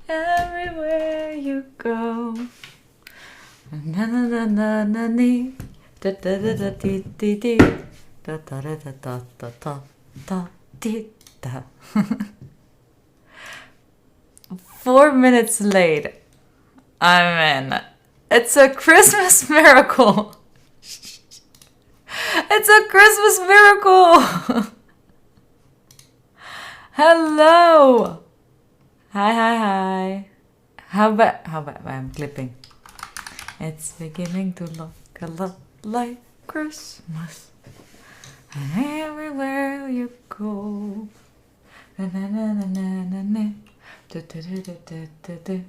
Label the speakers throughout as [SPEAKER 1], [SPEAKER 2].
[SPEAKER 1] Everywhere you go. Na na na na na ni. Da da da da di di di. Da da da da da da da da di da. 4 minutes late. I'm in. It's a Christmas miracle. It's a Christmas miracle. Hello. Hi. How about I'm clipping. It's beginning to look a lot like Christmas. And everywhere you go. Na na na na na na na. Da da da da da da da.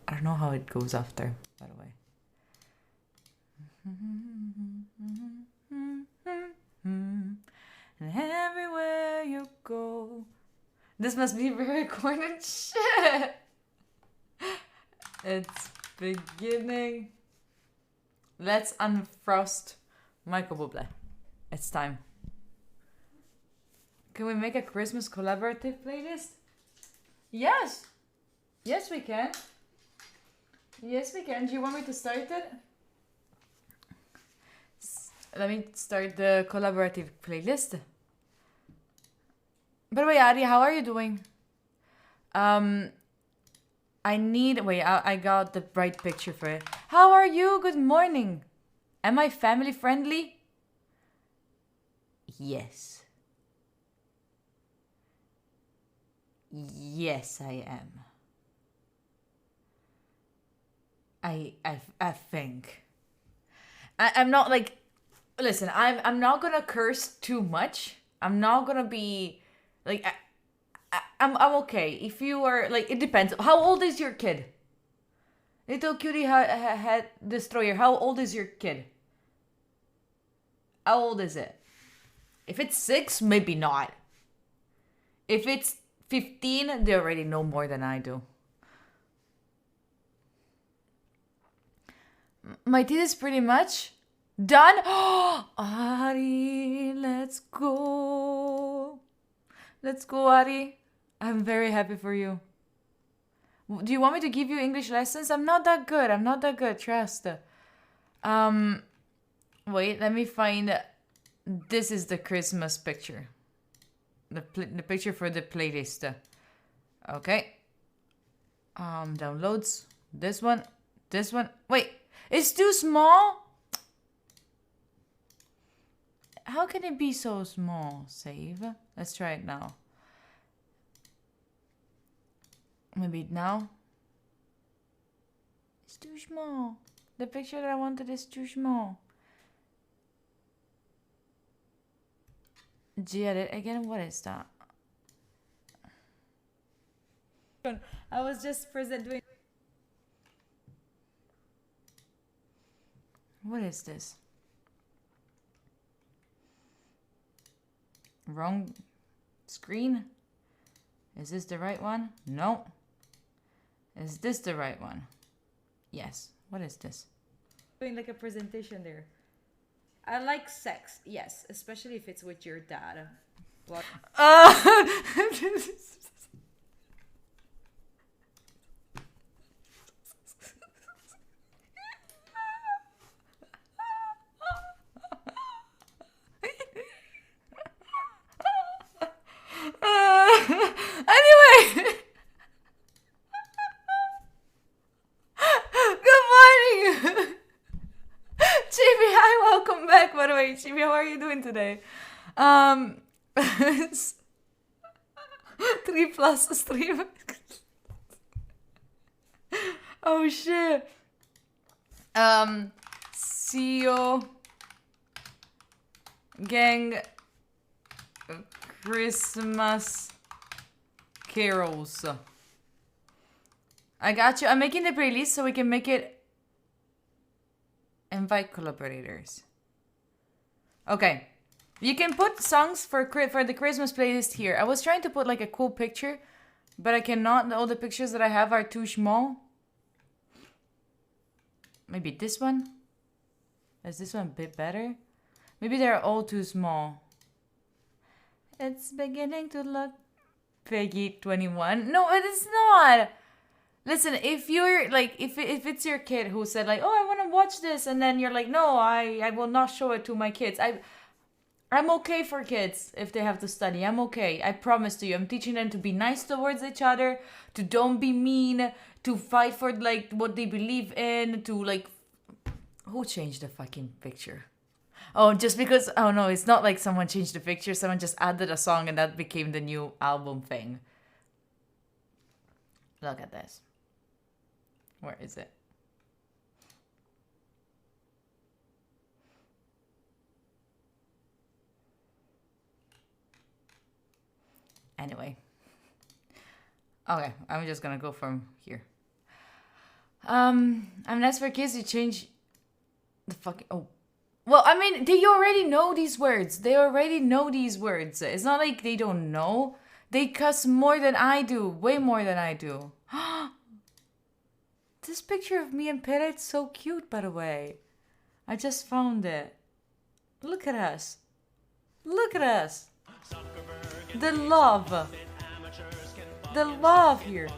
[SPEAKER 1] I don't know how it goes after, by the way. And everywhere you go. This must be re-recorded shit. It's beginning. Let's unfrost Michael Bublé. It's time. Can we make a Christmas collaborative playlist? Yes. Yes, we can. Yes, we can. Do you want me to start it? Let me start the collaborative playlist. By the way, Ari, how are you doing? I need... Wait, I got the right picture for it. How are you? Good morning. Am I family friendly? Yes. Yes, I am. I think. I'm not like... Listen, I'm not gonna curse too much. I'm not gonna be... Like... I'm okay. If you are... Like, it depends. How old is your kid? Little cutie head destroyer. How old is your kid? How old is it? If it's 6, maybe not. If it's 15, they already know more than I do. My teeth is pretty much done. Oh, Ari, let's go. Let's go, Ari. I'm very happy for you. Do you want me to give you English lessons? I'm not that good. Trust. Wait, let me find... This is the Christmas picture. The picture for the playlist. Okay. Downloads. This one. Wait, it's too small? How can it be so small? Save. Let's try it now. Maybe now. It's too small. The picture that I wanted is too small. Gedit again? What is that? I was just doing... What is this? Wrong screen? Is this the right one? No. Is this the right one? Yes. What is this? Doing like a presentation there. I like sex, yes, especially if it's with your dad. What? Anyway. Good morning. Chibi, hi, welcome back. By the way, Chibi, how are you doing today? 3 plus 3. Oh shit. CEO gang Christmas carols. I got you. I'm making the playlist so we can make it. Invite collaborators. Okay. You can put songs for the Christmas playlist here. I was trying to put like a cool picture, but I cannot. All the pictures that I have are too small. Maybe this one? Is this one a bit better? Maybe they're all too small. It's beginning to look Peggy 21. No, it is not. Listen, if you're like, if it's your kid who said like, oh, I want to watch this, and then you're like, no, I will not show it to my kids. I'm okay for kids if they have to study. I'm okay. I promise to you. I'm teaching them to be nice towards each other, to don't be mean, to fight for like what they believe in, to like. Who changed the fucking picture? Oh, just because. Oh no, it's not like someone changed the picture. Someone just added a song and that became the new album thing. Look at this. Where is it? Anyway. Okay, I'm just gonna go from here. I mean, as for kids, you change the fucking. Oh. Well, I mean, they already know these words. They already know these words. It's not like they don't know. They cuss more than I do. Way more than I do. This picture of me and Pere, it's so cute, by the way. I just found it. Look at us. Look at us. The love. The love here.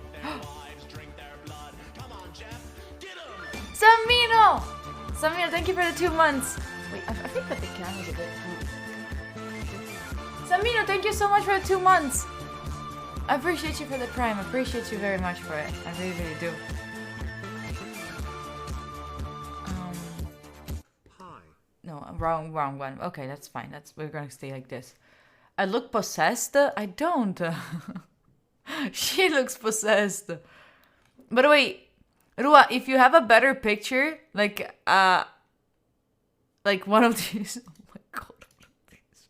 [SPEAKER 1] Samino! Samino, thank you for the 2 months. Wait, I think that the camera's a bit moved. Samino, thank you so much for the 2 months. I appreciate you for the Prime. I appreciate you very much for it. I really, really do. No, wrong one. Okay, that's fine. We're gonna stay like this. I look possessed? I don't. She looks possessed. By the way, Rua, if you have a better picture, like one of these. Oh my god, one of these.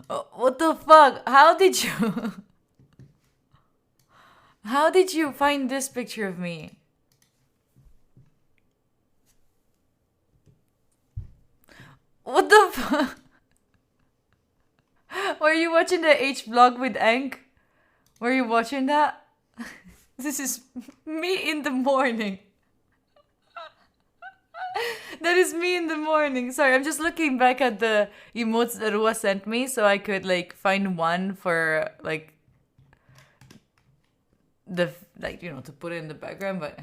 [SPEAKER 1] Oh, what the fuck? How did you find this picture of me? What the fuck? Were you watching the H vlog with Enk? Were you watching that? This is me in the morning. That is me in the morning. Sorry, I'm just looking back at the emotes that Rua sent me so I could like find one for like the to put it in the background, but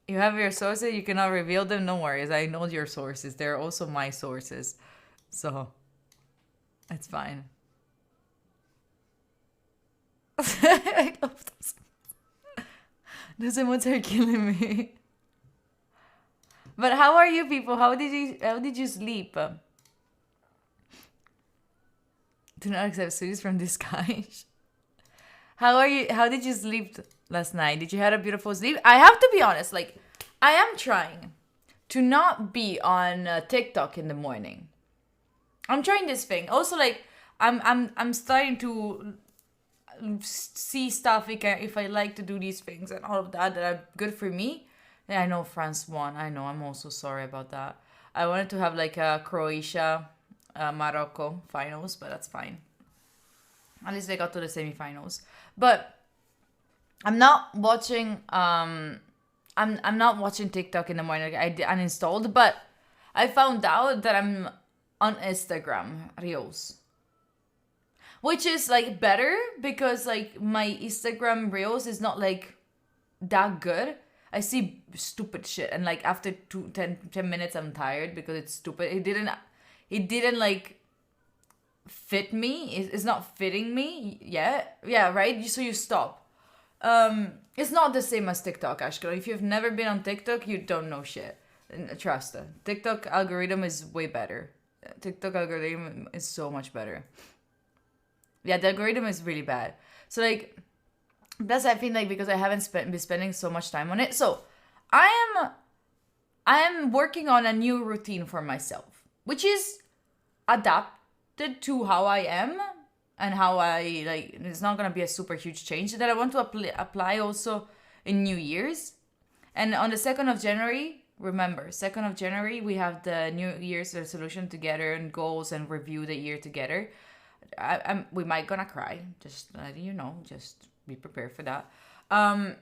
[SPEAKER 1] you have your sources, you cannot reveal them, no worries. I know your sources. They're also my sources. So it's fine. I love those. Those emotes are killing me. But how are you people? How did you sleep? Do not accept sweets from this guy. How are you? How did you sleep last night? Did you have a beautiful sleep? I have to be honest, like I am trying to not be on TikTok in the morning. I'm trying this thing. Also, like I'm starting to see stuff if I like to do these things and all of that are good for me. Yeah, I know France won. I know. I'm also sorry about that. I wanted to have like a Croatia, Morocco finals, but that's fine. At least they got to the semifinals. But I'm not watching. I'm not watching TikTok in the morning. I uninstalled, but I found out that I'm on Instagram Reels, which is like better because like my Instagram Reels is not like that good. I see stupid shit and like after 10 minutes I'm tired because it's stupid. It didn't like fit me. It's not fitting me yet. Yeah, right? So you stop. It's not the same as TikTok, Ashkar. If you've never been on TikTok, you don't know shit. Trust it. TikTok algorithm is way better. TikTok algorithm is so much better. Yeah, the algorithm is really bad. So like, that's I feel like because I haven't been spending so much time on it. So I am working on a new routine for myself, which is adapted to how I am and how I like. It's not gonna be a super huge change that I want to apply also in New Year's. And on the 2nd of January, remember, 2nd of January, we have the New Year's resolution together and goals and review the year together. We might gonna cry, just letting you know, just be prepared for that. And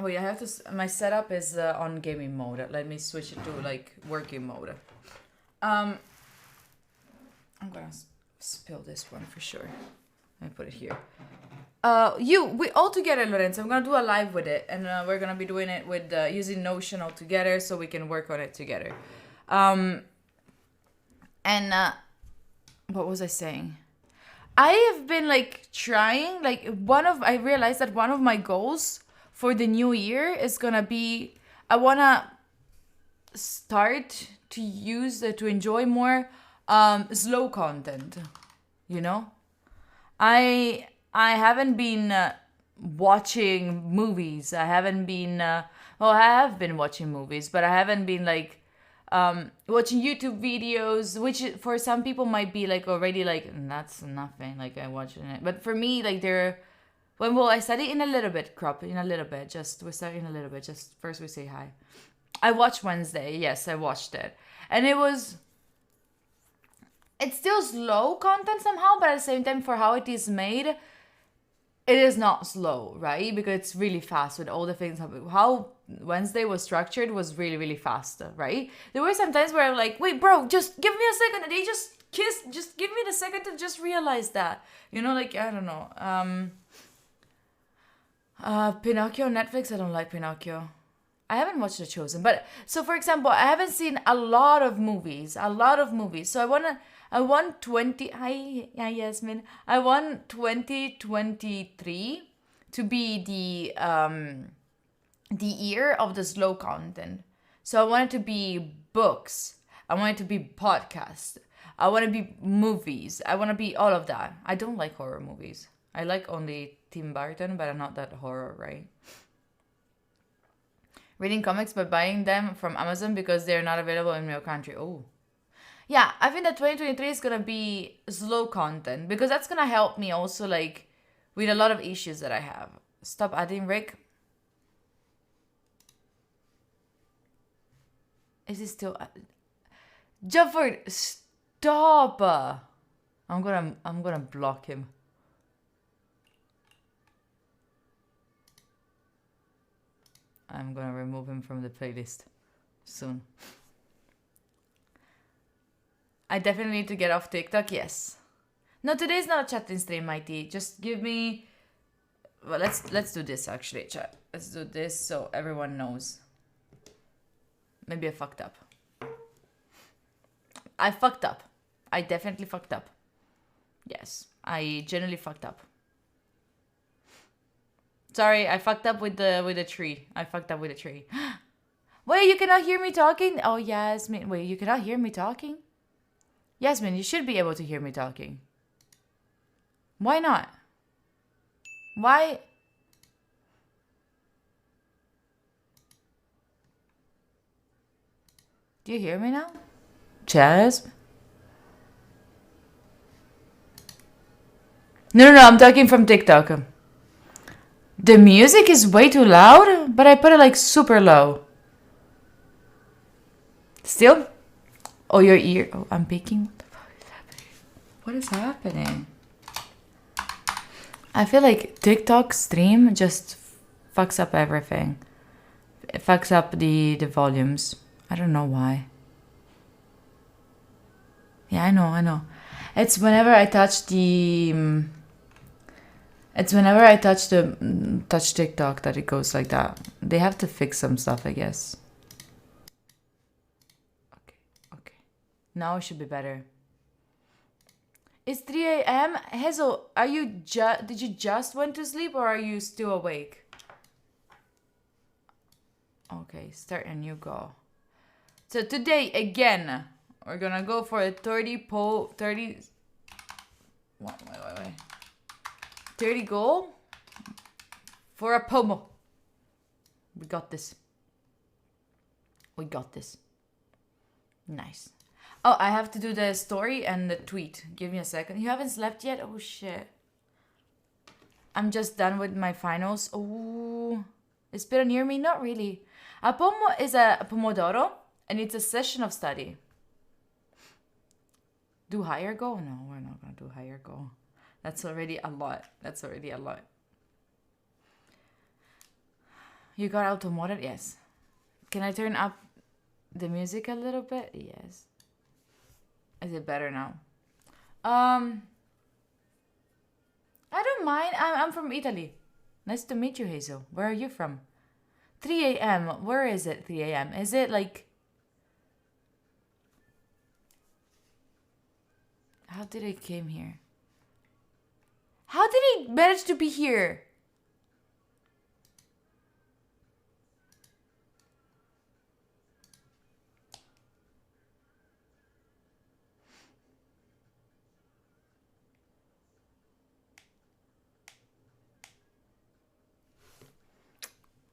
[SPEAKER 1] Wait, I have to. My setup is on gaming mode. Let me switch it to like working mode. I'm gonna spill this one for sure. Let me put it here. We all together, Lorenzo. I'm gonna do a live with it, and we're gonna be doing it with using Notion all together, so we can work on it together. And what was I saying? I have been like trying. Like I realized that one of my goals for the new year is gonna be I wanna start to use to enjoy more slow content. You know, I haven't been watching movies. I haven't been well, I have been watching movies, but I haven't been like watching YouTube videos, which for some people might be like already like that's nothing. Like I watching it, but for me, like I study in a little bit, crop in a little bit. Just we're starting a little bit. Just first we say hi. I watched Wednesday. Yes, I watched it, and it's still slow content somehow, but at the same time, for how it is made, it is not slow, right? Because it's really fast with all the things. How Wednesday was structured was really, really fast, right? There were some times where I'm like, wait, bro, just give me a second. And they just kiss, just give me the second to just realize that. You know, like, I don't know. Pinocchio on Netflix, I don't like Pinocchio. I haven't watched The Chosen, but so for example, I haven't seen a lot of movies. So I want 20. Hi, Yasmin. I want 2023 to be the year of the slow content. So I want it to be books. I want it to be podcasts. I want to be movies. I want to be all of that. I don't like horror movies. I like only Tim Burton, but I'm not that horror, right? Reading comics but buying them from Amazon because they're not available in your country. Oh. Yeah, I think that 2023 is going to be slow content because that's going to help me also like with a lot of issues that I have. Stop adding, Rick. Is he still Jefford, stop. I'm going to block him. I'm gonna remove him from the playlist soon. I definitely need to get off TikTok, yes. No, today's not a chatting stream, Mighty. Just give me... Well, let's do this, actually, chat. Let's do this so everyone knows. Maybe I fucked up. I fucked up. I definitely fucked up. Yes, I genuinely fucked up. Sorry, I fucked up with the tree. Wait, you cannot hear me talking? Oh, Yasmin. Wait, you cannot hear me talking? Yasmin, you should be able to hear me talking. Why not? Why? Do you hear me now? Chaz? No, I'm talking from TikTok. The music is way too loud, but I put it like super low. Still? Oh, your ear. Oh, I'm peeking. What is happening? I feel like TikTok stream just fucks up everything. It fucks up the volumes. I don't know why. Yeah, I know. It's whenever I touch the... touch TikTok that it goes like that. They have to fix some stuff, I guess. Okay. Now it should be better. It's 3 a.m. Hazel, did you just went to sleep or are you still awake? Okay, start a new goal. So today, again, we're gonna go for a 30 Wait. 30 goal for a pomo. We got this. Nice. Oh, I have to do the story and the tweet. Give me a second. You haven't slept yet? Oh, shit. I'm just done with my finals. Oh, is Peter near me? Not really. A pomo is a pomodoro, and it's a session of study. Do higher goal? No, we're not going to do higher goal. That's already a lot. You got automotive? Yes. Can I turn up the music a little bit? Yes. Is it better now? I don't mind. I'm from Italy. Nice to meet you, Hazel. Where are you from? 3 a.m. Where is it? 3 a.m. Is it like... How did it came here? How did he manage to be here?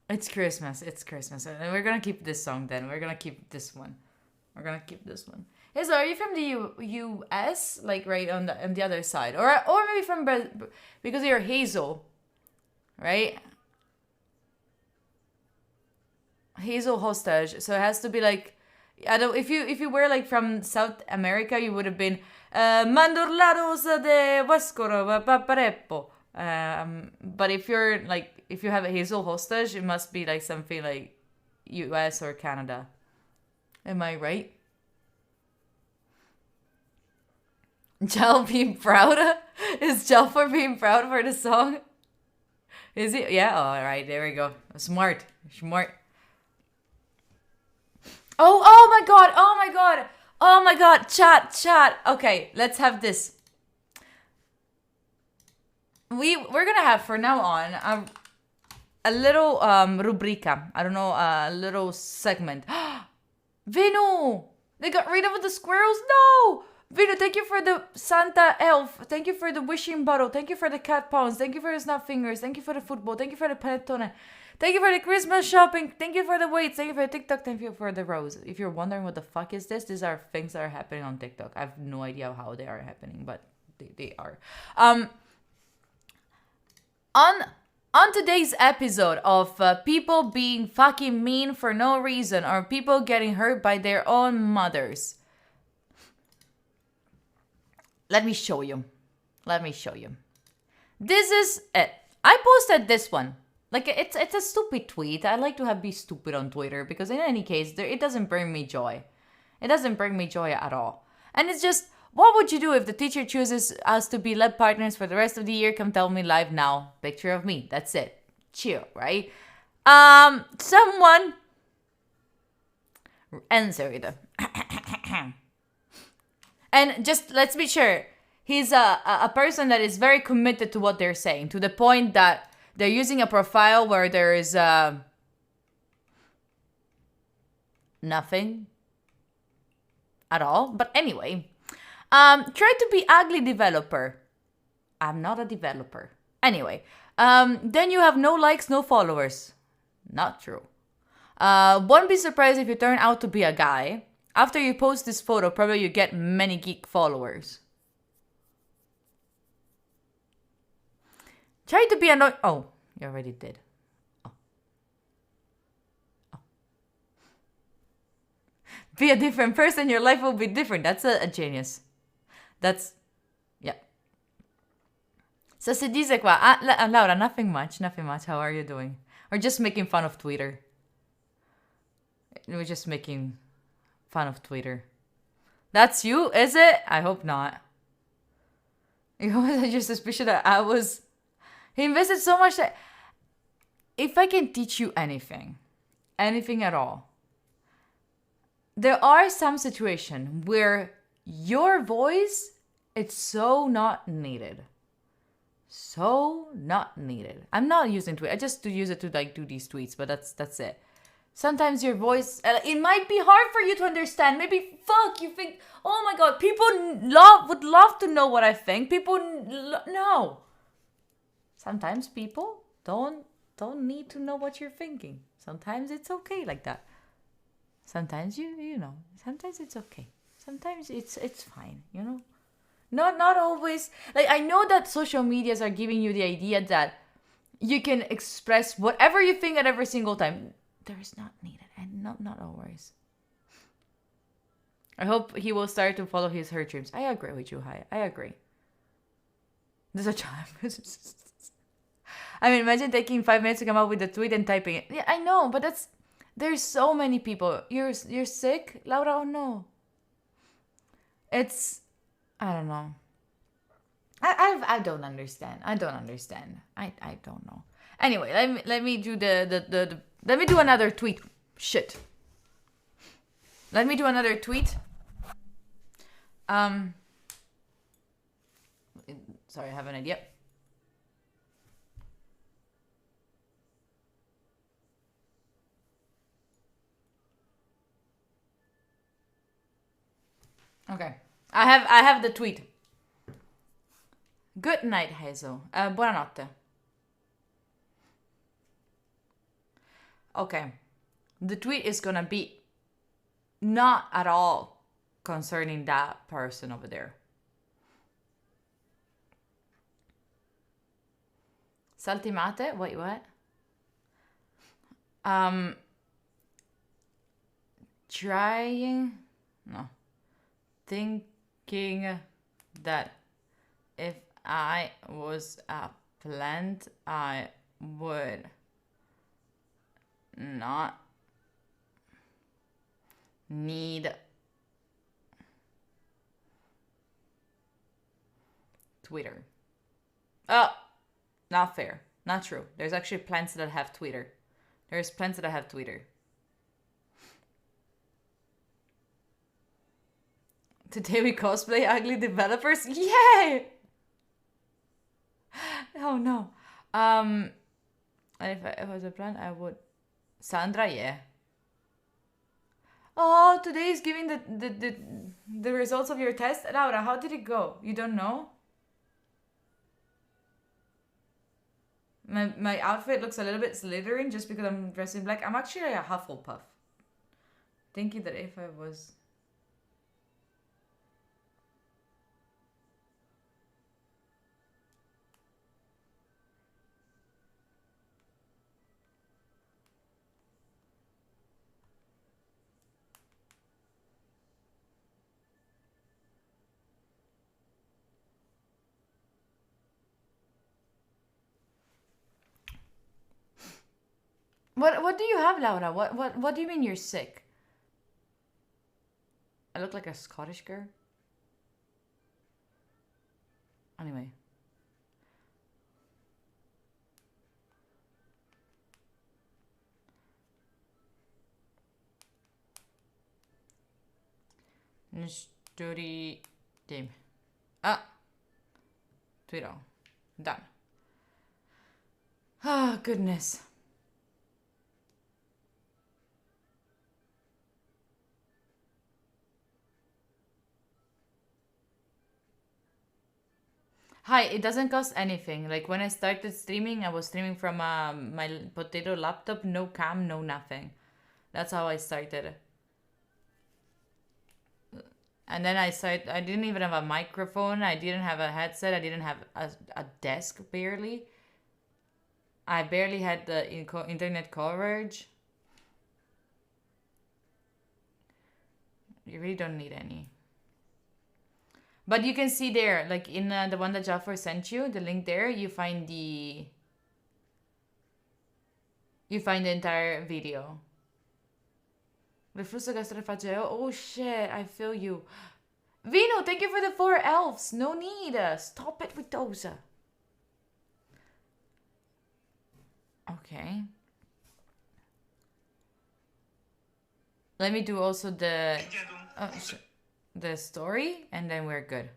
[SPEAKER 1] It's Christmas. It's Christmas. And we're gonna keep this song then. We're gonna keep this one. We're gonna keep this one. Hazel, are you from the U.S.? Like right on the other side, or maybe from because you're Hazel, right? Hazel hostage. So it has to be like, I don't. If you were like from South America, you would have been Mandor la rosa de Vascoro paparepo. But if you're like, if you have a Hazel hostage, it must be like something like U.S. or Canada. Am I right? Jel being proud? Is Jel for being proud for the song? Is he? Yeah, all right, there we go. Smart. Oh my god, oh my god, chat. Okay, let's have this. We're gonna have for now on a little rubrica. I don't know, a little segment. Vinu! They got rid of the squirrels? No! Vinu, thank you for the Santa elf. Thank you for the wishing bottle. Thank you for the cat pounds. Thank you for the snap fingers. Thank you for the football. Thank you for the panettone. Thank you for the Christmas shopping. Thank you for the weights. Thank you for the TikTok. Thank you for the rose. If you're wondering what the fuck is this, these are things that are happening on TikTok. I have no idea how they are happening, but they are. On today's episode of people being fucking mean for no reason, or people getting hurt by their own mothers. Let me show you. This is it. I posted this one. Like, it's a stupid tweet. I like to be stupid on Twitter because in any case, it doesn't bring me joy. It doesn't bring me joy at all. And it's just, what would you do if the teacher chooses us to be lab partners for the rest of the year? Come tell me live now. Picture of me. That's it. Chill, right? Someone answer it. And just let's be sure, he's a person that is very committed to what they're saying, to the point that they're using a profile where there is nothing at all. But anyway, try to be ugly developer. I'm not a developer. Anyway, then you have no likes, no followers. Not true. Won't be surprised if you turn out to be a guy. After you post this photo, probably you get many geek followers. Try to be annoying. Oh, you already did. Oh. Be a different person, your life will be different. That's a genius. That's, yeah. So si dice qua, Laura, nothing much. How are you doing? We're just making fun of Twitter. We're just making fun of Twitter. That's you, is it? I hope not. You was just suspicious that I was... He invested so much that... If I can teach you anything at all, there are some situations where your voice, it's so not needed. I'm not using Twitter. I just use it to like do these tweets, but that's it. Sometimes your voice, it might be hard for you to understand. Maybe, you think, oh my god, people would love to know what I think. No. Sometimes people don't need to know what you're thinking. Sometimes it's okay like that. Sometimes you know, sometimes it's okay. Sometimes it's fine, you know? Not always. Like, I know that social medias are giving you the idea that you can express whatever you think at every single time. There is not needed, and not always. I hope he will start to follow her dreams. I agree with you, Hai. I agree. There's a child. I mean, imagine taking 5 minutes to come up with a tweet and typing it. Yeah, I know, but there's so many people. You're sick, Laura? Oh no. It's, I don't know. I don't understand. I don't understand. I don't know. Anyway, let me do let me do another tweet. Shit. Let me do another tweet. Sorry, I have an idea. Okay. I have the tweet. Good night, Hazel. Buonanotte. Okay. The tweet is gonna be not at all concerning that person over there. Saltimate? Wait, what? Trying, no, thinking that if I was a plant, I would not need Twitter. Oh, not fair. Not true. There's actually plants that have Twitter. There's plants that have Twitter. Today we cosplay ugly developers? Yay! Oh no. And if I was a plant, I would. Sandra, yeah. Oh, today is giving the results of your test. Laura, how did it go? You don't know? My outfit looks a little bit Slytherin just because I'm dressed in black. I'm actually a Hufflepuff. Thinking that if I was... What do you have, Laura? What do you mean you're sick? I look like a Scottish girl. Anyway. Story game. Ah. Twitter. Done. Oh, goodness. Hi, it doesn't cost anything. Like when I started streaming, I was streaming from my potato laptop, no cam, no nothing. That's how I started. And then I didn't even have a microphone, I didn't have a headset, I didn't have a desk barely. I barely had the internet coverage. You really don't need any. But you can see there, like in the one that Jaffer sent you, the link there, you find the entire video. Reflusso gastroesofageo. Oh shit, I feel you. Vino, thank you for the 4 elves. No need. Stop it with those. Okay. Let me do also the story, and then we're good.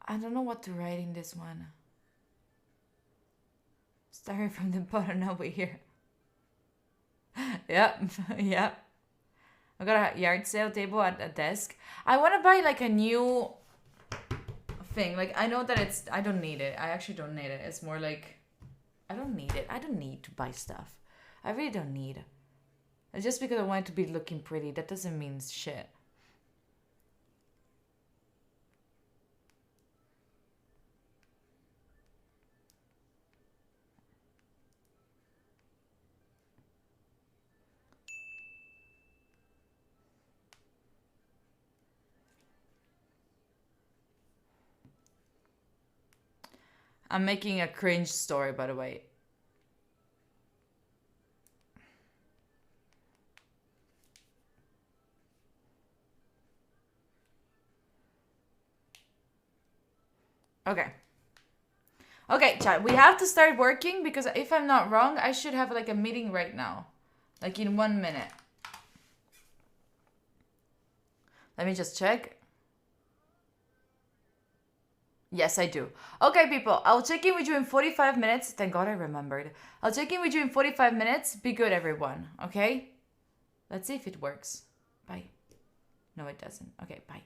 [SPEAKER 1] I don't know what to write in this one. Starting from the bottom over here. Yep, yep. I got a yard sale table at a desk. I want to buy like a new thing. Like I know that I don't need it. I actually don't need it. It's more like I don't need it. I don't need to buy stuff. I really don't need it. It's just because I want it to be looking pretty. That doesn't mean shit. I'm making a cringe story, by the way. Okay. Okay, chat. We have to start working because if I'm not wrong, I should have like a meeting right now. Like in 1 minute. Let me just check. Yes, I do. Okay, people. I'll check in with you in 45 minutes. Thank God I remembered. I'll check in with you in 45 minutes. Be good, everyone. Okay? Let's see if it works. Bye. No, it doesn't. Okay, bye.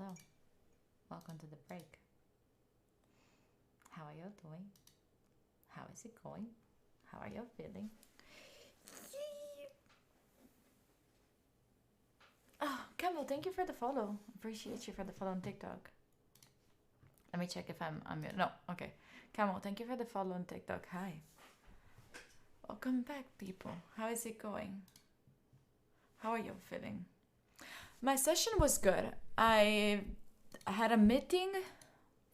[SPEAKER 1] Hello. Welcome to the break. How are you doing? How is it going? How are you feeling? Oh, Campbell, thank you for the follow. Appreciate you for the follow on TikTok. Let me check if I'm no, okay. Camel, thank you for the follow on TikTok. Hi. Welcome back, people. How is it going? How are you feeling? My session was good. I had a meeting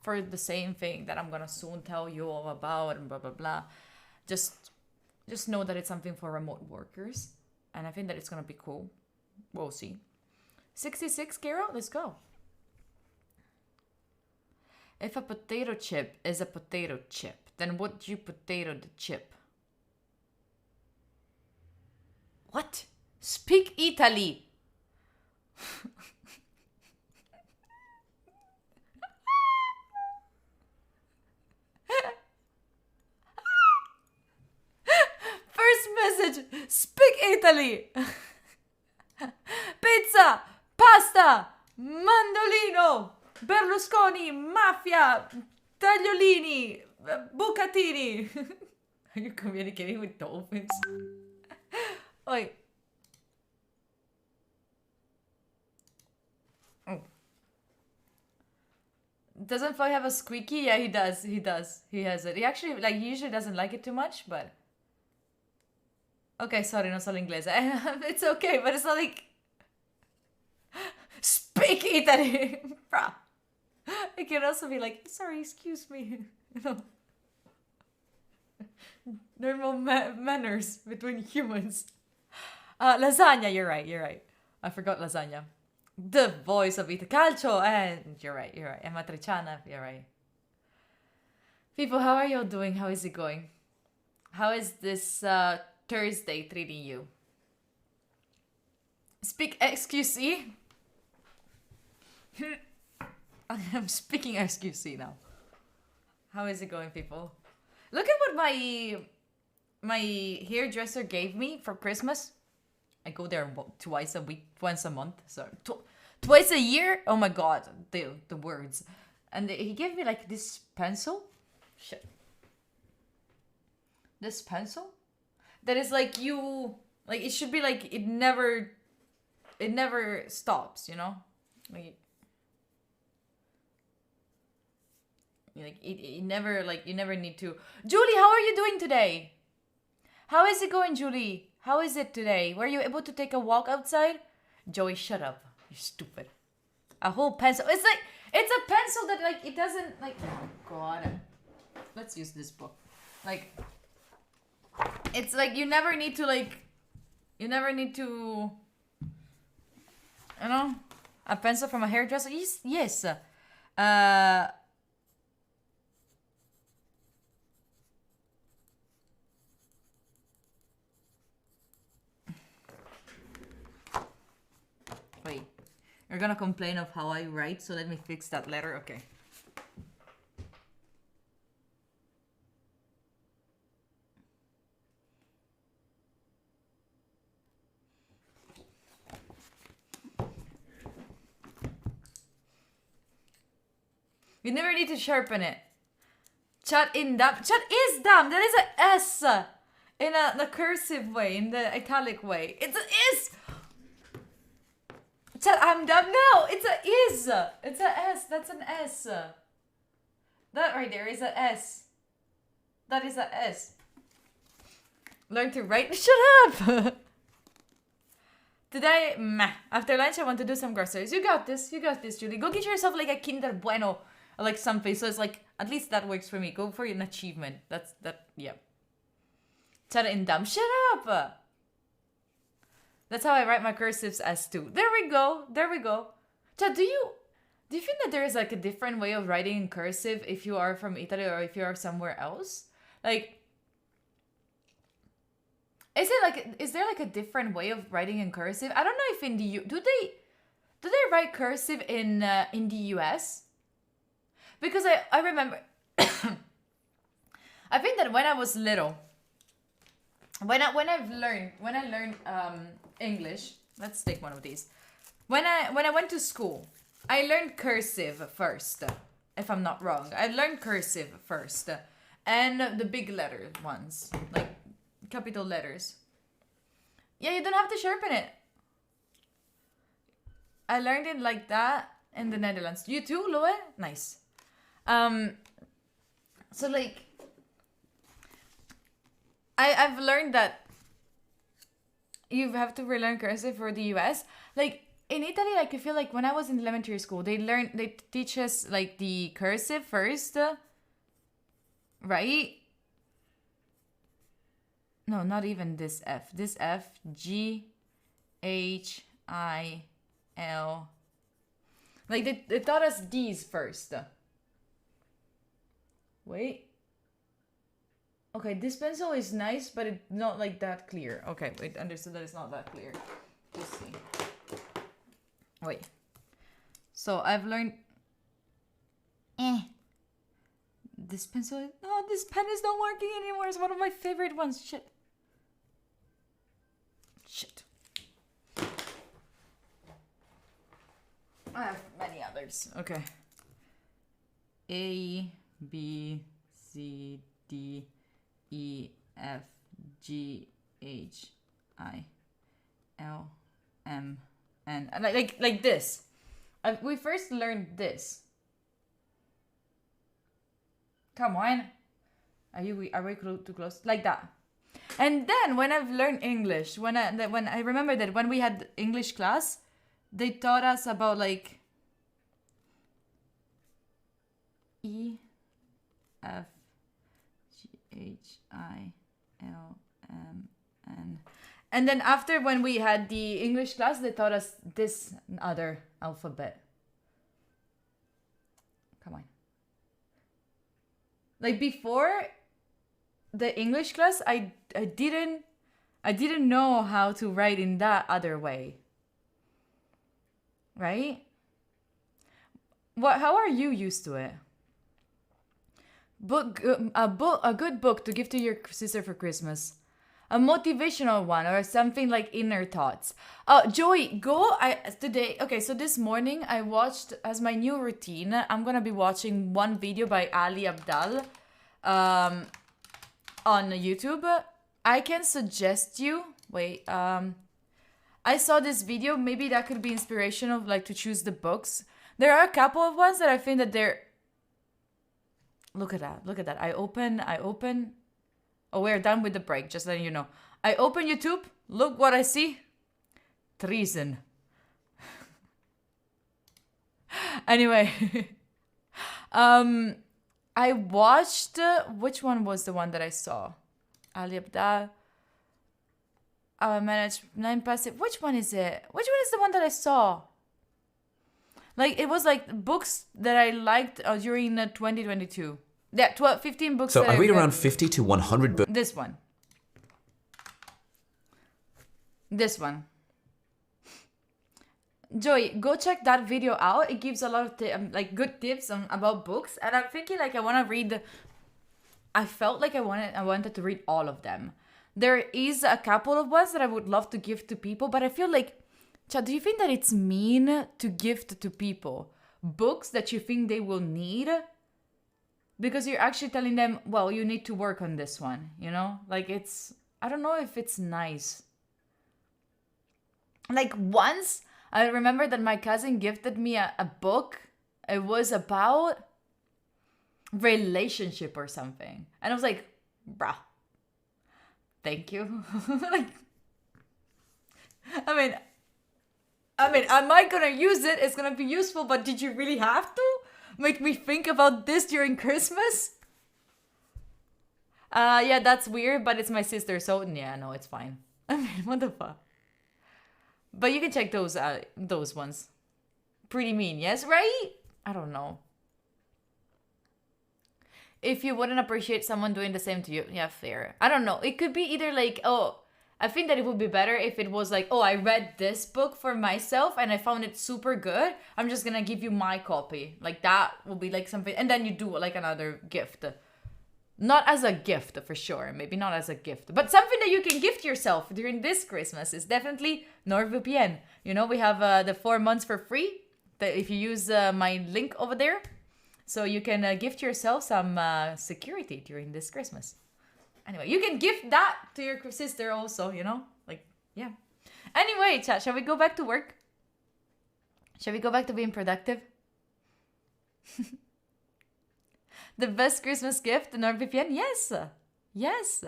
[SPEAKER 1] for the same thing that I'm gonna soon tell you all about and blah blah blah. Just know that it's something for remote workers, and I think that it's gonna be cool. We'll see. 66, Carol, let's go. If a potato chip is a potato chip, then what do you potato the chip? What? Speak Italy. First message, speak Italy. Pizza, pasta, mandolino, Berlusconi, mafia, tagliolini, bucatini. Are you communicating with dolphins? Oi. Oh. Doesn't Foy have a squeaky? Yeah, he does. He does. He has it. He actually, like, he usually doesn't like it too much, but... Okay, sorry, non solo inglese. It's okay, but it's not like... Speak Italy! Bruh. It can also be like, sorry, excuse me. You know? Normal manners between humans. Lasagna, you're right. I forgot lasagna. The voice of Ita Calcio, and you're right. Emma Triciana, you're right. People, how are you all doing? How is it going? How is this Thursday treating you? Speak XQC. I'm speaking XQC now. How is it going, people? Look at what my hairdresser gave me for Christmas. I go there twice a week, once a month. Sorry, twice a year. Oh my god, the words. And he gave me like this pencil. Shit. This pencil that is like it should be like it never stops, you know? Like it never, like, you never need to. Julie, how are you doing today? How is it going, Julie? How is it today? Were you able to take a walk outside? Joey, shut up. You stupid. A whole pencil. It's a pencil that, like, it doesn't, like, oh god. Let's use this book. Like, it's like you never need to, you know, a pencil from a hairdresser. Yes. Wait, you're gonna complain of how I write, so let me fix that letter. Okay. You never need to sharpen it. Chat in dumb. Chat is dumb. That is a S in the cursive way, in the italic way. It's a is. Chat, I'm dumb. No, it's a is. It's a S. That's an S. That right there is a S. That is a S. Learn to write. Shut up. Today, meh. After lunch, I want to do some groceries. You got this, Julie. Go get yourself like a Kinder Bueno. Or like something. So it's like, at least that works for me. Go for an achievement. Yeah. Chat in dumb. Shut up. That's how I write my cursives as too. There we go. Chat, do you think that there is like a different way of writing in cursive if you are from Italy or if you are somewhere else? Like, is there like a different way of writing in cursive? I don't know if in the do they write cursive in the US? Because I remember I think that when I was little, when I learned English, let's take one of these. When I went to school, I learned cursive first, if I'm not wrong. I learned cursive first. And the big letter ones, like capital letters. Yeah, you don't have to sharpen it. I learned it like that in the Netherlands. You too, Loe? Nice. So like, I've learned that you have to relearn cursive for the US. Like in Italy, like I feel like when I was in elementary school, they teach us like the cursive first, right? No, not even this F. This F, G, H, I, L. Like they taught us these first. Wait. Okay, this pencil is nice, but it's not like that clear. Okay, wait, understood that it's not that clear. Let's see. Wait. So I've learned. This pencil. No, this pen is not working anymore. It's one of my favorite ones. Shit. I have many others. Okay. A, B, C, D, E, F, G, H, I, L, M, N. Like this. We first learned this. Come on. Are we too close? Like that. And then when I've learned English, when I remember that when we had English class, they taught us about like E, F, G, H, I, L, M, N. And then after when we had the English class, they taught us this other alphabet. Come on. Like before the English class, I didn't know how to write in that other way. Right? How are you used to it? A good book to give to your sister for Christmas. A motivational one or something like inner thoughts. Joey, today. Okay, so this morning I watched, as my new routine, I'm gonna be watching one video by Ali Abdaal on YouTube. I can suggest you. Wait, I saw this video. Maybe that could be inspirational, like to choose the books. There are a couple of ones that I think that they're. Look at that. I open. Oh, we're done with the break. Just letting you know. I open YouTube. Look what I see. Treason. Anyway, I watched. Which one was the one that I saw? Ali Abdaal. Manage 9 passive. Which one is it? Which one is the one that I saw? Like it was like books that I liked during 2022. Yeah, 15 books.
[SPEAKER 2] So I read around 50 to 100 books.
[SPEAKER 1] This one. Joy, go check that video out. It gives a lot of like good tips about books, and I'm thinking like I want to read. I felt like I wanted to read all of them. There is a couple of ones that I would love to give to people, but I feel like, Chad, do you think that it's mean to gift to people books that you think they will need? Because you're actually telling them, well, you need to work on this one, you know? Like I don't know if it's nice. Like once, I remember that my cousin gifted me a book. It was about relationship or something. And I was like, bruh, thank you. Like, I mean, am I gonna use it? It's gonna be useful, but did you really have to make me think about this during Christmas? Yeah, that's weird, but it's my sister, so yeah, no, it's fine. I mean, what the fuck? But you can check those ones. Pretty mean, yes, right? I don't know. If you wouldn't appreciate someone doing the same to you, yeah, fair. I don't know. It could be either like, oh, I think that it would be better if it was like, oh, I read this book for myself and I found it super good. I'm just gonna give you my copy. Like that would be like something. And then you do like another gift. Not as a gift for sure. Maybe not as a gift. But something that you can gift yourself during this Christmas is definitely NordVPN. You know, we have the 4 months for free. if you use my link over there, so you can gift yourself some security during this Christmas. Anyway, you can gift that to your sister also, you know? Like, yeah. Anyway, chat, shall we go back to work? Shall we go back to being productive? The best Christmas gift, the NordVPN? Yes! Yes!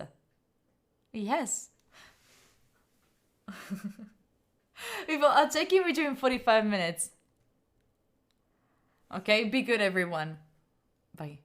[SPEAKER 1] Yes! I'll check in with you in 45 minutes. Okay, be good, everyone. Bye.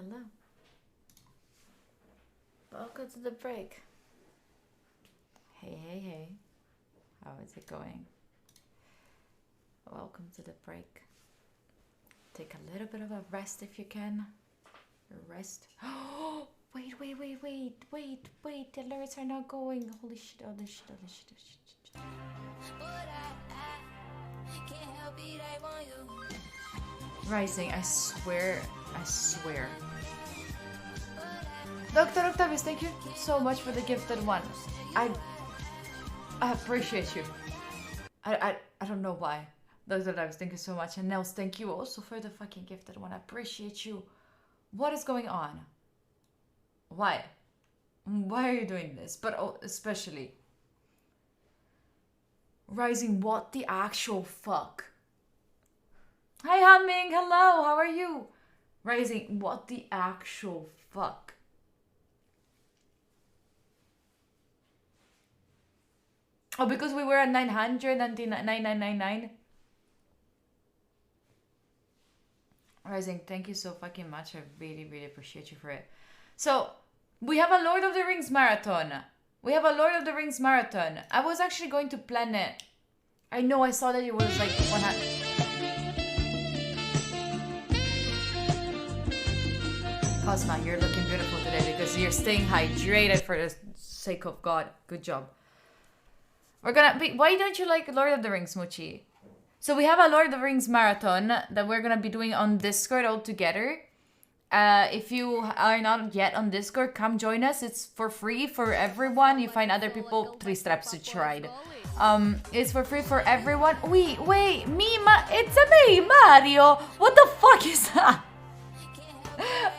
[SPEAKER 1] hello. Welcome to the break. Hey. How is it going? Welcome to the break. Take a little bit of a rest if you can. Rest. Oh, wait. The alerts are not going. Holy shit. Rising, I swear. Dr. Octavius, thank you so much for the gifted one. I appreciate you. I don't know why. Dr. Octavius, thank you so much. And Nels, thank you also for the fucking gifted one. I appreciate you. What is going on? Why? Why are you doing this? But especially Rising, what the actual fuck? Hi Humming, hello, how are you? Rising, what the actual fuck? Oh, because we were at 900 and 9999. Rising, thank you so fucking much. I really appreciate you for it. So, we have a Lord of the Rings marathon. I was actually going to plan it. I know, I saw that it was like 100. Cosma, you're looking beautiful today because you're staying hydrated for the sake of God. Good job. Why don't you like Lord of the Rings, Muchi? So we have a Lord of the Rings marathon that we're gonna be doing on Discord all together. If you are not yet on Discord, come join us. It's for free for everyone. You find other people. 3 straps to tried. It's for free for everyone. Wait, it's me, Mario. What the fuck is that?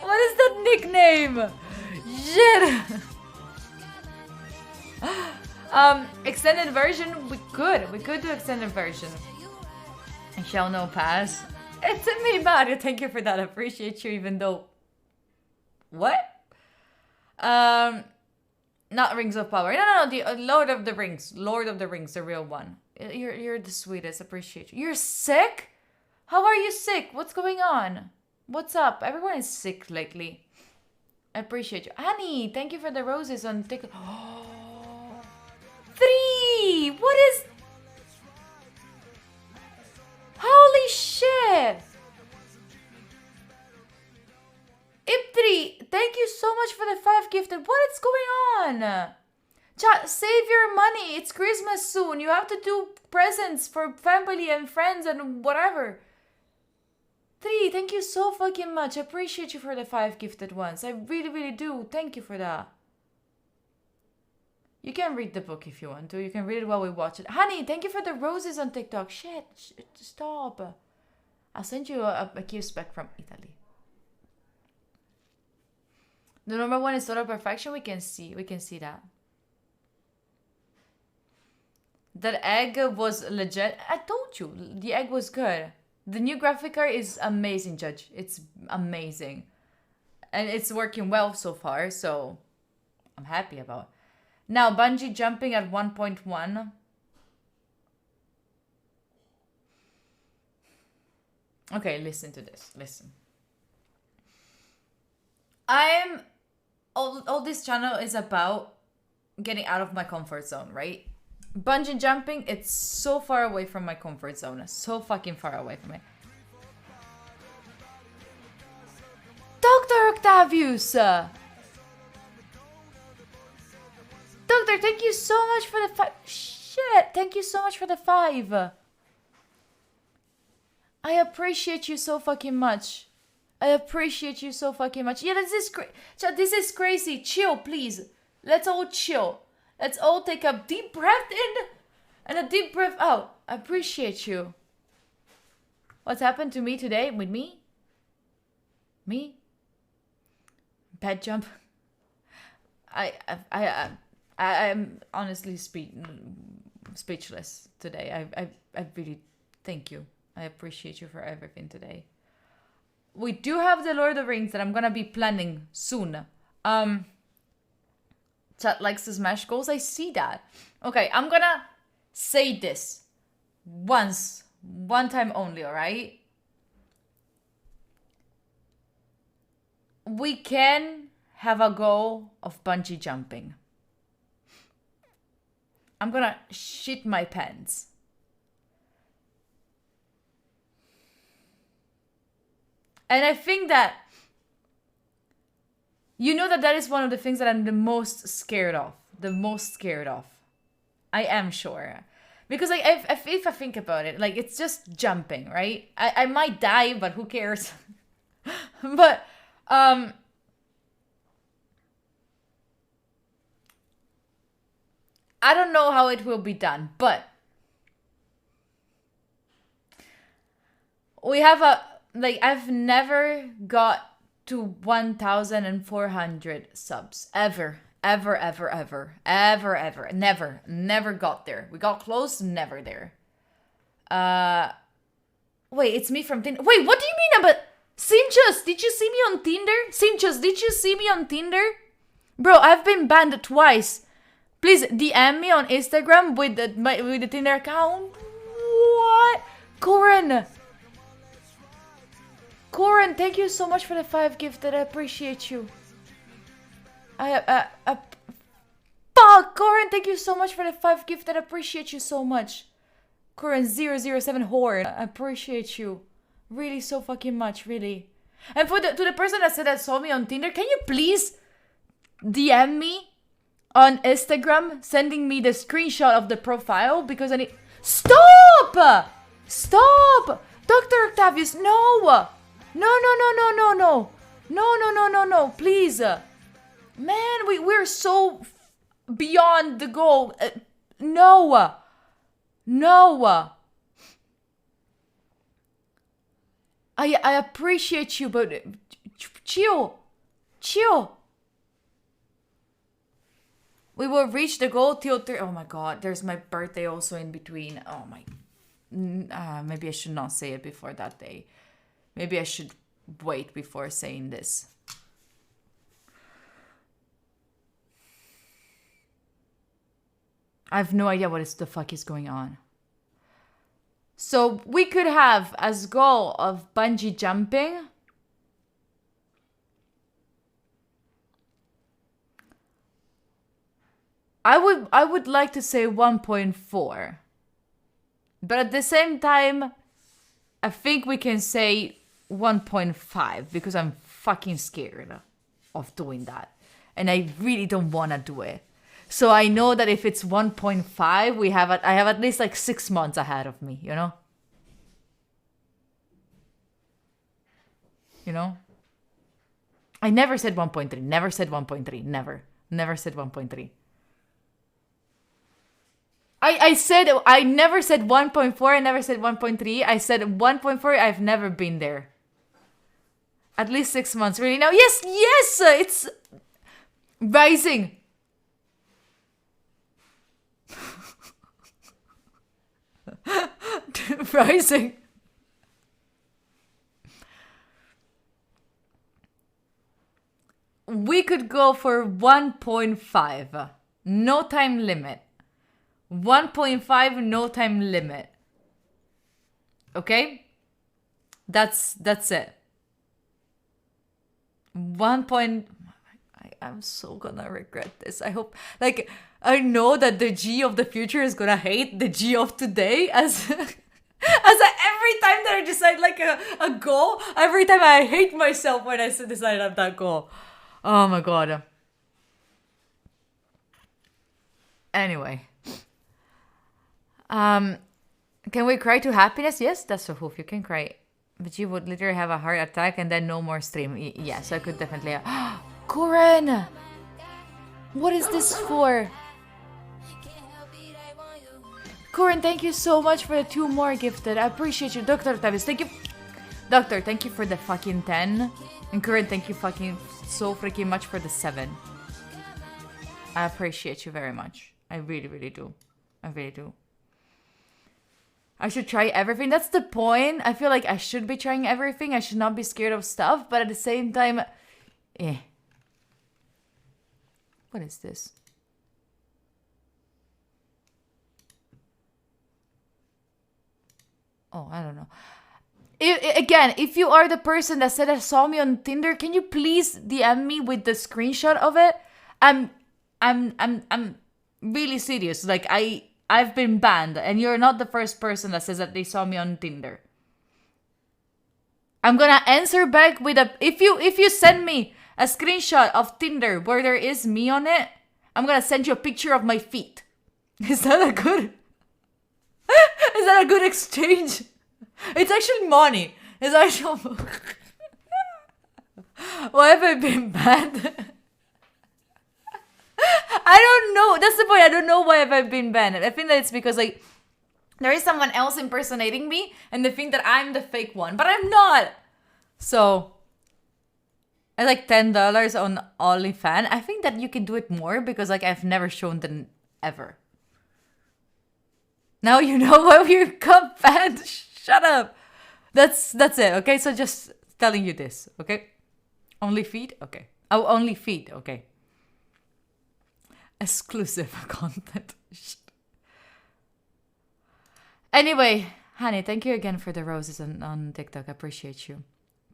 [SPEAKER 1] What is that nickname? Shit. Extended version, we could do extended version. I shall no pass. It's me, Mario. Thank you for that. I appreciate you, even though. What? Not Rings of Power. No. The Lord of the Rings, the real one. You're the sweetest. Appreciate you. You're sick? How are you sick? What's going on? What's up? Everyone is sick lately. I appreciate you, Annie. Thank you for the roses on TikTok. 3! What is... Holy shit! Ip3, thank you so much for the 5 gifted. What is going on? Chat, save your money. It's Christmas soon. You have to do presents for family and friends and whatever. 3, thank you so fucking much. I appreciate you for the 5 gifted ones. I really do. Thank you for that. You can read the book if you want to. You can read it while we watch it. Honey, thank you for the roses on TikTok. Shit, stop. I'll send you a kiss back from Italy. The number 1 is total perfection. We can see that. That egg was legit. I told you, the egg was good. The new graphic art is amazing, Judge. It's amazing. And it's working well so far, so I'm happy about it. Now, bungee jumping at 1.1. Okay, listen to this. Listen. All this channel is about getting out of my comfort zone, right? Bungee jumping, it's so far away from my comfort zone. So fucking far away from it. Dr. Octavius! Doctor, thank you so much for the 5. Shit, thank you so much for the 5. I appreciate you so fucking much. Yeah, this is crazy. Chill, please. Let's all chill. Let's all take a deep breath in and a deep breath out. I appreciate you. What's happened to me today with me? Me? Pet jump. I'm honestly speechless today. I really thank you. I appreciate you for everything today. We do have the Lord of the Rings that I'm gonna be planning soon. Chat likes to smash goals. I see that. Okay, I'm gonna say this one time only, alright? we can have a go of bungee jumping. I'm gonna shit my pants. And I think that, you know, that is one of the things that I'm the most scared of. The most scared of. I am sure. Because like, if I think about it, like, it's just jumping, right? I might die, but who cares? But, I don't know how it will be done, but we have like, I've never got to 1,400 subs. Ever. Never got there. We got close, never there. Wait, it's me from Tinder. Wait, what do you mean about... Simchus, did you see me on Tinder? Simchus, did you see me on Tinder? Bro, I've been banned twice. Please DM me on Instagram with the Tinder account. What? Corin, thank you so much for the 5 gifted. I appreciate you. Fuck, Corin, thank you so much for the 5 gifted. I appreciate you so much. Corin007 Horn, I appreciate you. Really, so fucking much, really. And to the person that said that saw me on Tinder, can you please DM me on Instagram, sending me the screenshot of the profile, because I need... Stop! Dr. Octavius, no! No, please. Man, we're so beyond the goal. No. I appreciate you, but chill. We will reach the goal till 3. Oh my god, there's my birthday also in between. Oh my. Maybe I should not say it before that day. Maybe I should wait before saying this. I have no idea what the fuck is going on. So we could have as goal of bungee jumping. I would like to say 1.4. But at the same time, I think we can say 1.5 because I'm fucking scared of doing that. And I really don't want to do it. So I know that if it's 1.5, I have at least like 6 months ahead of me, you know? I never said 1.3. Never said 1.3. Never said 1.3. I never said 1.4. I never said 1.3. I said 1.4. I've never been there. At least 6 months, really. Now, yes, it's rising. Rising. We could go for 1.5. No time limit. 1.5, no time limit. Okay? That's it. I'm so gonna regret this. I hope, like, I know that the G of the future is gonna hate the G of today as every time that I decide like a goal, every time I hate myself when I decide on that goal. Oh my god. Anyway. Can we cry to happiness? Yes, that's so hoof. You can cry. But you would literally have a heart attack and then no more stream. Yes, I could definitely. Corin! What is this for? Corin, thank you so much for the 2 more gifted. I appreciate you. Dr. Tavis, thank you. Doctor, thank you for the fucking 10. And Corin, thank you fucking so freaking much for the 7. I appreciate you very much. I really, really do. I really do. I should try everything. That's the point. I feel like I should be trying everything. I should not be scared of stuff. But at the same time, What is this? Oh, I don't know. again, if you are the person that said I saw me on Tinder, can you please DM me with the screenshot of it? I'm really serious. Like I've been banned, and you're not the first person that says that they saw me on Tinder. I'm gonna answer back with a if you send me a screenshot of Tinder where there is me on it, I'm gonna send you a picture of my feet. Is that a good? Is that a good exchange? It's actually money. It's actually. Why have I been banned? I don't know. That's the point. I don't know why have I been banned. I think that it's because like there is someone else impersonating me, and they think that I'm the fake one, but I'm not. So I like $10 on OnlyFans. I think that you can do it more because like I've never shown them ever. Now you know why we got banned. Shut up. That's it. Okay, so just telling you this. Okay, only feed. Okay. Oh, only feed. Okay. Exclusive content. Anyway, honey, thank you again for the roses on TikTok. I appreciate you.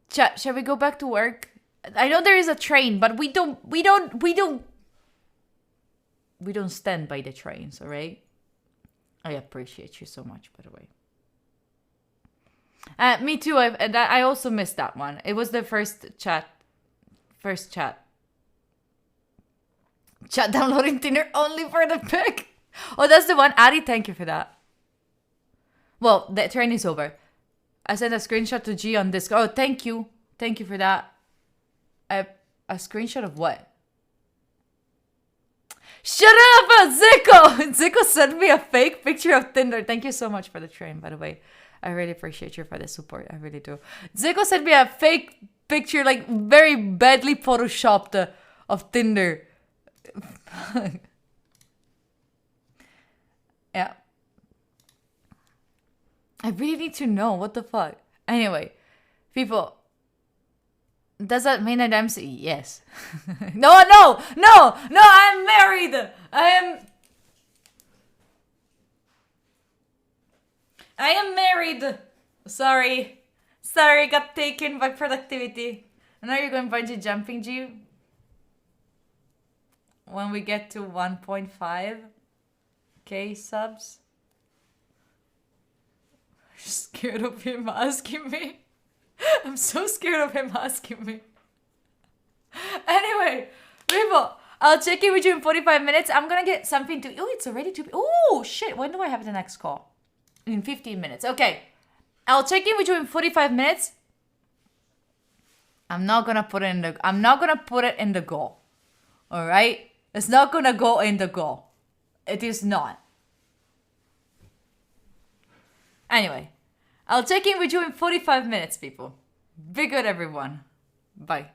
[SPEAKER 1] Chat, shall we go back to work? I know there is a train, but we don't stand by the trains, all right? I appreciate you so much, by the way. Me too. I also missed that one. It was the first chat. Chat downloading Tinder only for the pic. Oh, that's the one. Ari, thank you for that. Well, the train is over. I sent a screenshot to G on Discord. Oh, thank you. Thank you for that. A screenshot of what? Shut up, Zico! Zico sent me a fake picture of Tinder. Thank you so much for the train, by the way. I really appreciate you for the support. I really do. Zico sent me a fake picture, like very badly photoshopped of Tinder. Yeah. I really need to know. What the fuck? Anyway, people. Does that mean that I'm... Yes. No, I'm married. I am married. Sorry, got taken by productivity. And now you're going bungee jumping, G? When we get to 1.5k subs? I'm scared of him asking me. I'm so scared of him asking me. Anyway, people, I'll check in with you in 45 minutes. I'm gonna get something to... Oh, it's already 2... Oh, shit. When do I have the next call? In 15 minutes. Okay. I'll check in with you in 45 minutes. I'm not gonna put it in the... I'm not gonna put it in the goal. Alright? It's not gonna go in the goal. It is not. Anyway. I'll check in with you in 45 minutes, people. Be good, everyone. Bye.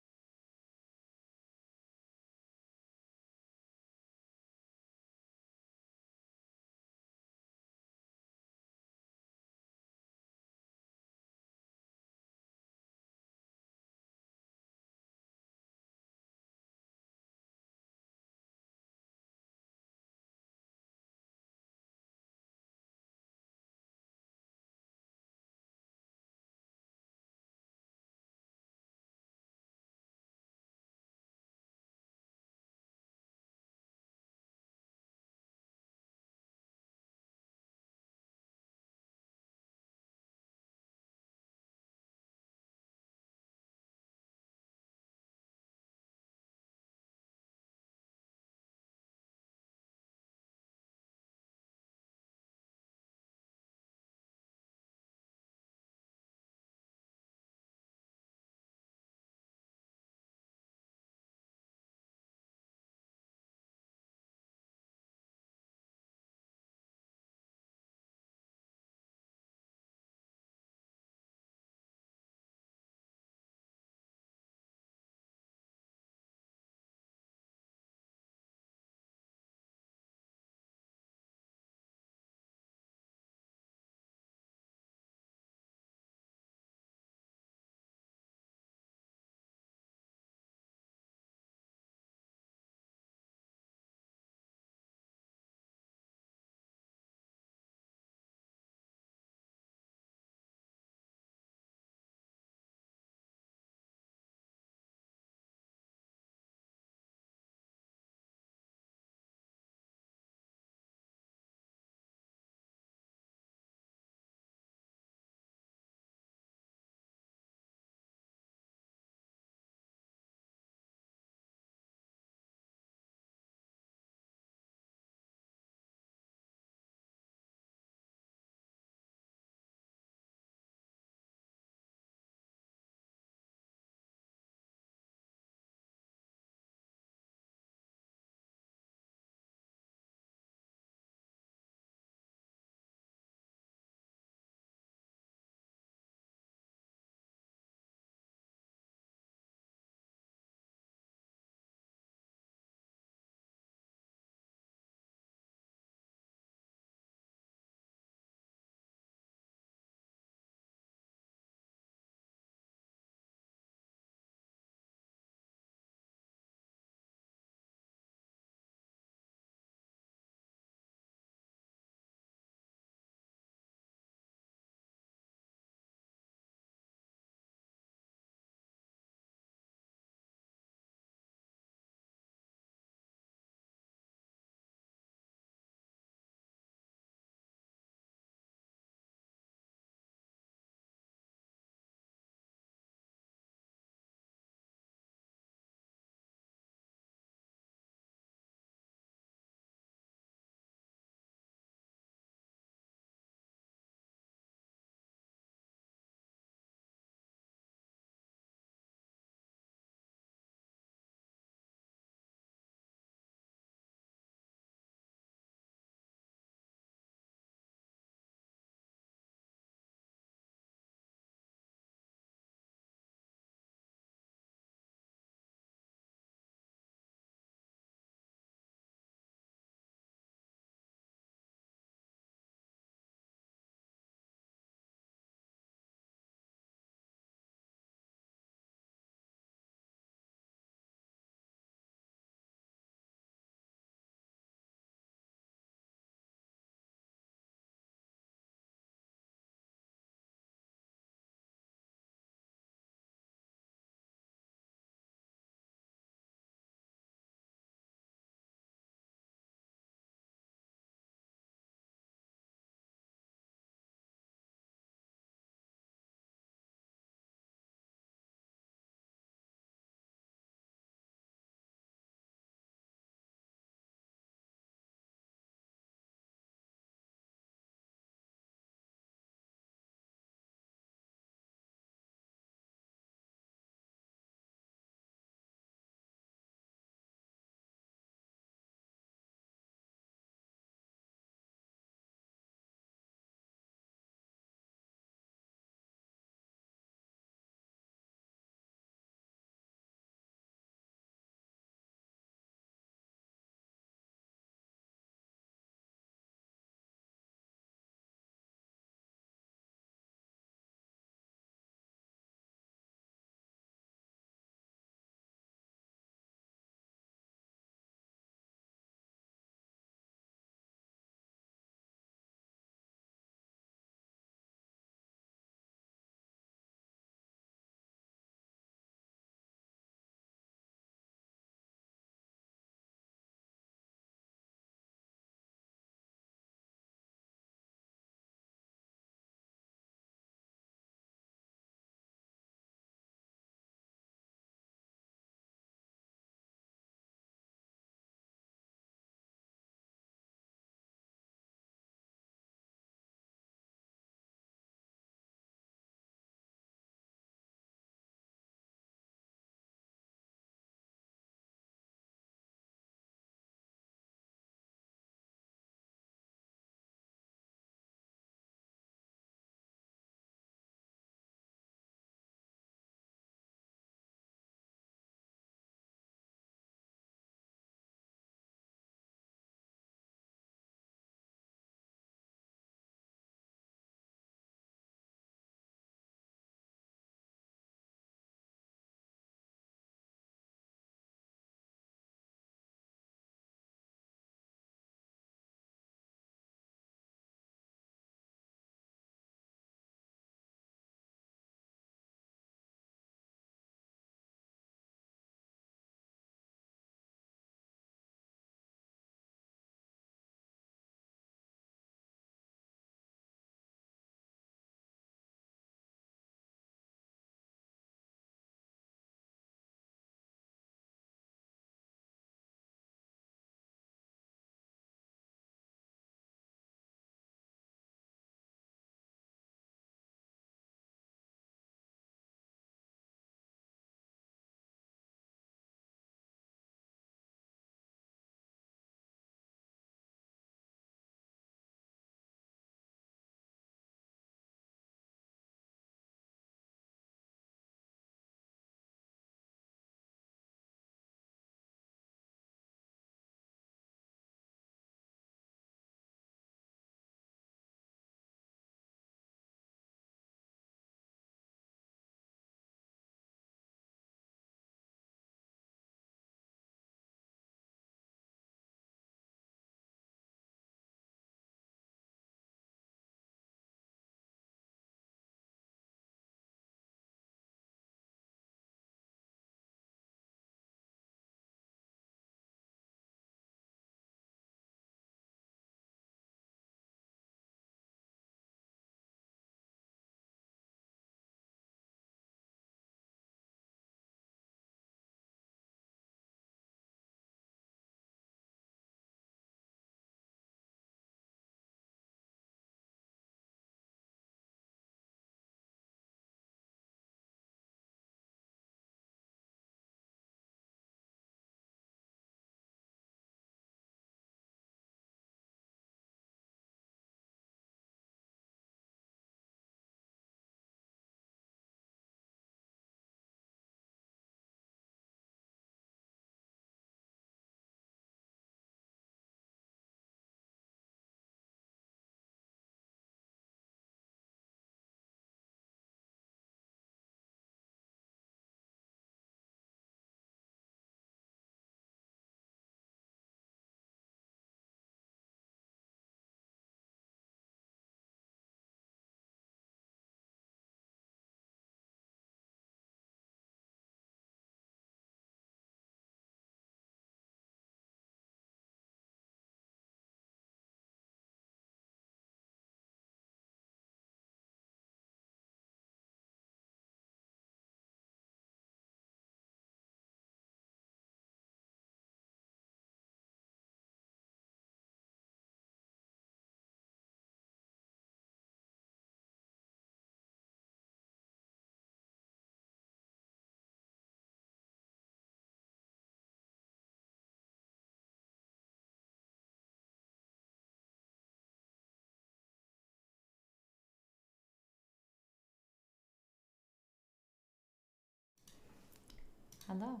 [SPEAKER 1] Hello.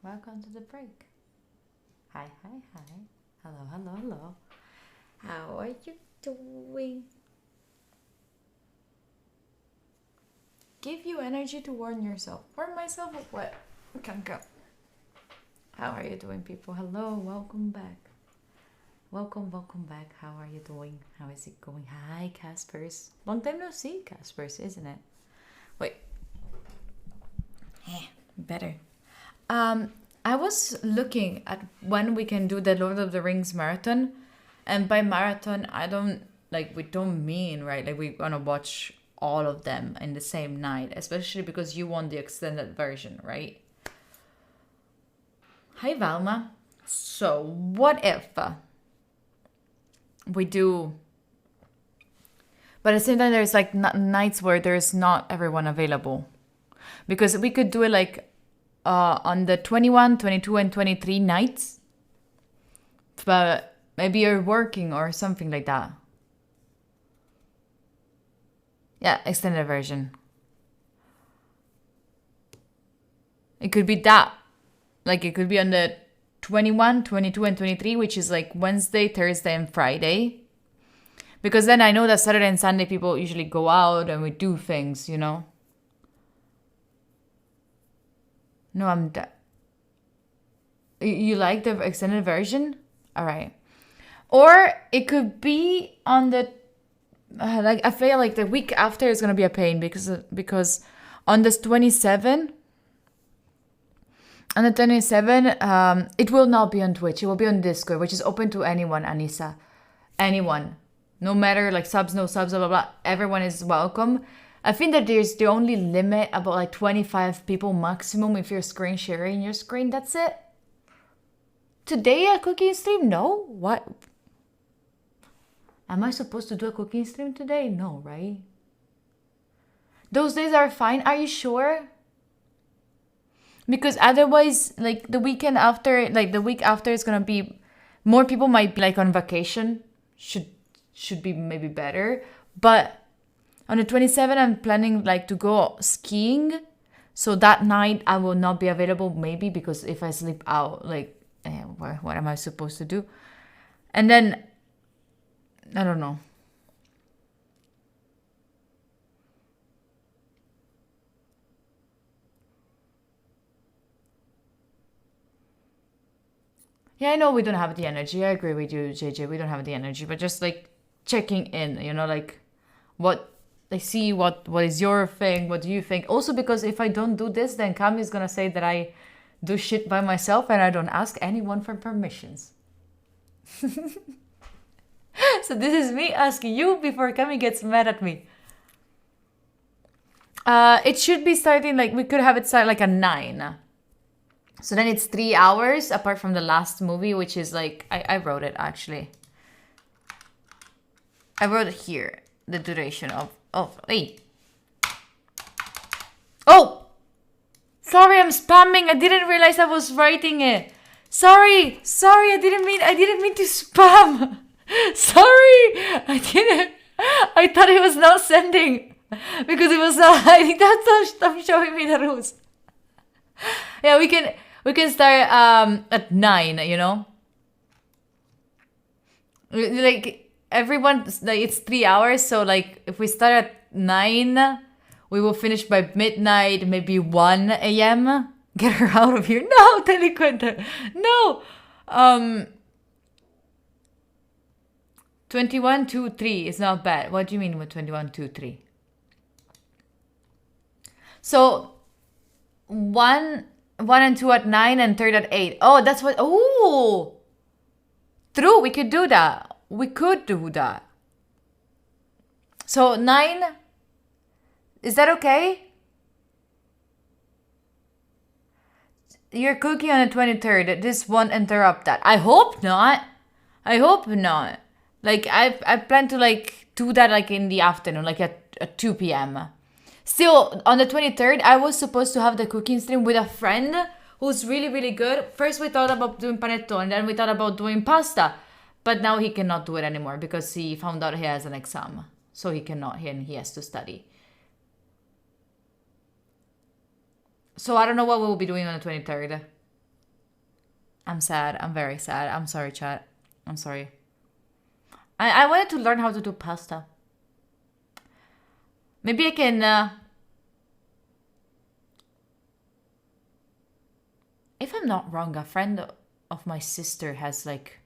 [SPEAKER 1] Welcome to the break. Hi, hi, hi. Hello, hello, hello. How are you doing? Give you energy to warn yourself. Warn myself of what? We can go. How are you doing, people? Hello, welcome back. Welcome back. How are you doing? How is it going? Hi, Caspers. Long time no see, Caspers, isn't it? Wait. Better. I was looking at when we can do the Lord of the Rings marathon, and by marathon, we don't mean, right, like we're gonna watch all of them in the same night, especially because you want the extended version, right? Hi, Valma. So, what if we do... But at the same time, there's like nights where there's not everyone available. Because we could do it like on the 21, 22, and 23 nights. But maybe you're working or something like that. Yeah, extended version. It could be that. Like it could be on the 21, 22, and 23, which is like Wednesday, Thursday, and Friday. Because then I know that Saturday and Sunday people usually go out and we do things, you know? No, You like the extended version? All right. Or it could be on the... I feel like the week after is going to be a pain because on this 27... On the 27, it will not be on Twitch. It will be on Discord, which is open to anyone, Anissa. Anyone. No matter, like, subs, no subs, blah, blah, blah. Everyone is welcome. I think that there's the only limit about, like, 25 people maximum if you're screen sharing your screen. That's it. Today, a cooking stream? No? What? Am I supposed to do a cooking stream today? No, right? Those days are fine. Are you sure? Because otherwise, like the week after is gonna be more people might be like on vacation. Should be maybe better. But on the 27th, I'm planning like to go skiing. So that night I will not be available maybe because if I sleep out, like what am I supposed to do? And then I don't know. Yeah, I know we don't have the energy. I agree with you, JJ. We don't have the energy, but just like checking in, you know, like what is your thing? What do you think? Also, because if I don't do this, then Cami is gonna say that I do shit by myself and I don't ask anyone for permissions. So this is me asking you before Cami gets mad at me. It should be starting like we could have it start like at 9. So then it's 3 hours apart from the last movie, which is like, I wrote it actually. I wrote it here, the duration wait. Oh! Sorry, I'm spamming. I didn't realize I was writing it. Sorry, I didn't mean to spam. Sorry, I thought it was not sending. Because it was not hiding. Stop showing me the rules. Yeah, we can start at 9, you know? Like everyone, like it's 3 hours, so like if we start at 9, we will finish by midnight, maybe 1 a.m. Get her out of here. No, Telequenta. No. 21, 2, 3 is not bad. What do you mean with 21, 2, 3? So 1 and 2 at 9 and 3rd at 8. Oh, that's what... Oh! True, we could do that. We could do that. So 9... Is that okay? You're cooking on the 23rd. This won't interrupt that. I hope not. Like, I plan to, like, do that, like, in the afternoon, like, at 2 p.m. Still, on the 23rd, I was supposed to have the cooking stream with a friend who's really, really good. First, we thought about doing panettone, then we thought about doing pasta. But now he cannot do it anymore because he found out he has an exam. So he cannot, and he has to study. So I don't know what we'll be doing on the 23rd. I'm sad. I'm very sad. I'm sorry, chat. I'm sorry. I wanted to learn how to do pasta. Maybe I can... if I'm not wrong, a friend of my sister has like...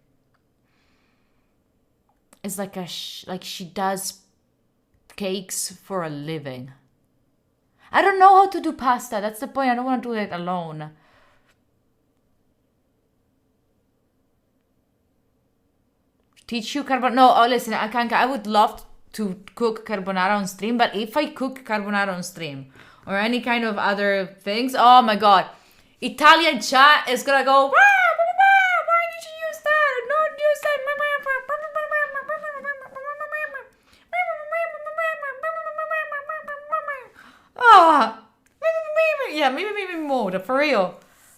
[SPEAKER 1] It's like like she does cakes for a living. I don't know how to do pasta. That's the point. I don't want to do it alone. Teach you carbonara? No, oh, listen, I can't. I would love to cook carbonara on stream, but if I cook carbonara on stream or any kind of other things, oh my god, Italian chat is gonna go, why did you use that? Not use that. Oh, yeah, maybe more, for real.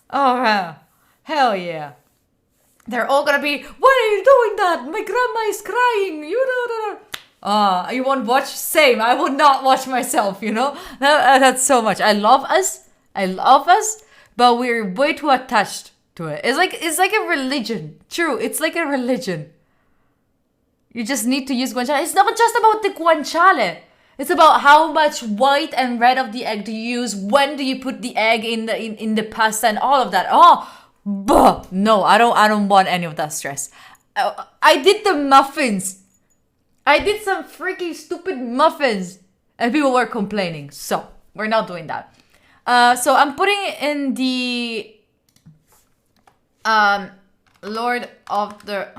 [SPEAKER 1] Oh, hell yeah. They're all gonna be, why are you doing that? My grandma is crying. You won't watch? Same. I would not watch myself, you know? That's so much. I love us, but we're way too attached to it. It's like a religion. True, it's like a religion. You just need to use guanciale. It's not just about the guanciale. It's about how much white and red of the egg do you use. When do you put the egg in the pasta and all of that? No, I don't want any of that stress. I did the muffins. I did some freaking stupid muffins, and people were complaining. So we're not doing that. So I'm putting in the Lord of the.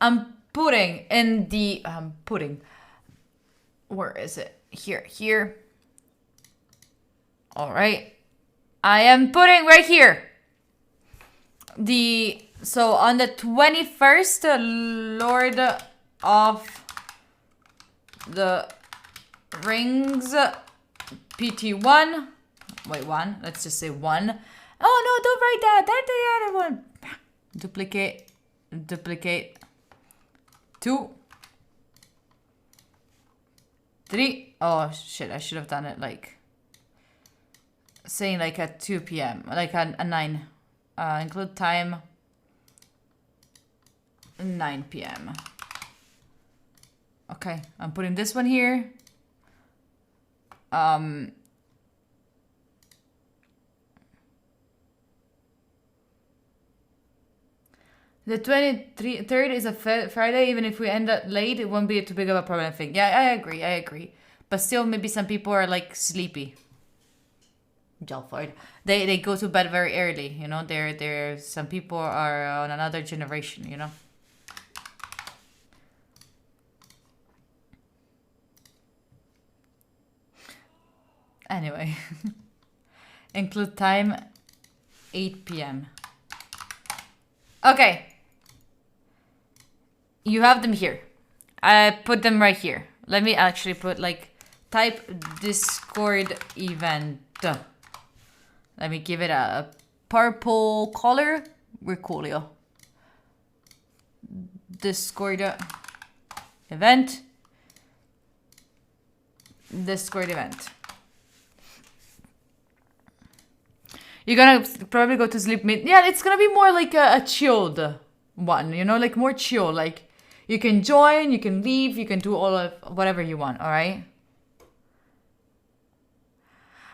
[SPEAKER 1] I'm putting in the pudding. Where is it? Here. All right. I am putting right here. So on the 21st, Lord of the Rings PT1. Wait, 1. Let's just say 1. Oh no, don't write that. That's the other one. Duplicate. 2. 3. Oh shit, I should have done it like saying like at 2 p.m. like at 9. Include time 9 p.m. Okay, I'm putting this one here. The 23rd is a Friday. Even if we end up late, it won't be too big of a problem thing. Yeah, I agree. But still, maybe some people are like sleepy. Jalford. They go to bed very early, you know. They're some people are on another generation, you know. Anyway, include time 8 p.m. Okay. You have them here. I put them right here. Let me actually put like type Discord event. Let me give it a purple color. Recolio. Discord event. Discord event. You're gonna probably go to sleep mid. Yeah, it's gonna be more like a chilled one, you know, like more chill. Like you can join, you can leave, you can do all of whatever you want, all right?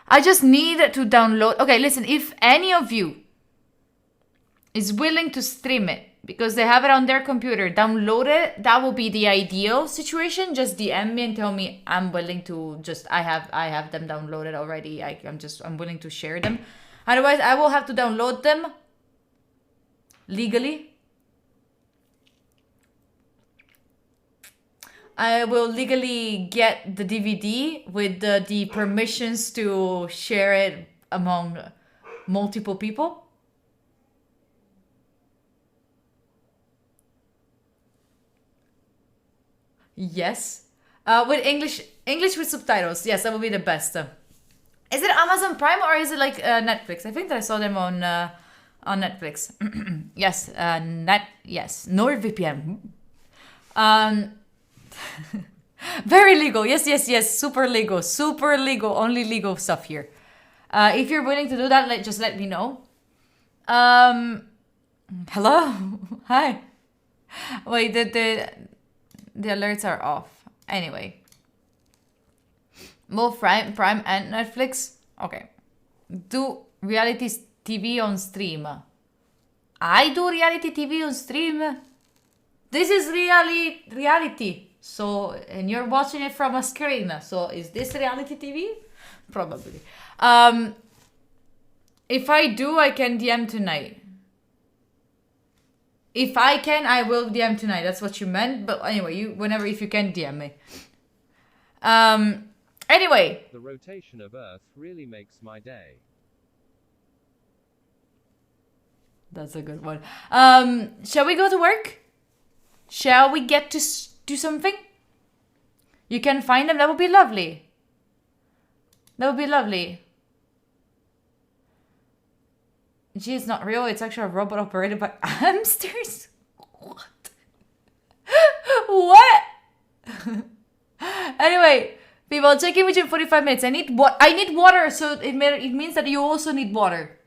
[SPEAKER 1] I just need to download. Okay, listen, if any of you is willing to stream it because they have it on their computer, download it. That will be the ideal situation. Just DM me and tell me I'm willing to just, I have them downloaded already. I'm willing to share them. Otherwise, I will have to download them legally. I will legally get the DVD with the permissions to share it among multiple people. Yes. With English with subtitles. Yes, that would be the best. Is it Amazon Prime or is it like Netflix? I think that I saw them on Netflix. Yes, yes, NordVPN. Very legal. Yes. Super legal. Only legal stuff here. If you're willing to do that, just let me know. Hello? Hi. Wait, the alerts are off. Anyway. Both Prime and Netflix. Okay. Do reality TV on stream. I do reality TV on stream. This is reality. So, and you're watching it from a screen. So, is this reality TV? Probably. If I do, I can DM tonight. If I can, I will DM tonight. That's what you meant. But anyway, if you can, DM me. Anyway.
[SPEAKER 3] The rotation of Earth really makes my day.
[SPEAKER 1] That's a good one. Shall we go to work? Shall we get to do something? You can find them. That would be lovely. That would be lovely. Gee, it's not real. It's actually a robot operated by hamsters. What? What? Anyway, people, I'll check in with you in 45 minutes. I need water, so it means that you also need water.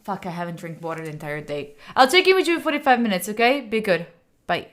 [SPEAKER 1] Fuck, I haven't drank water the entire day. I'll check in with you in 45 minutes, okay? Be good. Bye.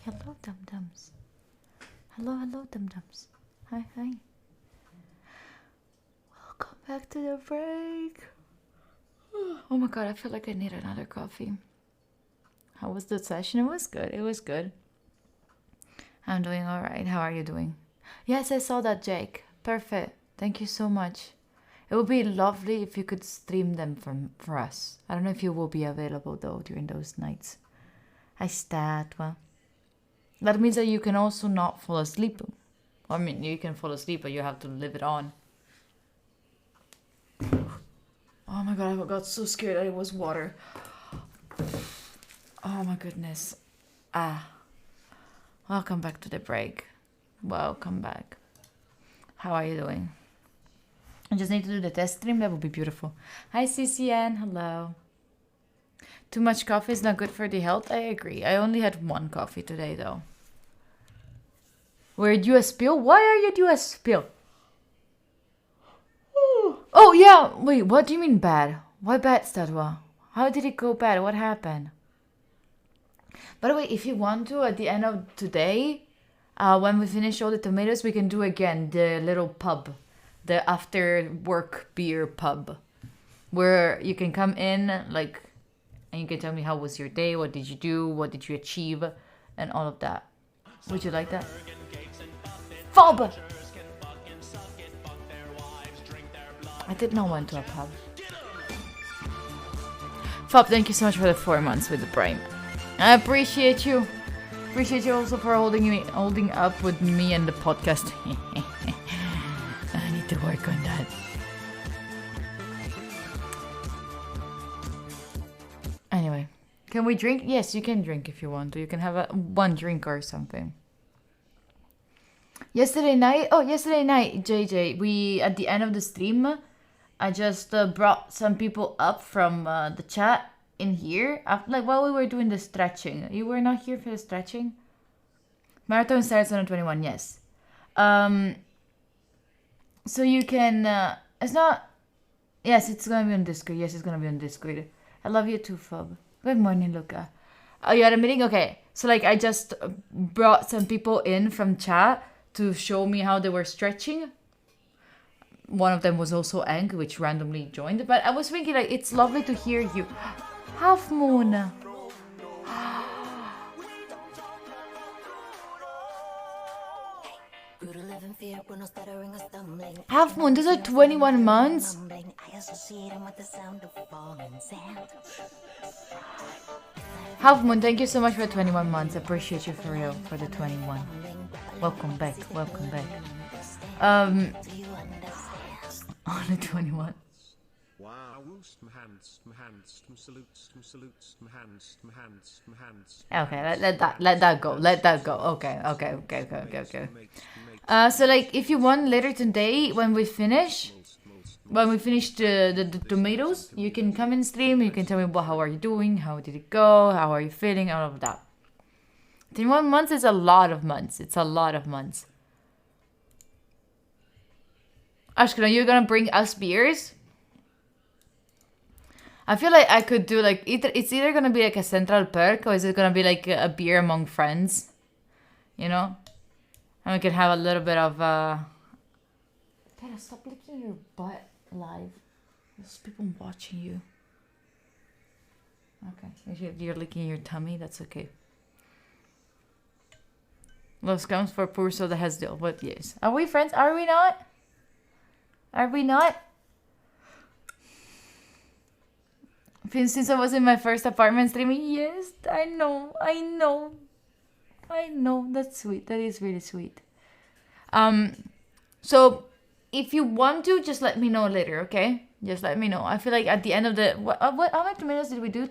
[SPEAKER 1] Hello, dum-dums. Hello, dum-dums. Hi. Welcome back to the break. Oh my god, I feel like I need another coffee. How was the session? It was good. I'm doing alright. How are you doing? Yes, I saw that, Jake. Perfect. Thank you so much. It would be lovely if you could stream them for us. I don't know if you will be available though during those nights. Hi, Statwa. That means that you can also not fall asleep. I mean, you can fall asleep, but you have to live it on. Oh my god, I got so scared that it was water. Oh my goodness. Welcome back to the break. Welcome back. How are you doing? I just need to do the test stream. That would be beautiful. Hi, CCN. Hello. Too much coffee is not good for the health. I agree. I only had one coffee today, though. Where do you spill? Why are you doing a spill? Oh, yeah. Wait, what do you mean bad? Why bad, Statwa? How did it go bad? What happened? By the way, if you want to, at the end of today, when we finish all the tomatoes, we can do again the little pub. The after work beer pub. Where you can come in, like, and you can tell me how was your day, what did you do, what did you achieve, and all of that. Would you like that? Fob! I did not went to a pub. Fob, thank you so much for the 4 months with the Prime. I appreciate you. Appreciate you also for holding up with me and the podcast. I need to work on that. Anyway, can we drink? Yes, you can drink if you want to. You can have one drink or something. Yesterday night, JJ, we at the end of the stream, I just brought some people up from the chat in here, like while we were doing the stretching. You were not here for the stretching? Marathon starts on the 21, yes. So you can, it's not, yes, it's gonna be on Discord. Yes, it's gonna be on Discord. I love you too, Fob. Good morning, Luca. Oh, you had a meeting? Okay. So like I just brought some people in from chat to show me how they were stretching. One of them was also Ang, which randomly joined. But I was thinking like, it's lovely to hear you. Half Moon. Half Moon, those are 21 months? Half Moon, thank you so much for 21 months. Appreciate you for real, for the 21. Welcome back, welcome back. On the 21. Okay, let that go. Let that go. Okay. So like if you want later today when we finish the tomatoes, you can come in stream, you can tell me how are you doing, how did it go, how are you feeling, all of that. 21 months is a lot of months. It's a lot of months. Ashkan, you're gonna bring us beers? I feel like I could do like it's either gonna be like a central perk or is it gonna be like a beer among friends, you know? And we can have a little bit of Tara, stop licking your butt live. There's people watching you. Okay, if you're licking your tummy, that's okay. Los comes for poor soda has deal, but yes. Are we friends? Are we not? Are we not? Since I was in my first apartment streaming, yes, I know. That's sweet. That is really sweet. So if you want to, just let me know later, okay? Just let me know. I feel like at the end of the how many tomatoes did we do?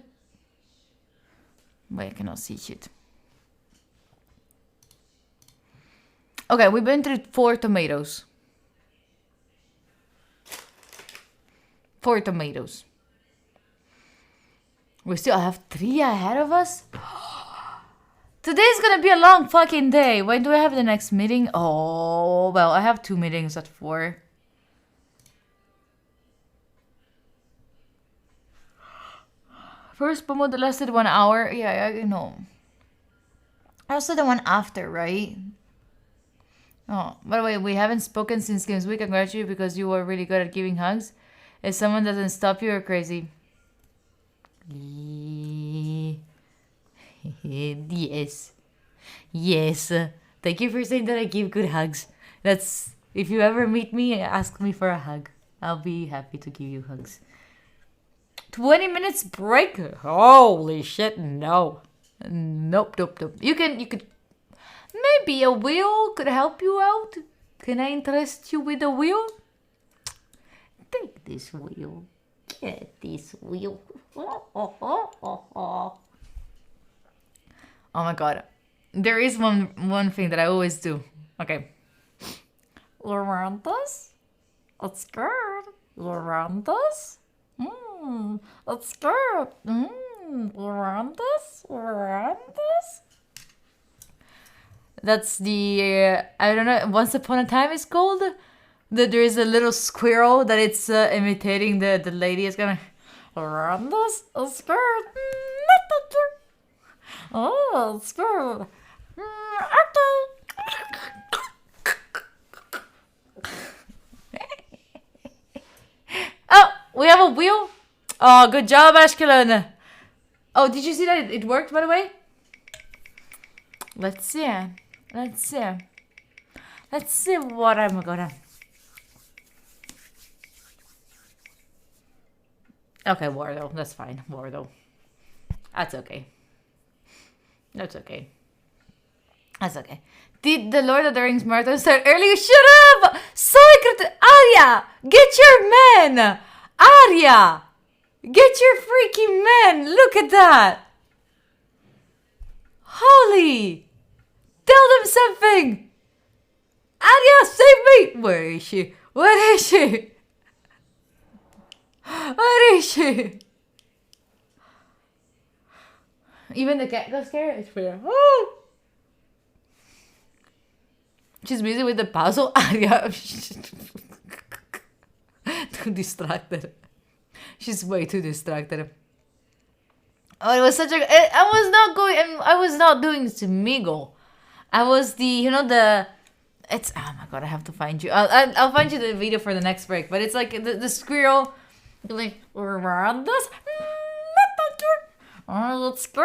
[SPEAKER 1] Wait, I cannot see shit. Okay, we've been through 4 tomatoes. 4 tomatoes. We still have 3 ahead of us? Today's gonna be a long fucking day. When do I have the next meeting? Oh, well, I have 2 meetings at 4. First promo that lasted 1 hour. Yeah, I know. Also the one after, right? Oh, by the way, we haven't spoken since Games Week. I congratulate you because you were really good at giving hugs. If someone doesn't stop you, you're crazy. Yes. Yes. Thank you for saying that I give good hugs. That's... If you ever meet me, ask me for a hug. I'll be happy to give you hugs. 20 minutes break? Holy shit, no. Nope. You could... Maybe a wheel could help you out. Can I interest you with a wheel? Take this wheel. Get this wheel. Oh my god. There is one thing that I always do. Okay. Loranthus? Let's go. Loranthus? Let's go. Loranthus? That's the, I don't know, Once Upon a Time is called. That there is a little squirrel that it's imitating the lady. It's gonna around us a skirt. Oh, skirt. Oh, we have a wheel. Oh, good job, Ashkelon. Oh, did you see that it worked, by the way? Let's see what I'm gonna... Okay, Wardo. That's fine. Wardo. That's okay. That's okay. Did the Lord of the Rings marathon start earlier? Shut up! Secret! Arya! Get your men! Arya! Get your freaking men! Look at that! Holy! Tell them something! Arya, save me! Where is she? Where is she? Where is she? Even the cat got scared? It's weird. Oh! She's busy with the puzzle. Arya. Too distracted. She's way too distracted. Oh, it was such a... I was not doing Smeagol. I was it's... Oh my god, I have to find you. I'll find you the video for the next break. But it's like the squirrel... Like, around this... Oh, let's go.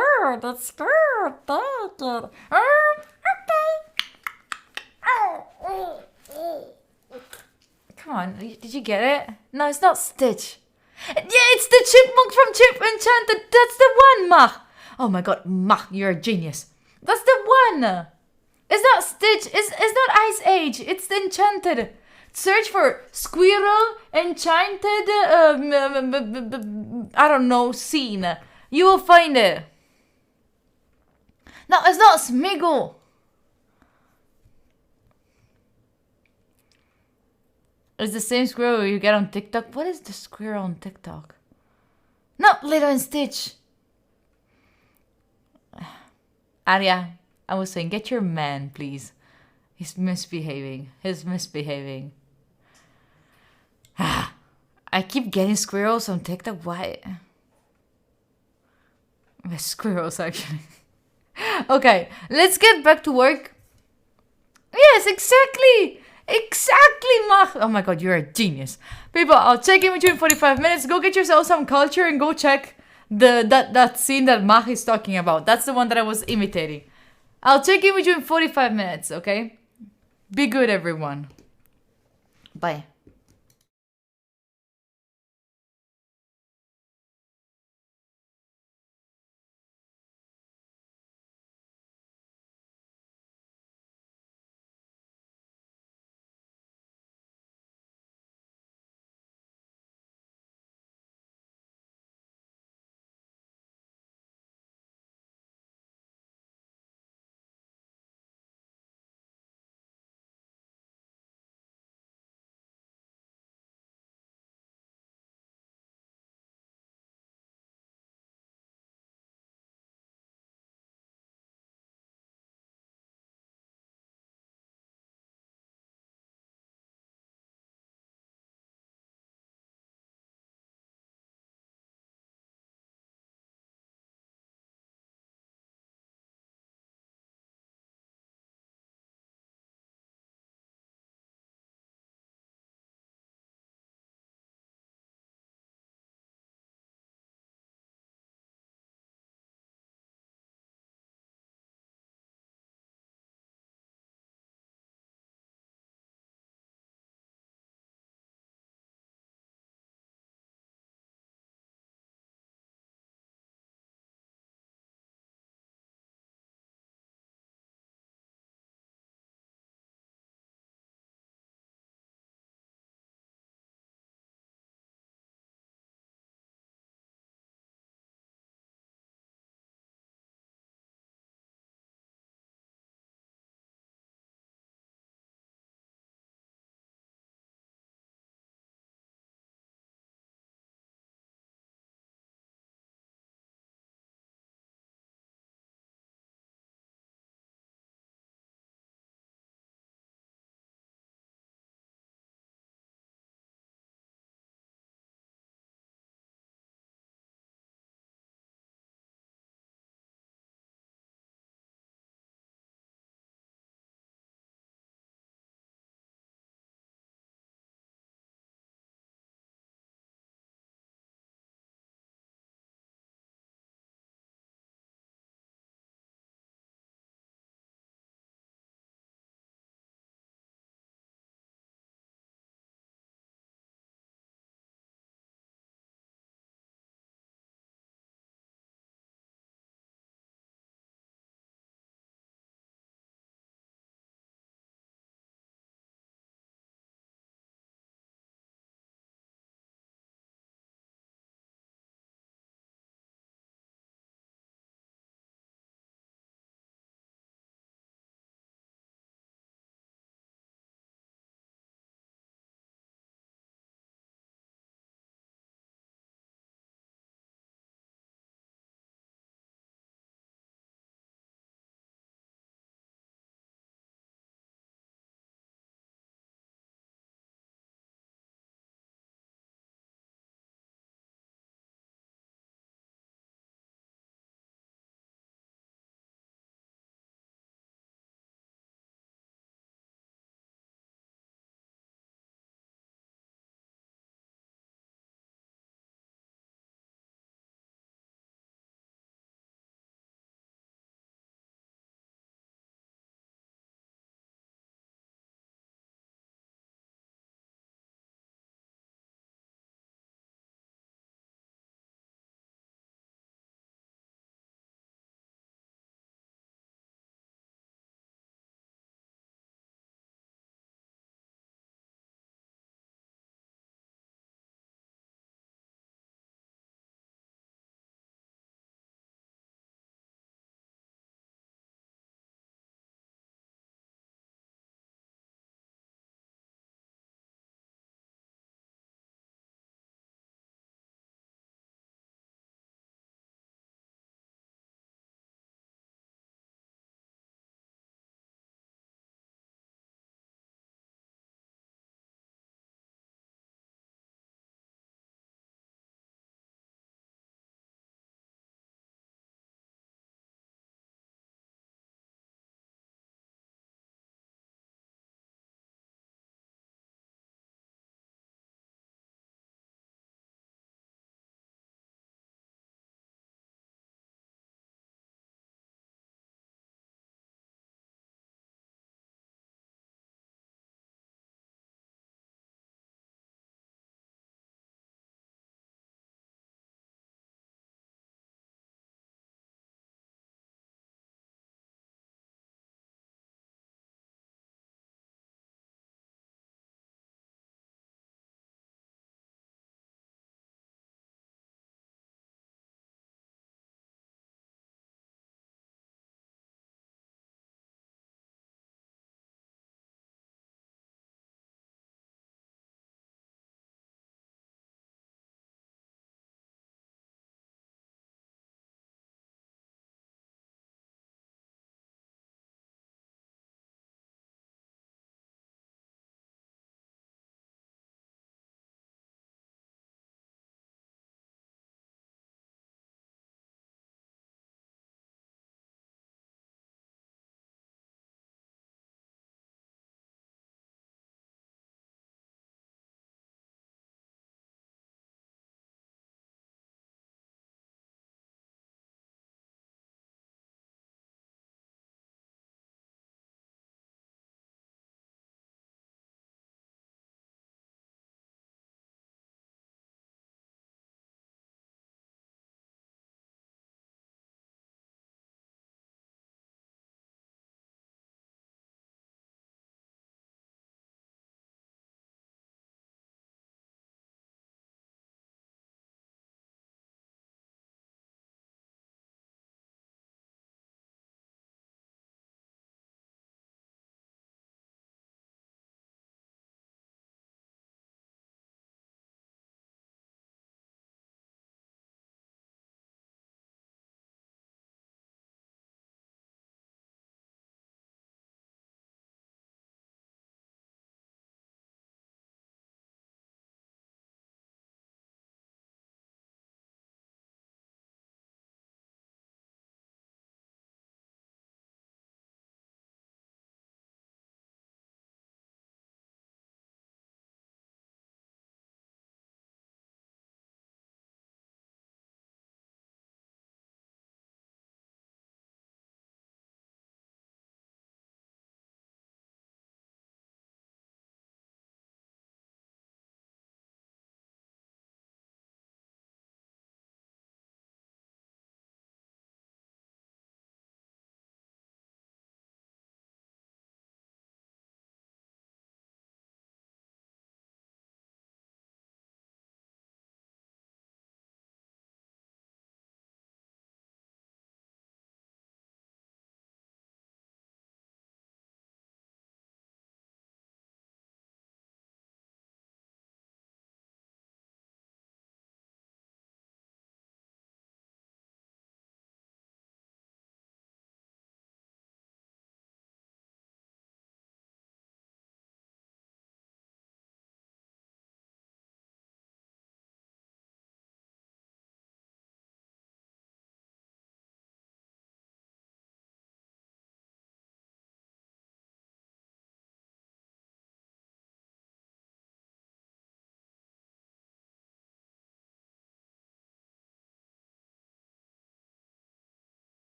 [SPEAKER 1] Come on, did you get it? No, it's not Stitch. Yeah, it's the chipmunk from Chip Enchanted. That's the one, Mach. Oh my god, Mach, you're a genius. That's the one. It's not Stitch. It's not Ice Age. It's the Enchanted. Search for Squirrel Enchanted, I don't know, scene. You will find it. No, it's not Smeagol. It's the same squirrel you get on TikTok. What is the squirrel on TikTok? Not Lilo and Stitch. Arya, I was saying, get your man, please. He's misbehaving. I keep getting squirrels on TikTok. Why? The squirrels, actually. Okay, let's get back to work. Yes, exactly, Mach. Oh my god, you're a genius. People, I'll check in with you in 45 minutes. Go get yourself some culture and go check that scene that Mach is talking about. That's the one that I was imitating. I'll check in with you in 45 minutes, okay? Be good, everyone. Bye.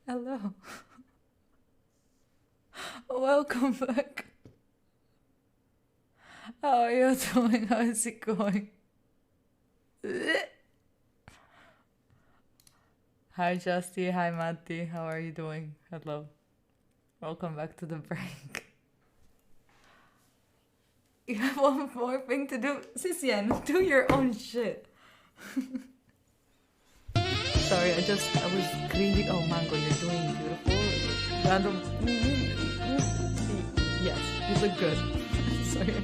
[SPEAKER 1] Hello. Welcome back. How are you doing? How is it going? Hi, Justy. Hi, Matti. How are you doing? Hello. Welcome back to the break. You have one more thing to do. Sisian, do your own shit. Sorry, I was cringing. Oh, Mango, you're doing beautiful. Random. Yes, you look good. Sorry.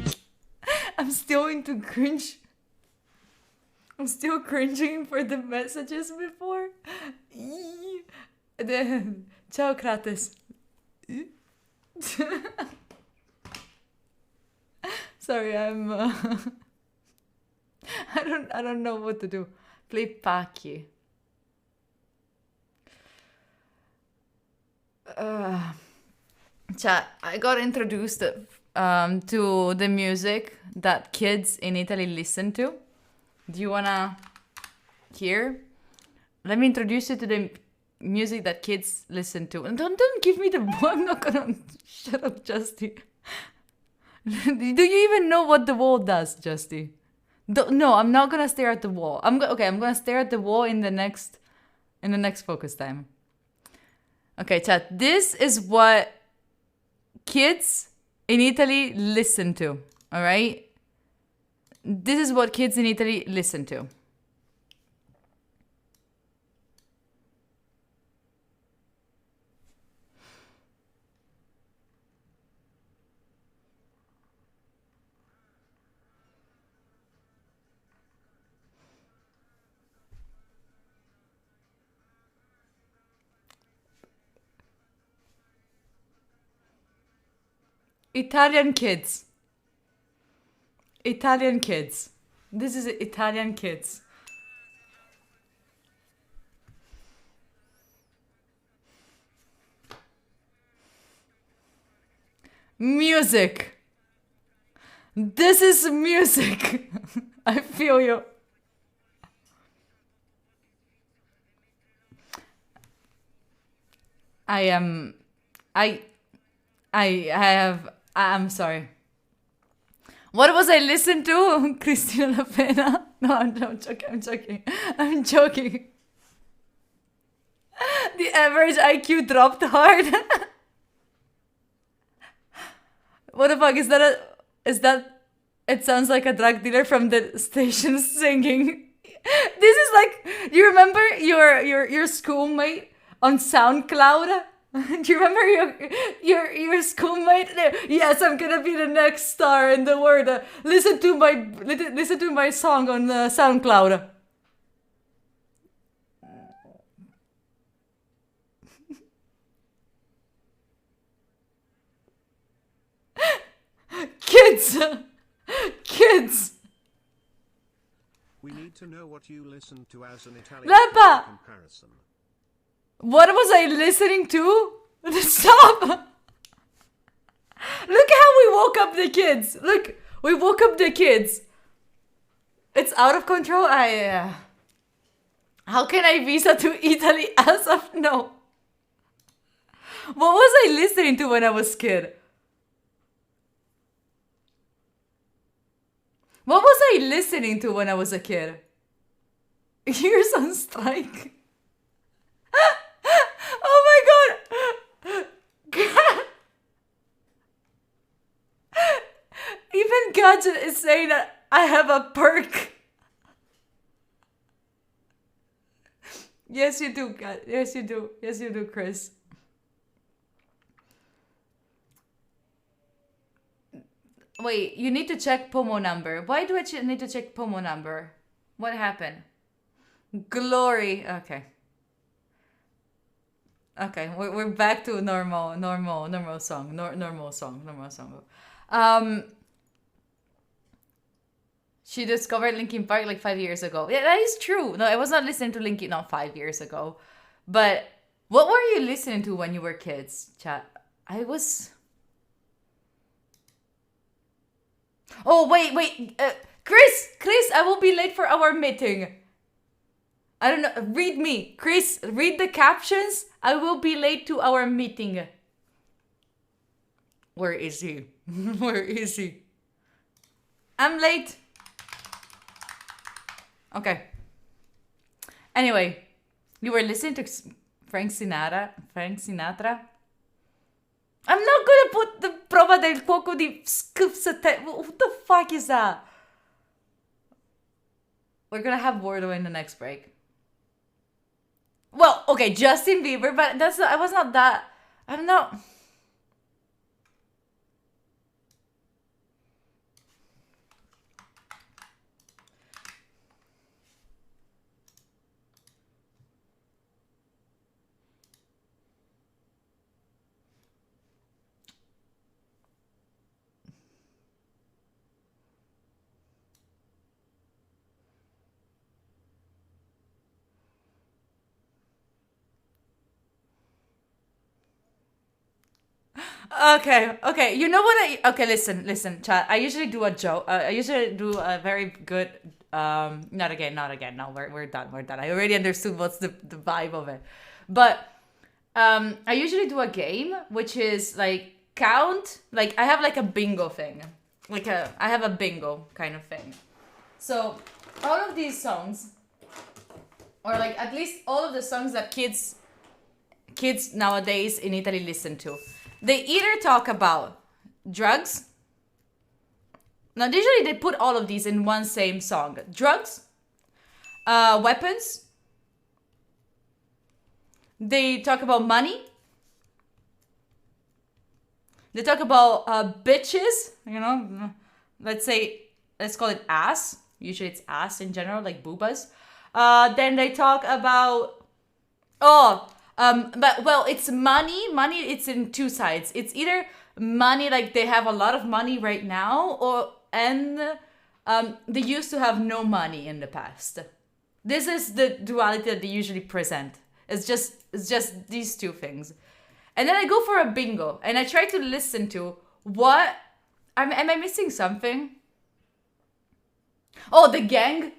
[SPEAKER 1] I'm still into cringe. I'm still cringing for the messages before. Then, ciao, Krates. Sorry, I'm. I don't know what to do. Play Paki. Chat. I got introduced to the music that kids in Italy listen to. Do you wanna hear? Let me introduce you to the music that kids listen to. And don't give me the ball. I'm not gonna shut up, Justy. Do you even know what the wall does, Justy? No, I'm not gonna stare at the wall. I'm gonna stare at the wall in the next focus time. Okay, chat. This is what kids in Italy listen to. All right. This is what kids in Italy listen to. Italian kids. Italian kids. This is Italian kids. Music. This is music. I feel you. I'm sorry. What was I listening to? Cristina La Pena? No, I'm joking. I'm joking. The average IQ dropped hard. What the fuck? Is that it sounds like a drug dealer from the station singing. This is like, you remember your schoolmate on SoundCloud? Do you remember your schoolmate? Yes, I'm gonna be the next star in the world. Listen to my song on SoundCloud. Kids.
[SPEAKER 4] We need to know what you listen to as an Italian
[SPEAKER 1] Lepa!
[SPEAKER 4] comparison.
[SPEAKER 1] What was I listening to? Stop! Look how we woke up the kids. Look, we woke up the kids. It's out of control. How can I visa to Italy as of no? What was I listening to when I was a kid? What was I listening to when I was a kid? Years on strike. Oh my god! Even Gadget is saying that I have a perk. Yes, you do, Yes, you do. Yes, you do, Chris. Wait, you need to check Pomo number. Why do I need to check Pomo number? What happened? Glory. Okay. Okay, we're back to normal song. Normal song. She discovered Linkin Park like 5 years ago. Yeah, that is true. No, I was not listening to Linkin, not 5 years ago. But what were you listening to when you were kids, chat? I was... Oh, wait. Chris, I will be late for our meeting. I don't know. Read me. Chris, read the captions. I will be late to our meeting. Where is he? Where is he? I'm late. Okay. Anyway, you were listening to Frank Sinatra. I'm not gonna put the prova del cuoco di Scufsate. What the fuck is that? We're gonna have Wardo in the next break. Well, okay, Justin Bieber, but I was not that. I'm not. Okay. You know what okay, listen, chat. I usually do a joke. I usually do a very good, not again. No, we're done. I already understood what's the vibe of it. But, I usually do a game, which is like count, like I have like a bingo thing. I have a bingo kind of thing. So, all of these songs, or like at least all of the songs that kids nowadays in Italy listen to, they either talk about drugs. Now, usually they put all of these in one same song. Drugs, weapons. They talk about money. They talk about bitches, let's call it ass. Usually it's ass in general, like boobas. Then they talk about, it's money. Money, it's in two sides. It's either money, like they have a lot of money right now, and they used to have no money in the past. This is the duality that they usually present. It's just these two things. And then I go for a bingo, and I try to listen to what, am I missing something? Oh, the gang.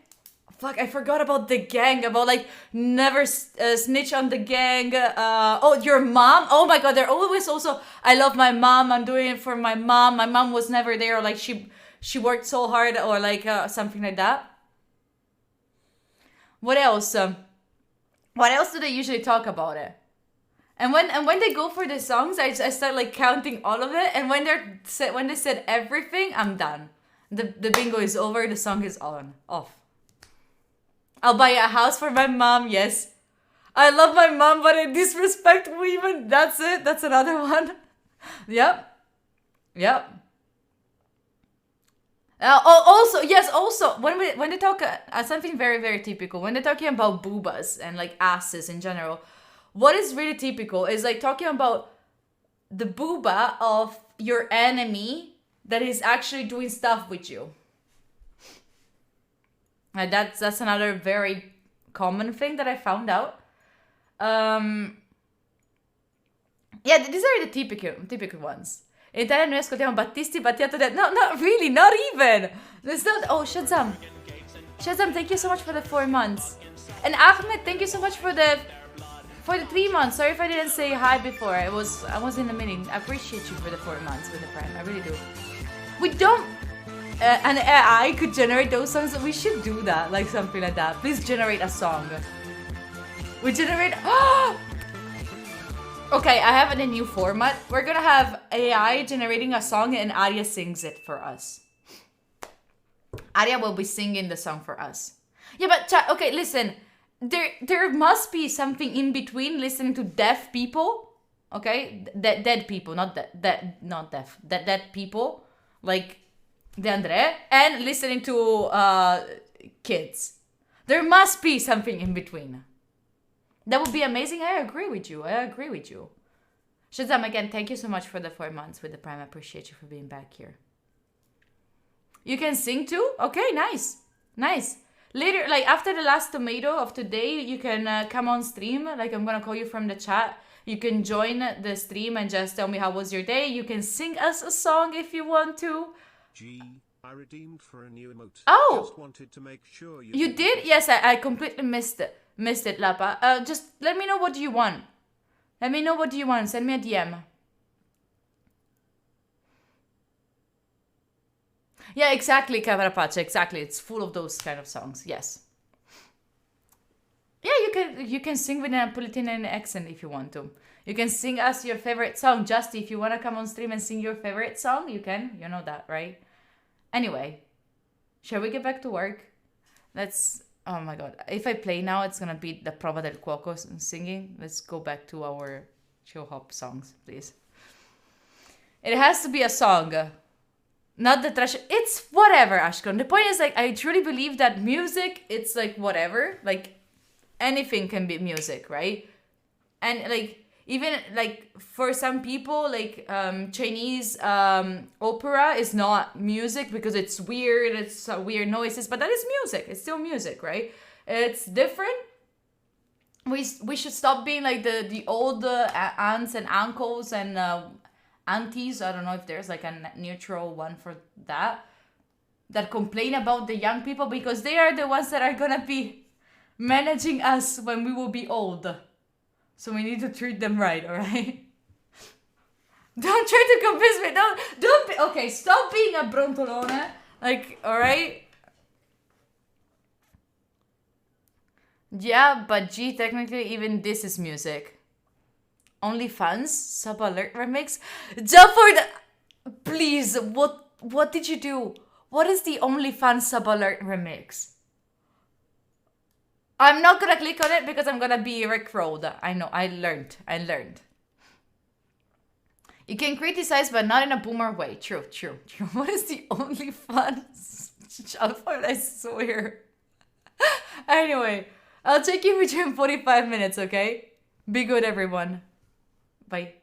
[SPEAKER 1] Fuck, I forgot about the gang, about like never snitch on the gang. Your mom. Oh my god, they're always also, I love my mom, I'm doing it for my mom. My mom was never there, or like she worked so hard, or like something like that. What else? What else do they usually talk about it? And when they go for the songs, I start like counting all of it. And when they said everything, I'm done. The bingo is over. The song is off. I'll buy a house for my mom. Yes, I love my mom, but I disrespect women. That's it. That's another one. Yep. Also when they talk something very, very typical, when they're talking about boobas and like asses in general, what is really typical is like talking about the booba of your enemy that is actually doing stuff with you. And that's another very common thing that I found out. These are the typical ones. In Italian noi ascoltiamo Battisti Battiato No, not really, not even. There's not. Oh, Shazam, thank you so much for the 4 months. And Ahmed, thank you so much for the 3 months. Sorry if I didn't say hi before. I was in a meeting. I appreciate you for the 4 months with the Prime. I really do. We don't. An AI could generate those songs. We should do that, like something like that. Please generate a song. We generate. Okay, I have a new format. We're gonna have AI generating a song and Aria sings it for us. Aria will be singing the song for us. Yeah, but okay, listen. There must be something in between listening to deaf people. Okay, dead people, not deaf. Dead people like De André, and listening to kids. There must be something in between. That would be amazing. I agree with you. Shazam, again, thank you so much for the 4 months with the Prime. I appreciate you for being back here. You can sing too? Okay, nice. Later, like after the last tomato of today, you can come on stream. Like I'm gonna call you from the chat. You can join the stream and just tell me how was your day. You can sing us a song if you want to.
[SPEAKER 4] I redeemed for a new emote.
[SPEAKER 1] Oh!
[SPEAKER 4] Just wanted to make sure you
[SPEAKER 1] You did? Yes, I completely missed it. Missed it, Lapa. Just let me know what you want. Let me know what you want. Send me a DM. Yeah, exactly, Cavarapace. Exactly. It's full of those kind of songs. Yes. Yeah, you can sing with a Napolitan accent if you want to. You can sing us your favorite song. Just if you want to come on stream and sing your favorite song, you can. You know that, right? Anyway, shall we get back to work? Let's... Oh my god. If I play now, it's gonna be the Prova del Cuoco singing. Let's go back to our chill hop songs, please. It has to be a song. Not the trash. It's whatever, Ashkon. The point is, like, I truly believe that music, it's like whatever. Like, anything can be music, right? And like, even like for some people, like Chinese opera is not music because it's weird, it's weird noises, but that is music. It's still music, right? It's different. We should stop being like the old aunts and uncles and aunties. I don't know if there's like a neutral one for that complain about the young people, because they are the ones that are gonna be managing us when we will be old. So we need to treat them right, alright? Don't try to convince me. Don't be... Okay, stop being a brontolone. Like, alright? Yeah, but G, technically even this is music. OnlyFans? Sub Alert remix? Jump for the... Please, what did you do? What is the OnlyFans Sub Alert remix? I'm not gonna click on it because I'm gonna be rickrolled. I know, I learned. You can criticize, but not in a boomer way. True. What is the OnlyFans? I swear. Anyway, I'll check in with you in 45 minutes, okay? Be good, everyone. Bye.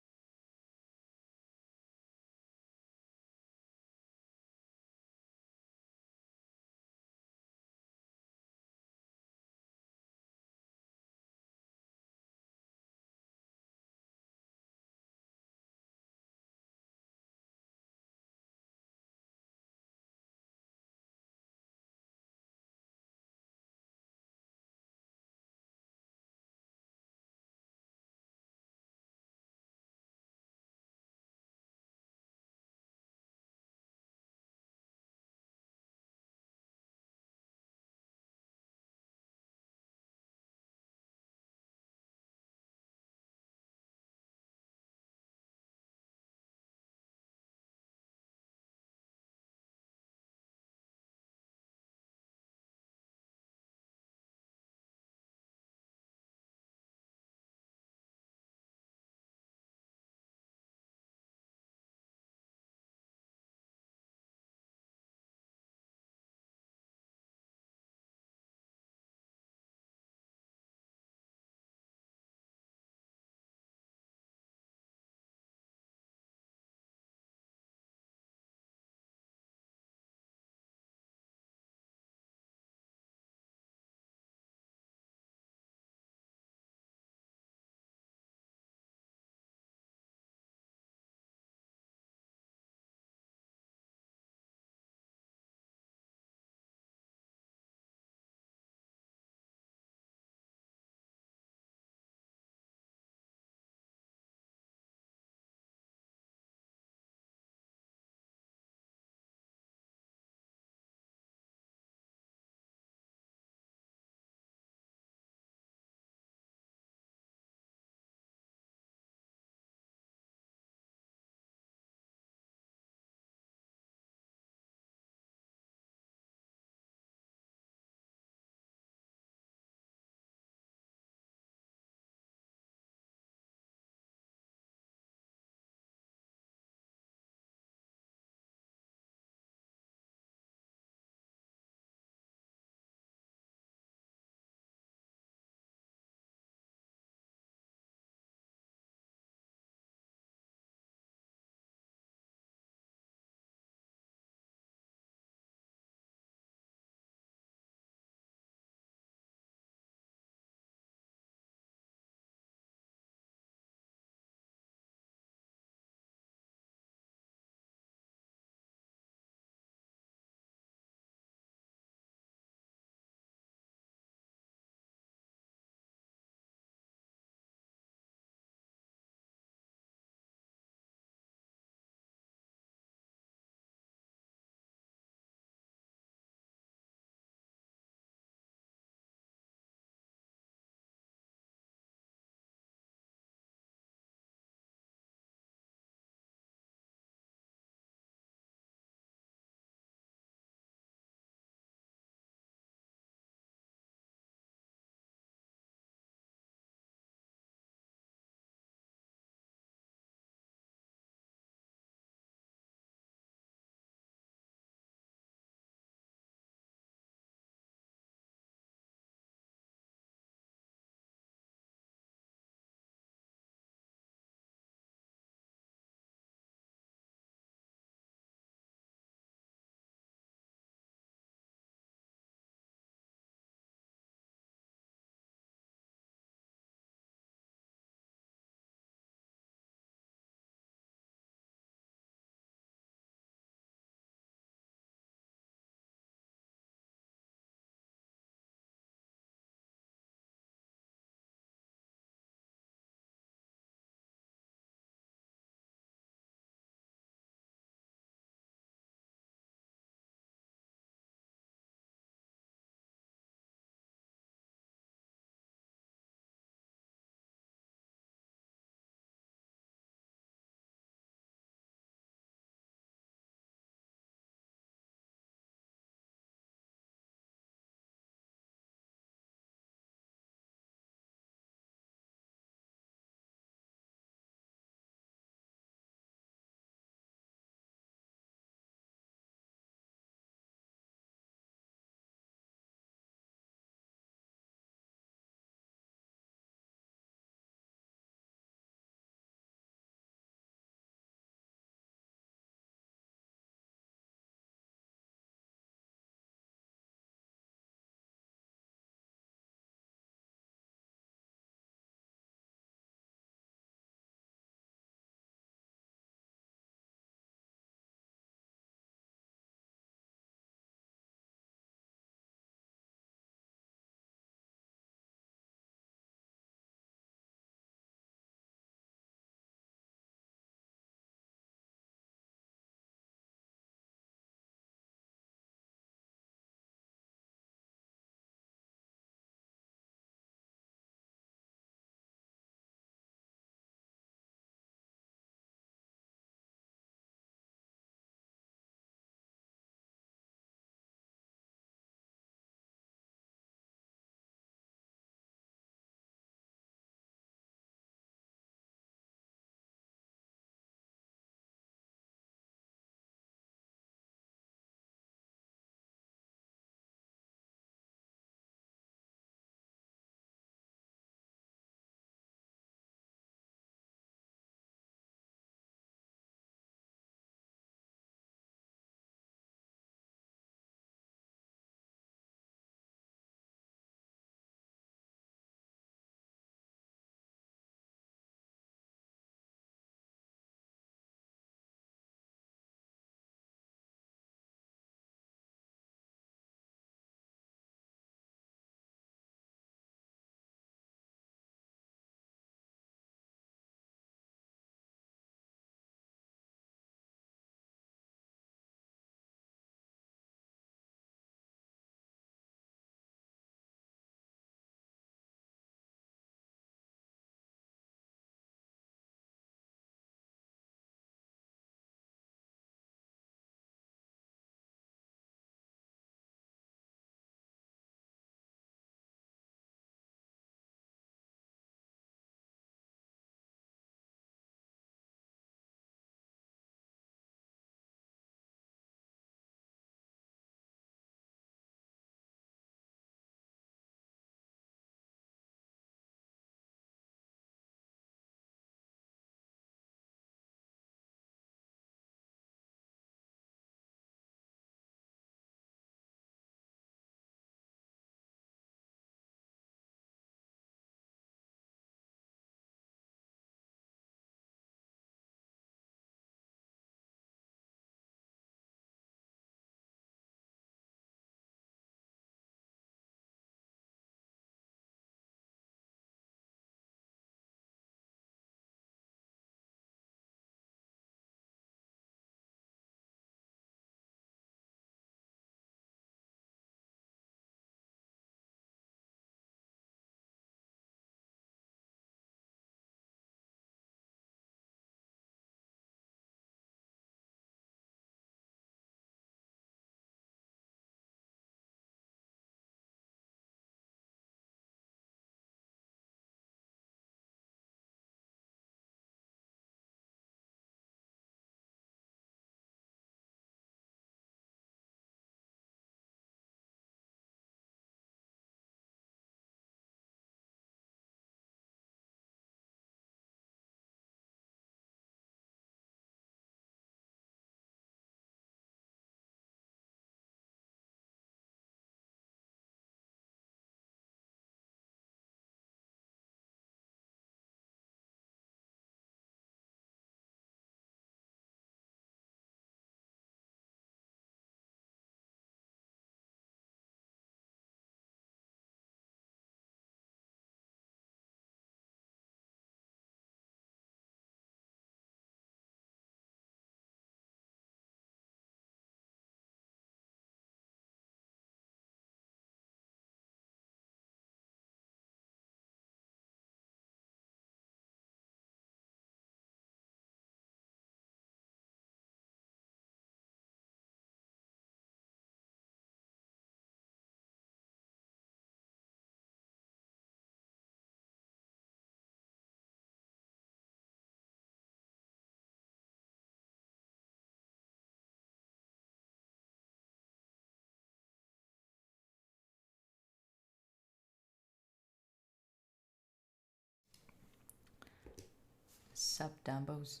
[SPEAKER 1] up, Dambos?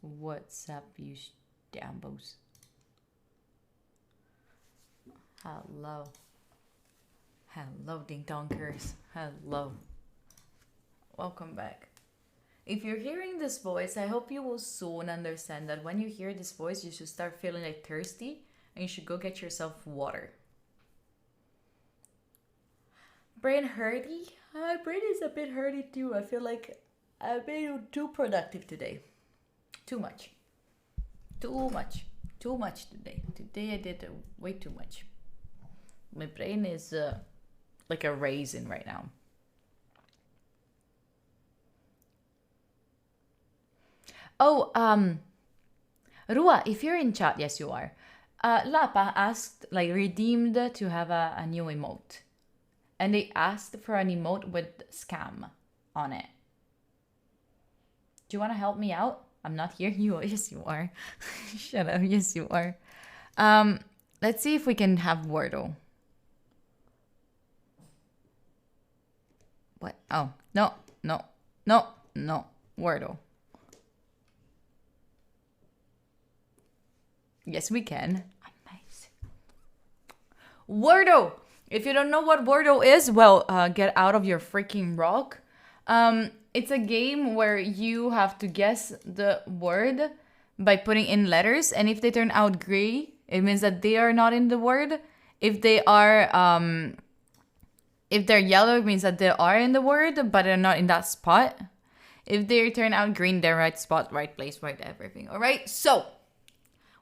[SPEAKER 1] What's up, you Dambos? Hello. Hello, ding donkers. Hello. Welcome back. If you're hearing this voice, I hope you will soon understand that when you hear this voice, you should start feeling like thirsty and you should go get yourself water. Brain hurty? My brain is a bit hurty too. I feel like I've been too productive today. Too much. Too much. Too much today. Today I did way too much. My brain is like a raisin right now. Oh, Rua, if you're in chat, yes you are. Lapa asked, like, redeemed to have a new emote. And they asked for an emote with scam on it. Do you want to help me out? I'm not here. You are. Yes, you are. Shut up. Yes, you are. Let's see if we can have Wordle. What? Oh, no, no, no, no. Wordle. Yes, we can. Amazing. Wordle! If you don't know what Wordle is, well, get out of your freaking rock. It's a game where you have to guess the word by putting in letters. And if they turn out gray, it means that they are not in the word. If they are, if they're yellow, it means that they are in the word, but they're not in that spot. If they turn out green, they're right spot, right place, right everything. All right, so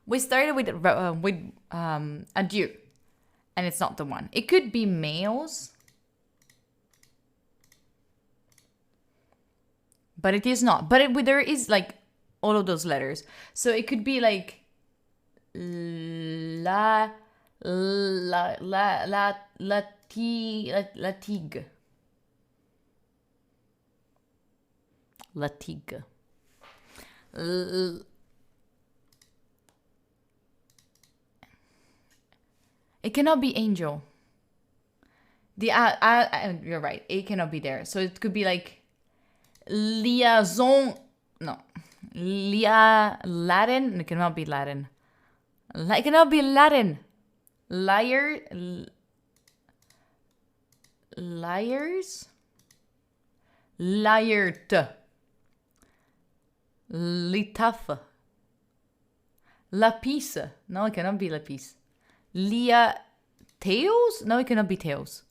[SPEAKER 1] we started with adieu, and it's not the one. It could be males, but it is not. But there is like all of those letters, so it could be like latigue. Latigue. It cannot be angel. You're right. It cannot be there. So it could be like liaison. No. Latin. It cannot be Latin. It cannot be Latin. Liars. Liart. Litaf. Lapis. No, it cannot be lapis. Tails? No, it cannot be tails.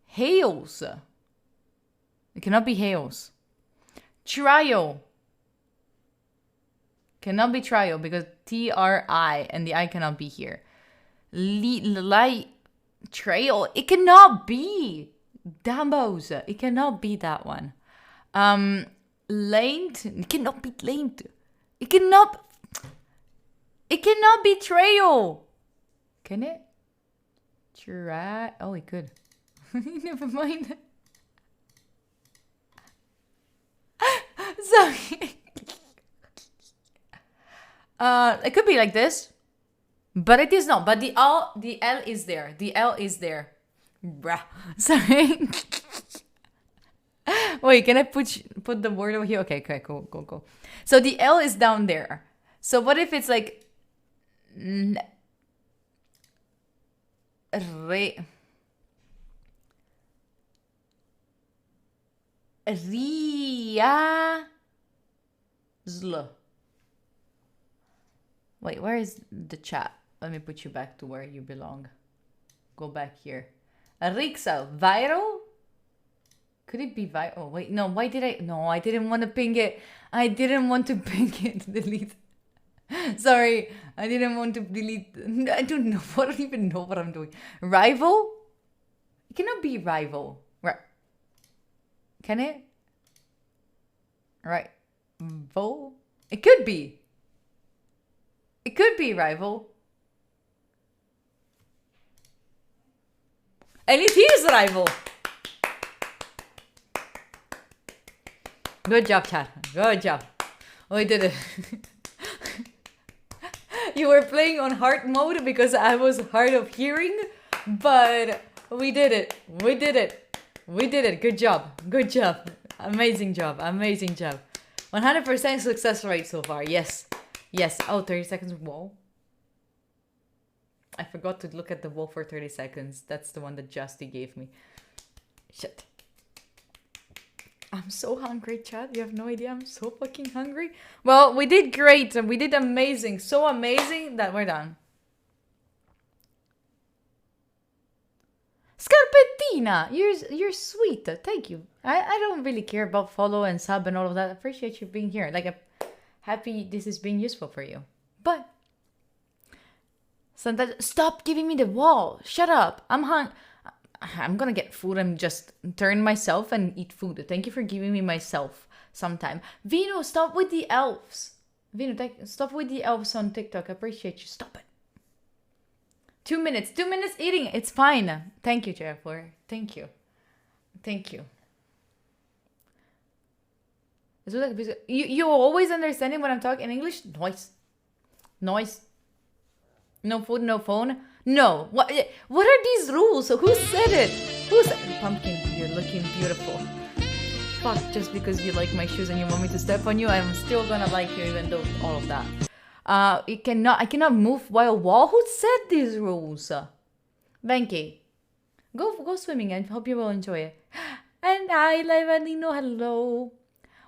[SPEAKER 1] Hails. It cannot be hails. Trial. Cannot be trial because T-R-I and the I cannot be here. Trail. It cannot be. Dambos. It cannot be that one. Laint. It cannot be laint. It cannot be trail. Can it? Oh, it could. Never mind. Sorry. It could be like this, but it is not. But the L is there. The L is there. Bruh. Sorry. Wait, can I put the word over here? Okay, cool. So the L is down there. So what if it's like Riazl. Wait, where is the chat? Let me put you back to where you belong. Go back here. Rixel. Viral? Could it be viral? Oh, wait. No, why did I? No, I didn't want to ping it. I didn't want to ping it. Delete. Sorry. I didn't want to delete. I don't know. I don't even know what I'm doing. Rival? It cannot be rival. Right. Can it? Right. Vo? It could be. It could be rival. And it is rival. Good job, chat. Good job. We did it. You were playing on heart mode because I was hard of hearing, but we did it. We did it. We did it. Good job. Good job. Amazing job. Amazing job. 100% success rate so far. Yes. Yes. Oh, 30 seconds wall. I forgot to look at the wall for 30 seconds. That's the one that Justy gave me. Shit. I'm so hungry, Chad. You have no idea. I'm so fucking hungry. Well, we did great. And we did amazing. So amazing that we're done. Scarpettina, you're sweet. Thank you. I don't really care about follow and sub and all of that. I appreciate you being here. Like, I'm happy this is being useful for you. But sometimes, stop giving me the wall. Shut up. I'm gonna get food and just turn myself and eat food. Thank you for giving me myself sometime. Vino, stop with the elves. Vino, stop with the elves on TikTok. I appreciate you. Stop it. 2 minutes. 2 minutes eating. It's fine. Thank you, Jennifer. Thank you. Thank you. You always understanding when I'm talking in English? Noise. Noise. No food, no phone. No. What are these rules? Who said it? Who said Pumpkin, you're looking beautiful. Fuck, just because you like my shoes and you want me to step on you, I'm still gonna like you I cannot move while wall. Who said these rules? Benki, go swimming and hope you will enjoy it. And hi, Levanino, hello.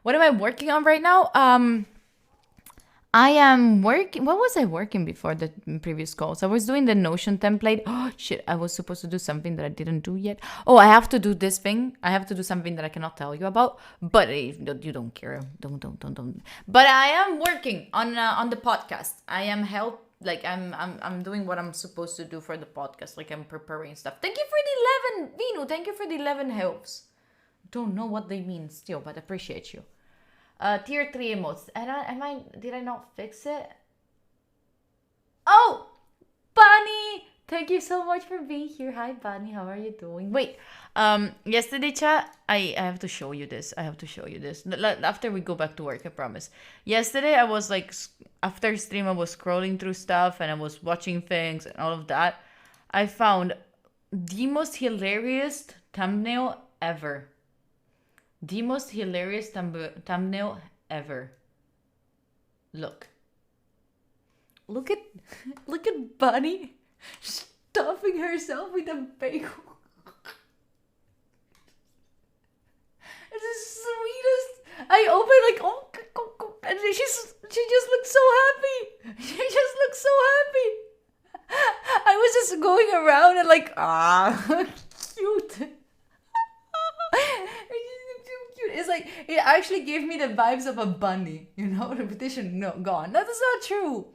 [SPEAKER 1] What am I working on right now? I am working. What was I working before the previous calls? I was doing the Notion template. Oh shit! I was supposed to do something that I didn't do yet. Oh, I have to do this thing. I have to do something that I cannot tell you about. But if you don't care, don't. But I am working on the podcast. I am I'm doing what I'm supposed to do for the podcast. Like I'm preparing stuff. Thank you for the 11, Vino. Thank you for the 11 helps. Don't know what they mean still, but appreciate you. Tier 3 emotes. Did I not fix it? Oh! Bunny! Thank you so much for being here. Hi, Bunny. How are you doing? Wait. Yesterday, chat, I have to show you this. After we go back to work, I promise. Yesterday, I was like, after stream, I was scrolling through stuff and I was watching things and all of that. I found the most hilarious thumbnail ever. The most hilarious thumbnail ever. Look at Bunny stuffing herself with a bagel. It's the sweetest. I opened like and she just looked so happy. She just looked so happy. I was just going around and like cute. It's like it actually gave me the vibes of a bunny, repetition gone. That is not true.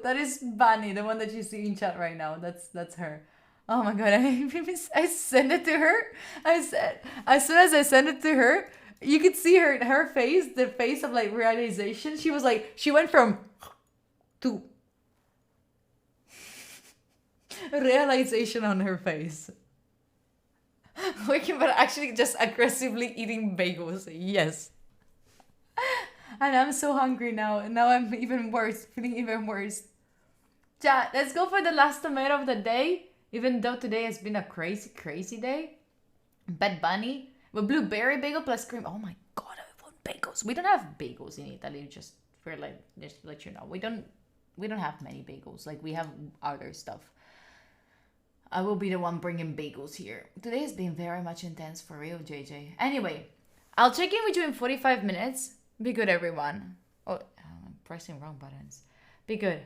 [SPEAKER 1] That is Bunny, the one that you see in chat right now. That's her. Oh my god, I sent it to her. I said as soon as I sent it to her, you could see her face, the face of like realization. She went from to realization on her face. Working, but actually just aggressively eating bagels. Yes. And I'm so hungry now. And now I'm even worse. Feeling even worse. Chat, let's go for the last tomato of the day. Even though today has been a crazy, crazy day. Bad Bunny. With blueberry bagel plus cream. Oh my god, I want bagels. We don't have bagels in Italy. Just to let you know. We don't have many bagels. Like we have other stuff. I will be the one bringing bagels here. Today has been very much intense for real, JJ. Anyway, I'll check in with you in 45 minutes. Be good, everyone. Oh, I'm pressing wrong buttons. Be good.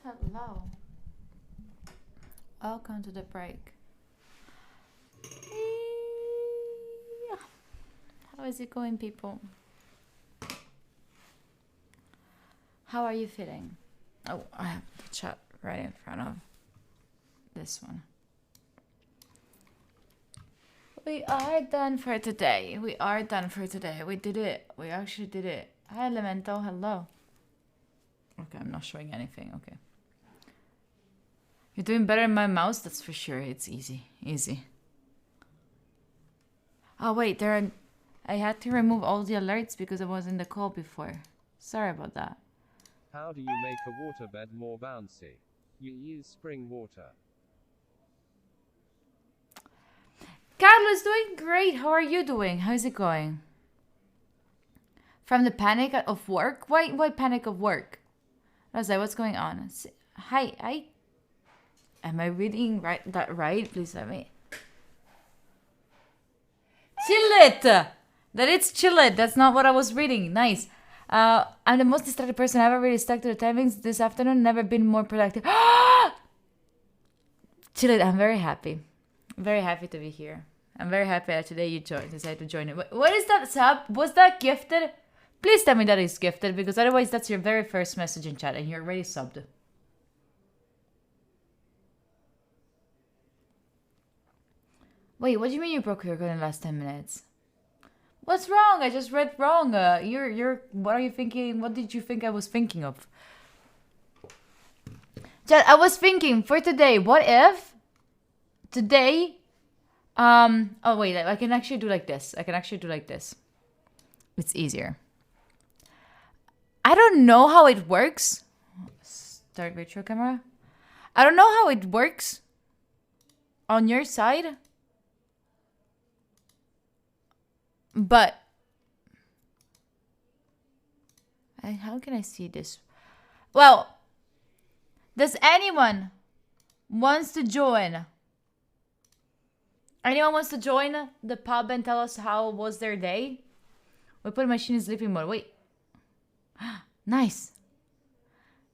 [SPEAKER 1] Hello. Welcome to the break. How is it going, people? How are you feeling? Oh, I have the chat right in front of this one. We are done for today. We are done for today. We did it. We actually did it. Hi, Elemento. Hello. Okay, I'm not showing anything. Okay. You're doing better in my mouse, that's for sure. It's easy. Easy. Oh, wait. I had to remove all the alerts because I was in the call before. Sorry about that.
[SPEAKER 3] How do you make a waterbed more bouncy? You use spring water.
[SPEAKER 1] Carlos, doing great. How are you doing? How's it going? From the panic of work? Why panic of work? I was like, what's going on? Hi. Am I reading that right? Please let me. Chill it! That it's chill it. That's not what I was reading. Nice. I'm the most distracted person I've ever really stuck to the timings this afternoon. Never been more productive. Chill it. I'm very happy. Very happy to be here. I'm very happy that today you decided to join it. What is that sub? Was that gifted? Please tell me that is gifted, because otherwise that's your very first message in chat and you're already subbed. Wait, what do you mean you broke your code in the last 10 minutes? What's wrong? I just read wrong. What are you thinking? What did you think I was thinking of? Chat, I was thinking for today, what if today, oh wait, I can actually do like this. It's easier. I don't know how it works. Start virtual camera. I don't know how it works on your side. But how can I see this? Well, does anyone wants to join? Anyone wants to join the pub and tell us how was their day? We put a machine in sleeping mode. Wait. Nice.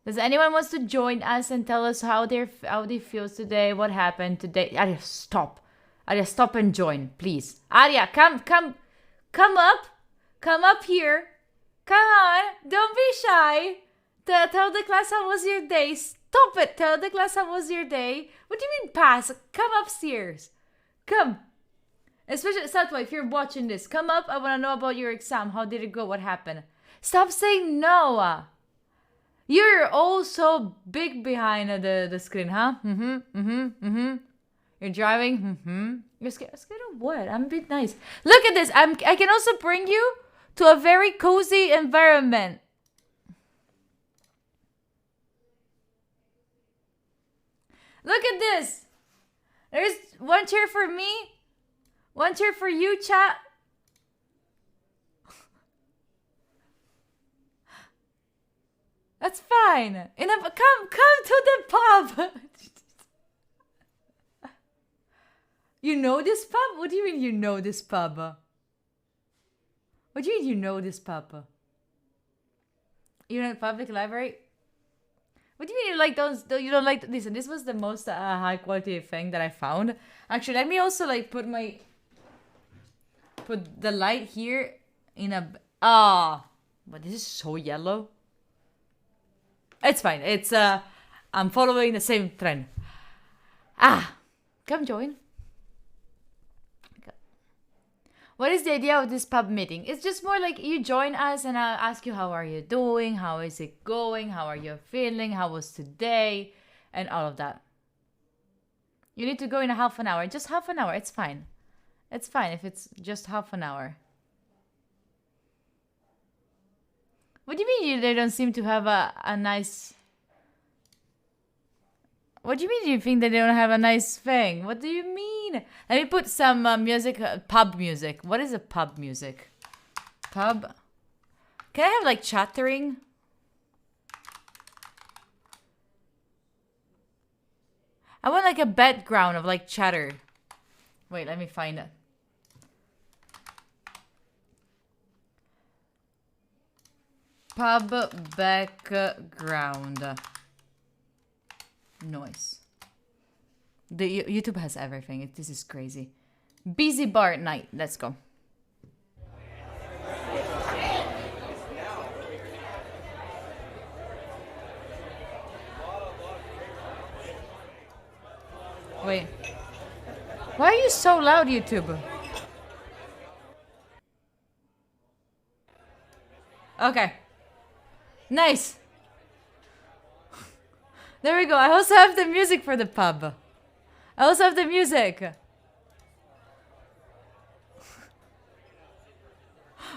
[SPEAKER 1] Does anyone wants to join us and tell us how they feel today? What happened today? Arya, stop. Arya, stop and join, please. Arya, come up. Come up here. Come on. Don't be shy. Tell the class how was your day. Stop it. Tell the class how was your day. What do you mean pass? Come upstairs. Come. Especially, Satwa, if you're watching this, come up. I want to know about your exam. How did it go? What happened? Stop saying no. You're all so big behind the screen, huh? You're driving? You're scared of what? I'm a bit nice. Look at this. I can also bring you to a very cozy environment. Look at this. There's one chair for me. One chair for you, chat. That's fine. Come to the pub. You know this pub? What do you mean you know this pub? What do you mean you know this pub? You know the public library? What do you mean you like those? You don't like? Listen, this was the most high quality thing that I found. Actually, let me also like put the light here in a. But this is so yellow. It's fine. It's I'm following the same trend. Come join. What is the idea of this pub meeting? It's just more like you join us and I'll ask you how are you doing, how is it going, how are you feeling, how was today, and all of that. You need to go in a half an hour. Just half an hour. It's fine. It's fine if it's just half an hour. What do you mean they don't seem to have a nice... What do you mean you think they don't have a nice thing? What do you mean? Let me put some music, pub music. What is a pub music? Pub? Can I have like chattering? I want like a background of like chatter. Wait, let me find it. Pub background. Noise. The YouTube has everything. This is crazy. Busy bar at night. Let's go. Wait. Why are you so loud, YouTube? Okay. Nice. There we go. I also have the music for the pub. I also have the music.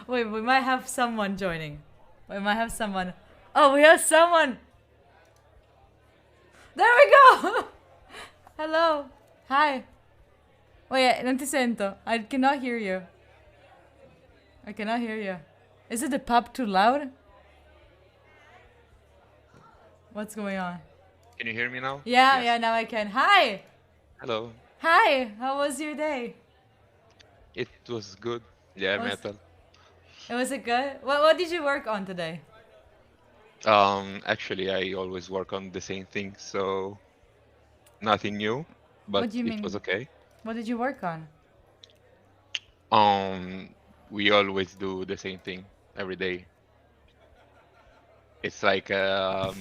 [SPEAKER 1] Wait, we might have someone joining. We might have someone. Oh, we have someone. There we go. Hello. Hi. Wait, non ti sento. I cannot hear you. I cannot hear you. Is it the pub too loud? What's going on?
[SPEAKER 5] Can you hear me now?
[SPEAKER 1] Yeah,
[SPEAKER 5] Yes.
[SPEAKER 1] yeah, now I can. Hi.
[SPEAKER 5] Hello.
[SPEAKER 1] Hi. How was your day?
[SPEAKER 5] It was good. Yeah,
[SPEAKER 1] Was-
[SPEAKER 5] metal.
[SPEAKER 1] Was it good? What did you work on today?
[SPEAKER 5] Actually, I always work on the same thing, so nothing new, but
[SPEAKER 1] do you
[SPEAKER 5] it was
[SPEAKER 1] mean?
[SPEAKER 5] okay.
[SPEAKER 1] What did you work on?
[SPEAKER 5] We always do the same thing every day. It's like I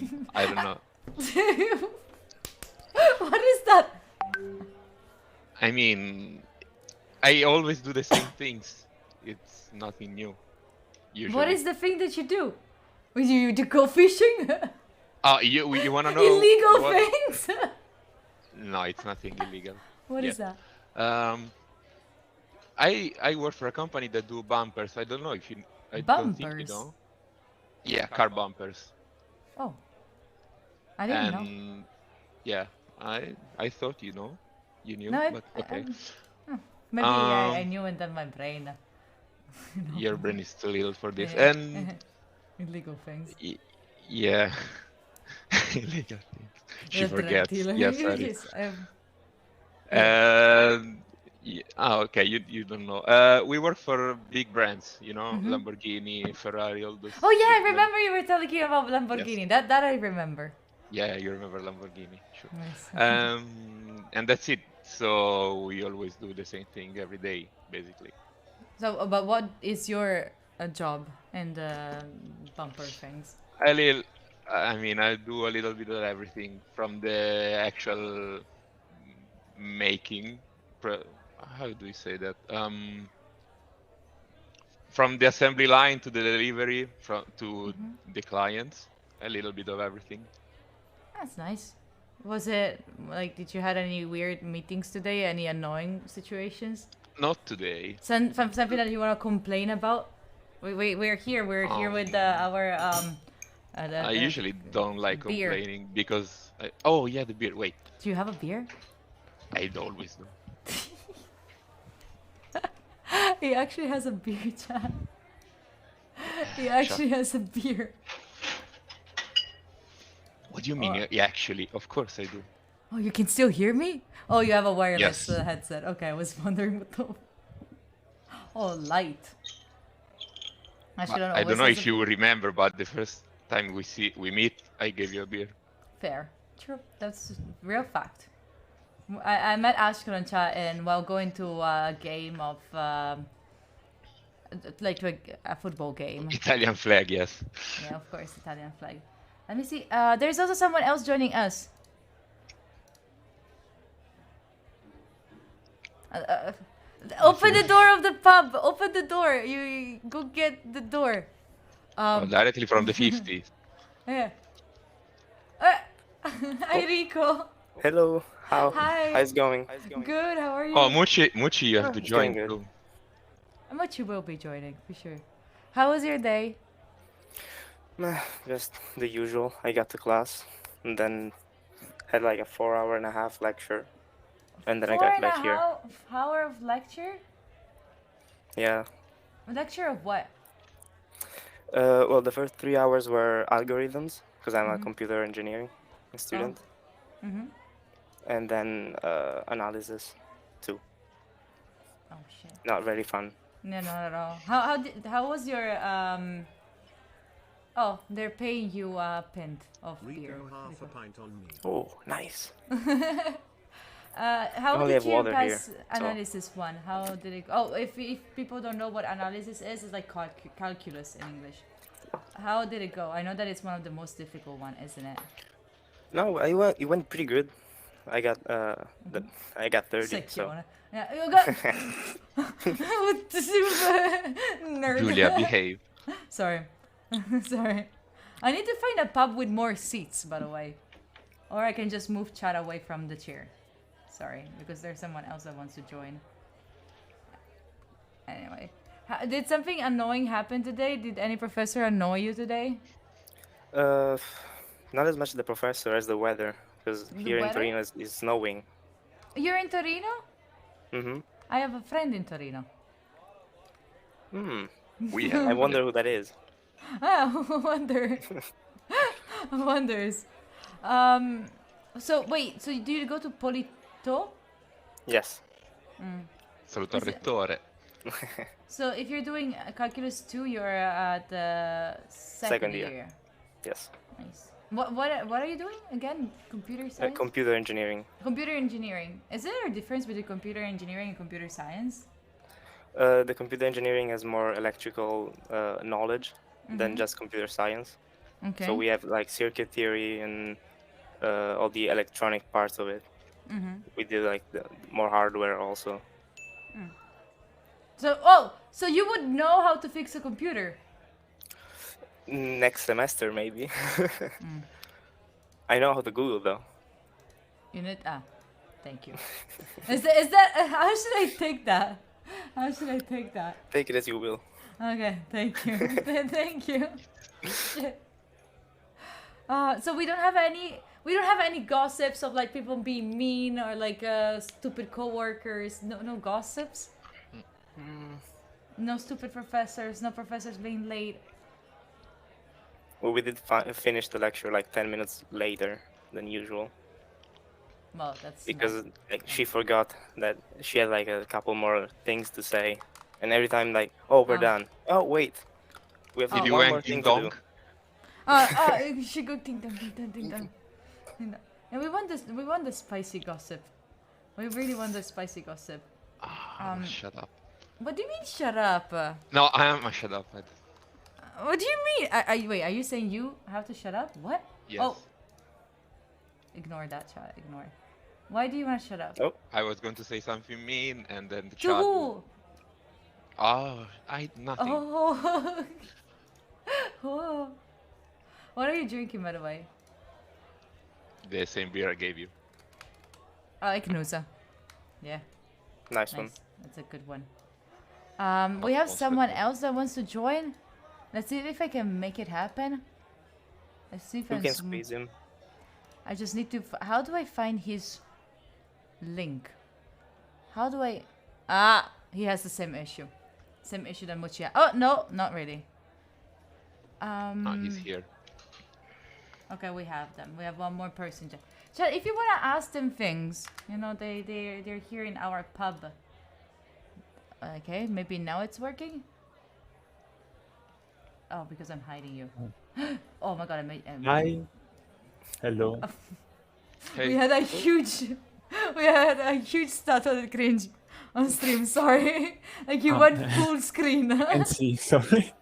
[SPEAKER 5] don't know.
[SPEAKER 1] What is that?
[SPEAKER 5] I mean, I always do the same things. It's nothing new. Usually.
[SPEAKER 1] What is the thing that you do? You do go fishing?
[SPEAKER 5] You wanna know
[SPEAKER 1] Illegal
[SPEAKER 5] what?
[SPEAKER 1] things?
[SPEAKER 5] No, it's nothing illegal.
[SPEAKER 1] What
[SPEAKER 5] Yeah.
[SPEAKER 1] is that?
[SPEAKER 5] I work for a company that do bumpers. I don't know if you. I don't think you
[SPEAKER 1] Bumpers?
[SPEAKER 5] know. Yeah, car bumpers.
[SPEAKER 1] Oh. I didn't know.
[SPEAKER 5] And yeah, I thought you know, you knew,
[SPEAKER 1] No,
[SPEAKER 5] but okay.
[SPEAKER 1] Maybe I
[SPEAKER 5] Um,
[SPEAKER 1] knew it in my brain.
[SPEAKER 5] Your brain is too little for this.
[SPEAKER 1] Yeah.
[SPEAKER 5] And
[SPEAKER 1] Illegal things.
[SPEAKER 5] yeah, illegal things. She
[SPEAKER 1] Yeah, drug
[SPEAKER 5] forgets.
[SPEAKER 1] dealer.
[SPEAKER 5] Yeah, sorry.
[SPEAKER 1] Yes,
[SPEAKER 5] Okay, you don't know. We work for big brands, you know, Lamborghini, Ferrari, all those.
[SPEAKER 1] Oh yeah, I
[SPEAKER 5] big brands.
[SPEAKER 1] remember you were telling me about Lamborghini. That I remember.
[SPEAKER 5] Yeah, you remember Lamborghini, sure.
[SPEAKER 1] Nice.
[SPEAKER 5] And that's it. So we always do the same thing every day, basically.
[SPEAKER 1] So, but what is your job in the bumper things?
[SPEAKER 5] I mean, I do a little bit of everything from the actual making. How do you say that? From the assembly line to the delivery, to the clients, a little bit of everything.
[SPEAKER 1] That's nice. Was it like, did you had any weird meetings today? Any annoying situations?
[SPEAKER 5] Not today.
[SPEAKER 1] Something that you want to complain about? We're here. We're here with our
[SPEAKER 5] I usually don't like
[SPEAKER 1] beer.
[SPEAKER 5] complaining because oh yeah, the beer. Wait,
[SPEAKER 1] Do you have a beer?
[SPEAKER 5] I always do.
[SPEAKER 1] He actually has a beer, chat. He actually has a beer.
[SPEAKER 5] What do you mean? Yeah, actually, of course I do.
[SPEAKER 1] Oh, you can still hear me? Oh, you have a wireless
[SPEAKER 5] Yes.
[SPEAKER 1] headset. Okay, I was wondering what the... Oh, light. Actually,
[SPEAKER 5] I don't know
[SPEAKER 1] always
[SPEAKER 5] if
[SPEAKER 1] has
[SPEAKER 5] you remember, but the first time we meet, I gave you a beer.
[SPEAKER 1] Fair. True. That's real fact. I met Ashkan on chat, and while going to a game of... like to a football game.
[SPEAKER 5] Italian flag, yes.
[SPEAKER 1] Yeah, of course, Italian flag. Let me see. There's also someone else joining us. Open the door of the pub. Open the door. You go get the door.
[SPEAKER 5] Directly from the 50s.
[SPEAKER 1] Yeah. Hi, Rico.
[SPEAKER 6] Hello,
[SPEAKER 1] Hi.
[SPEAKER 6] how's it going?
[SPEAKER 1] Good. How are you?
[SPEAKER 5] Oh, Muchi, you have to
[SPEAKER 6] It's
[SPEAKER 5] join
[SPEAKER 6] going good.
[SPEAKER 5] too.
[SPEAKER 1] How much you will be joining for sure. How was your day?
[SPEAKER 6] Just the usual. I got to class and then had like a 4.5 hour lecture, and then I got back here.
[SPEAKER 1] Hour of lecture?
[SPEAKER 6] Yeah.
[SPEAKER 1] A lecture of what?
[SPEAKER 6] Well, the first 3 hours were algorithms because I'm a computer engineering student,
[SPEAKER 1] Mm-hmm.
[SPEAKER 6] and then analysis too.
[SPEAKER 1] Oh shit.
[SPEAKER 6] Not very fun.
[SPEAKER 1] No, not at all. How was your Oh, they're paying you a pint of beer.
[SPEAKER 4] Rico half a pint on me.
[SPEAKER 6] Oh, nice.
[SPEAKER 1] How
[SPEAKER 6] only
[SPEAKER 1] did
[SPEAKER 6] have
[SPEAKER 1] you
[SPEAKER 6] water here,
[SPEAKER 1] pass analysis one? How did it? Oh, if people don't know what analysis is, it's like calculus in English. How did it go? I know that it's one of the most difficult one, isn't it?
[SPEAKER 6] No, it went pretty good. I got I got 30. So
[SPEAKER 1] Secchione. Yeah, you got What the super nerd.
[SPEAKER 5] Julia, behave.
[SPEAKER 1] Sorry. Sorry. I need to find a pub with more seats, by the way. Or I can just move chat away from the chair. Sorry, because there's someone else that wants to join. Anyway. Did something annoying happen today? Did any professor annoy you today?
[SPEAKER 6] not as much the professor as the weather, because here in
[SPEAKER 1] weather?
[SPEAKER 6] Torino is snowing.
[SPEAKER 1] You're in Torino?
[SPEAKER 6] Mm-hmm.
[SPEAKER 1] I have a friend in Torino.
[SPEAKER 6] Hmm.
[SPEAKER 5] We have.
[SPEAKER 6] I wonder who that is.
[SPEAKER 1] Ah, wonder. Wonders. So wait, so do you go to Polito?
[SPEAKER 6] Yes.
[SPEAKER 5] Saluto al rettore.
[SPEAKER 1] So if you're doing calculus 2, you're at the second
[SPEAKER 6] Second year.
[SPEAKER 1] year.
[SPEAKER 6] Yes.
[SPEAKER 1] Nice. What are you doing again? Computer science?
[SPEAKER 6] Computer engineering.
[SPEAKER 1] Computer engineering. Is there a difference between computer engineering and computer science?
[SPEAKER 6] The computer engineering has more electrical knowledge than just computer science.
[SPEAKER 1] Okay.
[SPEAKER 6] So we have like circuit theory and all the electronic parts of it. We did like the more hardware also.
[SPEAKER 1] So you would know how to fix a computer?
[SPEAKER 6] Next semester maybe. I know how to Google though.
[SPEAKER 1] Thank you. Is that how should I take that? How should I take that?
[SPEAKER 6] Take it as you will.
[SPEAKER 1] Okay, thank you. Thank you. Shit. So we don't have any gossips of like people being mean or like stupid coworkers. No gossips. No stupid professors. No professors being late.
[SPEAKER 6] Well, we did finish the lecture like 10 minutes later than usual.
[SPEAKER 1] Well, that's
[SPEAKER 6] Because like, she forgot that she had like a couple more things to say. And every time like, oh, we're done. Oh, wait. We have
[SPEAKER 5] Did you
[SPEAKER 6] one more
[SPEAKER 5] wang
[SPEAKER 6] thing
[SPEAKER 5] ding
[SPEAKER 6] to do.
[SPEAKER 5] dong?
[SPEAKER 1] She go ding dong ding dong ding dong. Ding dong. And we want the spicy gossip. We really want the spicy gossip.
[SPEAKER 5] Shut up.
[SPEAKER 1] What do you mean shut up?
[SPEAKER 5] No, I am. Shut up.
[SPEAKER 1] What do you mean? Wait, are you saying you have to shut up? What?
[SPEAKER 5] Yes.
[SPEAKER 1] Oh. Ignore that, chat. Ignore. Why do you want to shut up?
[SPEAKER 6] Oh,
[SPEAKER 5] I was going to say something mean, and then the
[SPEAKER 1] To
[SPEAKER 5] chat.
[SPEAKER 1] who?
[SPEAKER 5] Oh, nothing.
[SPEAKER 1] Oh. Oh. What are you drinking, by the way?
[SPEAKER 5] The same beer I gave you.
[SPEAKER 1] I like Nusa. Yeah,
[SPEAKER 6] nice one.
[SPEAKER 1] nice. That's a good one. We have someone else that wants to join. Let's see if I can make it happen. Let's see if
[SPEAKER 6] Who
[SPEAKER 1] I
[SPEAKER 6] can squeeze him?
[SPEAKER 1] I just need to. How do I find his link? How do I? He has the same issue. Same issue than Muchia. Oh no, not really.
[SPEAKER 5] He's here.
[SPEAKER 1] Okay, we have them. We have one more person. Chat, if you wanna ask them things, you know they're here in our pub. Okay, maybe now it's working. Oh, because I'm hiding you. Oh my god, I made.
[SPEAKER 7] Hi. Hello.
[SPEAKER 5] Hey.
[SPEAKER 1] We had a huge start on the cringe on stream. Sorry, like you went full screen.
[SPEAKER 7] And see, sorry.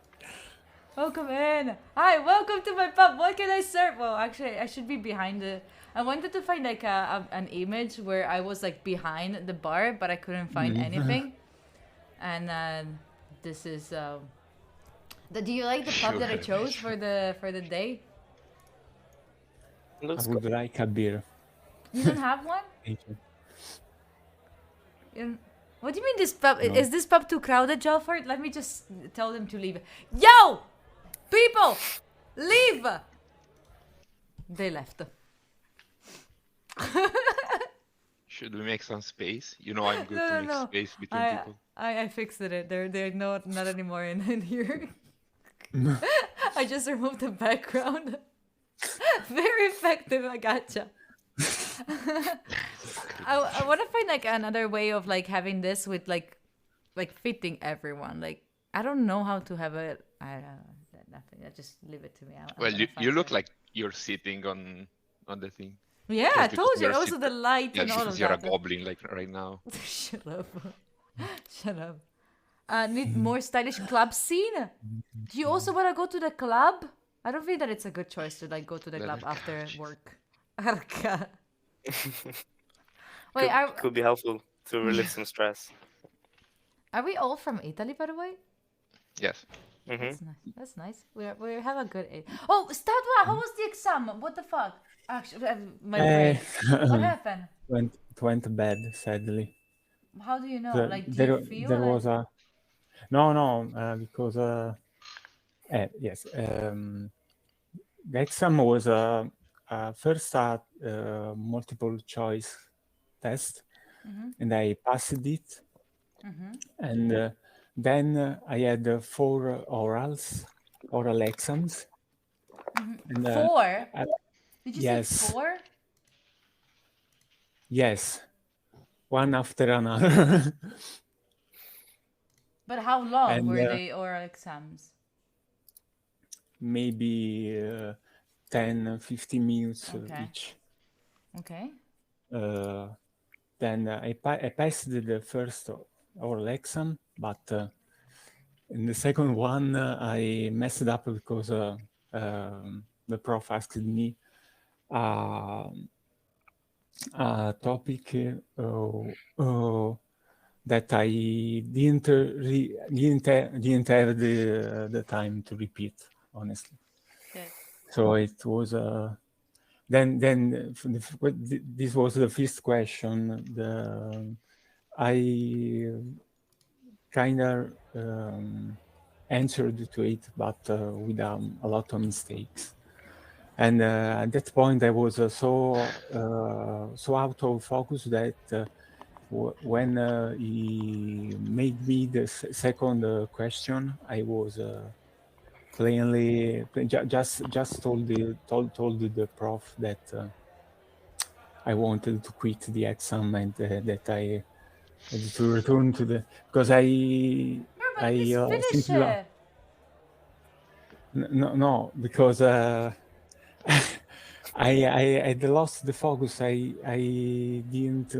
[SPEAKER 1] Welcome in. Hi, welcome to my pub. What can I serve? Well, actually, I should be behind the. I wanted to find like an image where I was like behind the bar, but I couldn't find anything. And this is. Do you like the pub that I chose for the day?
[SPEAKER 7] I
[SPEAKER 6] Looks
[SPEAKER 7] would
[SPEAKER 6] good.
[SPEAKER 7] like a beer.
[SPEAKER 1] You don't have one?
[SPEAKER 7] Thank you.
[SPEAKER 1] What do you mean this pub?
[SPEAKER 7] No.
[SPEAKER 1] Is this pub too crowded, Jalford? Let me just tell them to leave. Yo! People! Leave! They left.
[SPEAKER 5] Should we make some space? You know I'm good to make space between people.
[SPEAKER 1] I fixed it. They're not anymore in here. I just removed the background. Very effective, I gotcha. I want to find like another way of like having this with like fitting everyone. Like I don't know how to have it. nothing. Just leave it to me. I'm
[SPEAKER 5] Well,
[SPEAKER 1] gonna
[SPEAKER 5] you
[SPEAKER 1] find
[SPEAKER 5] look
[SPEAKER 1] it.
[SPEAKER 5] like you're sitting on the thing.
[SPEAKER 1] Yeah, I
[SPEAKER 5] Just because
[SPEAKER 1] told you.
[SPEAKER 5] you're
[SPEAKER 1] Also, the light
[SPEAKER 5] Yeah,
[SPEAKER 1] and all
[SPEAKER 5] because
[SPEAKER 1] of
[SPEAKER 5] you're a
[SPEAKER 1] that.
[SPEAKER 5] goblin like right now.
[SPEAKER 1] Shut up. Shut up. Need more stylish club scene. Do you also want to go to the club? I don't think that it's a good choice to like go to the club after work. Arca. Wait,
[SPEAKER 6] Could be helpful to relieve some stress.
[SPEAKER 1] are we all from Italy, by the way?
[SPEAKER 5] Yes.
[SPEAKER 6] Mm-hmm.
[SPEAKER 1] That's nice. That's nice. We have a good. Oh, Statua! How was the exam? What the fuck? Actually, my brain. What happened?
[SPEAKER 7] It went bad, sadly.
[SPEAKER 1] How do you know?
[SPEAKER 7] The-
[SPEAKER 1] Like, do
[SPEAKER 7] there,
[SPEAKER 1] you feel?
[SPEAKER 7] there
[SPEAKER 1] like...
[SPEAKER 7] was a no, because yes, the exam was first a multiple choice test, and I passed it, and then I had 4 oral exams, and
[SPEAKER 1] 4?
[SPEAKER 7] I-
[SPEAKER 1] Did you
[SPEAKER 7] yes.
[SPEAKER 1] say 4?
[SPEAKER 7] yes, one after another.
[SPEAKER 1] But how long
[SPEAKER 7] And,
[SPEAKER 1] were they oral exams?
[SPEAKER 7] Maybe 10-15 minutes
[SPEAKER 1] Okay.
[SPEAKER 7] each.
[SPEAKER 1] Okay.
[SPEAKER 7] Then I passed the first oral exam, but in the second one I messed up because the prof asked me a topic that I didn't have the time to repeat, honestly.
[SPEAKER 1] Okay.
[SPEAKER 7] So it was then this was the first question. I kind of answered to it, but with a lot of mistakes. And at that point, I was so out of focus that when he made me the second question, I was plainly just told the prof that I wanted to quit the exam and that I had to return to the because I
[SPEAKER 1] Finish
[SPEAKER 7] simply
[SPEAKER 1] it.
[SPEAKER 7] no because I had lost the focus. I didn't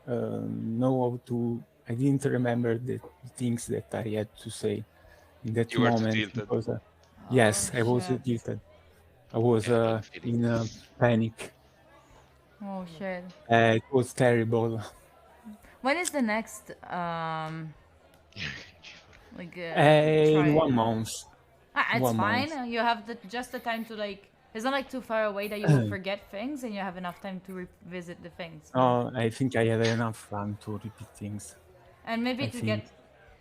[SPEAKER 7] know how to. I didn't remember the things that I had to say in that
[SPEAKER 5] You were too
[SPEAKER 7] moment
[SPEAKER 5] tilted.
[SPEAKER 7] because yes, I was
[SPEAKER 1] shit.
[SPEAKER 7] tilted. I was
[SPEAKER 5] Yeah, I'm feeling
[SPEAKER 7] in panic.
[SPEAKER 1] Oh shit.
[SPEAKER 7] It was terrible.
[SPEAKER 1] When is the next like
[SPEAKER 7] In
[SPEAKER 1] try?
[SPEAKER 7] 1 month.
[SPEAKER 1] It's
[SPEAKER 7] 1
[SPEAKER 1] fine.
[SPEAKER 7] month.
[SPEAKER 1] You have just the time to like. It's not like too far away that you will forget things, and you have enough time to revisit the things.
[SPEAKER 7] I think I had enough time to repeat things.
[SPEAKER 1] And maybe
[SPEAKER 7] I
[SPEAKER 1] to
[SPEAKER 7] think
[SPEAKER 1] get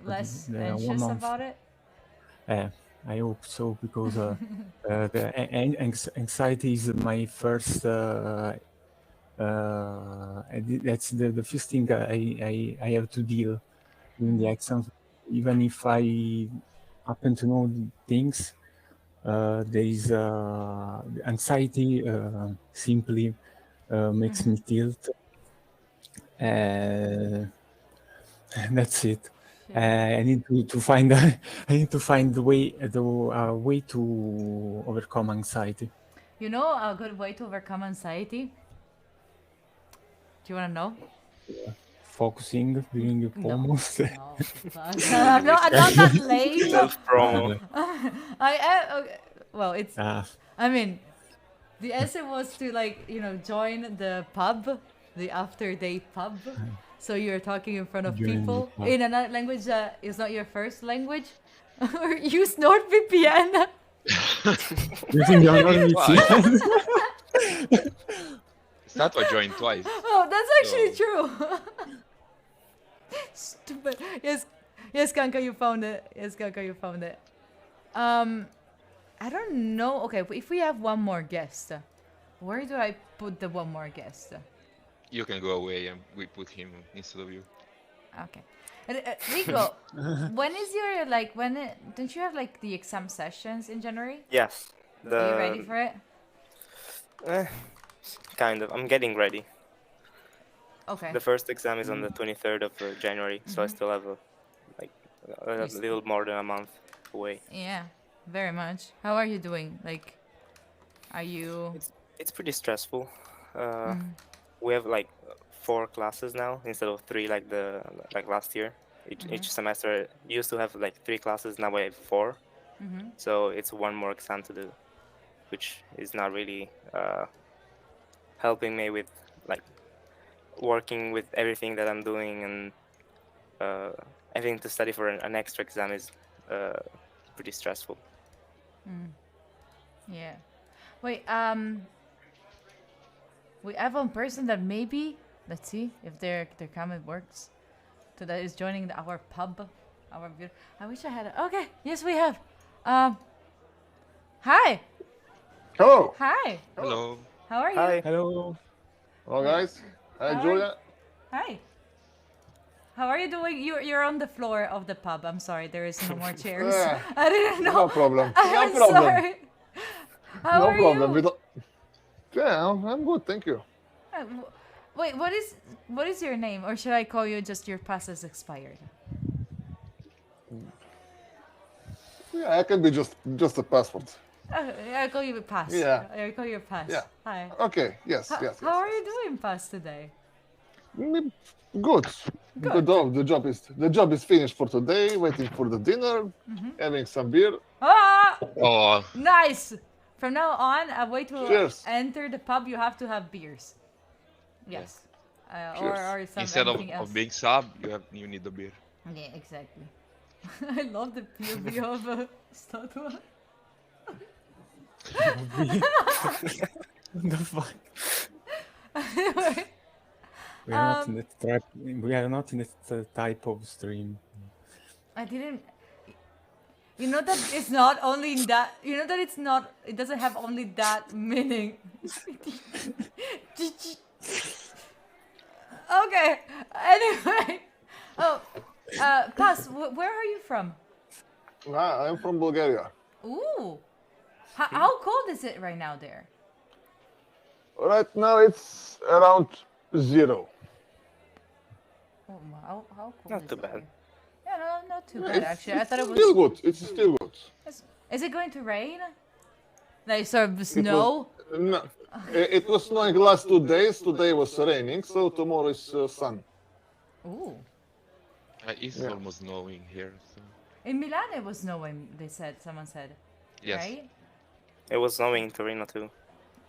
[SPEAKER 1] less
[SPEAKER 7] 1
[SPEAKER 1] anxious
[SPEAKER 7] month.
[SPEAKER 1] about it.
[SPEAKER 7] I hope so because the anxiety is my first. That's the first thing I have to deal in the exams. Even if I happen to know things, there is anxiety simply makes me tilt. That's it. I need to find I need to find the way way to overcome anxiety.
[SPEAKER 1] You know a good way to overcome anxiety? Do you want to know?
[SPEAKER 7] Focusing, doing almost.
[SPEAKER 1] No, I'm not that lame.
[SPEAKER 6] Self-promo.
[SPEAKER 1] Okay. Well, it's. I mean, the essay was to like join the pub, the after day pub. So you're talking in front of
[SPEAKER 7] Join the
[SPEAKER 1] people
[SPEAKER 7] pub.
[SPEAKER 1] in another language that is not your first language, or use NordVPN.
[SPEAKER 7] Using your VPN.
[SPEAKER 5] Statua joined twice.
[SPEAKER 1] Oh, that's actually true. Stupid. Yes, Kanka, you found it. Yes, Kanka, you found it. I don't know. Okay, if we have one more guest, where do I put the one more guest?
[SPEAKER 5] You can go away and we put him instead of you.
[SPEAKER 1] Okay. Rico, when is your don't you have like the exam sessions in January?
[SPEAKER 6] Yes.
[SPEAKER 1] Are you ready for it?
[SPEAKER 6] Kind of. I'm getting ready.
[SPEAKER 1] Okay.
[SPEAKER 6] The first exam is on the 23rd of January, so I still have a little more than a month away.
[SPEAKER 1] Yeah. very much. How are you doing? Like, are you?
[SPEAKER 6] It's pretty stressful. We have like 4 classes now instead of 3 like last year. Each semester used to have like 3 classes. Now we have 4. So it's one more exam to do, which is not really helping me with like working with everything that I'm doing, and having to study for an extra exam is pretty stressful.
[SPEAKER 1] Yeah. Wait. We have one person that maybe. Let's see if their comment works. So that is joining our pub. I wish I had it. Okay. Yes, we have. Hi.
[SPEAKER 8] Hello.
[SPEAKER 1] Hi.
[SPEAKER 5] Hello.
[SPEAKER 1] How are you?
[SPEAKER 6] Hi.
[SPEAKER 7] Hello.
[SPEAKER 8] Hello, guys. Hi,
[SPEAKER 1] Hi.
[SPEAKER 8] Julia.
[SPEAKER 1] Hi. How are you doing? You're on the floor of the pub. I'm sorry, there is no more chairs.
[SPEAKER 8] Yeah,
[SPEAKER 1] I didn't know.
[SPEAKER 8] no problem.
[SPEAKER 1] I'm
[SPEAKER 8] No problem.
[SPEAKER 1] sorry. How
[SPEAKER 8] No
[SPEAKER 1] are
[SPEAKER 8] problem.
[SPEAKER 1] you?
[SPEAKER 8] We don't... Yeah, I'm good. Thank you.
[SPEAKER 1] Wait, what is your name, or should I call you just your pass is expired?
[SPEAKER 8] Yeah, I can be just a passport.
[SPEAKER 1] I'll call you pass.
[SPEAKER 8] Yeah.
[SPEAKER 1] I'll call you pass.
[SPEAKER 8] Yeah.
[SPEAKER 1] Hi.
[SPEAKER 8] Okay. Yes. Yes.
[SPEAKER 1] How are you doing, pass, today?
[SPEAKER 8] Good. The job is finished for today. Waiting for the dinner. Having some beer.
[SPEAKER 1] Ah,
[SPEAKER 5] Oh,
[SPEAKER 1] nice. From now on, a way to
[SPEAKER 8] Cheers.
[SPEAKER 1] enter the pub, you have to have beers. Yes. Or
[SPEAKER 5] instead
[SPEAKER 1] something else.
[SPEAKER 5] of being sub, you need the beer.
[SPEAKER 1] Yeah, exactly. I love the POV of Statua.
[SPEAKER 7] What the fuck?
[SPEAKER 1] Anyway,
[SPEAKER 7] We are not in that type. We are not in that type of stream.
[SPEAKER 1] I didn't. You know that it's not only that. You know that it's not. It doesn't have only that meaning. Okay. Anyway. Oh, Pass. Where are you from?
[SPEAKER 8] I'm from Bulgaria.
[SPEAKER 1] Ooh. How cold is it right now there?
[SPEAKER 8] Right now it's around 0.
[SPEAKER 1] Oh, how cold
[SPEAKER 6] Not
[SPEAKER 1] is
[SPEAKER 6] too
[SPEAKER 1] it
[SPEAKER 6] bad.
[SPEAKER 1] there? Yeah, no, not too bad actually. I thought it was.
[SPEAKER 8] Still good. It's still good.
[SPEAKER 1] Is it going to rain? Like sort of snow?
[SPEAKER 8] No, it was snowing last 2 days. Today was raining, so tomorrow is sun.
[SPEAKER 1] Ooh.
[SPEAKER 5] It's
[SPEAKER 8] Yeah.
[SPEAKER 5] almost snowing here. So.
[SPEAKER 1] In Milan it was snowing, someone said.
[SPEAKER 5] Yes.
[SPEAKER 1] Right?
[SPEAKER 6] It was snowing in Torino too.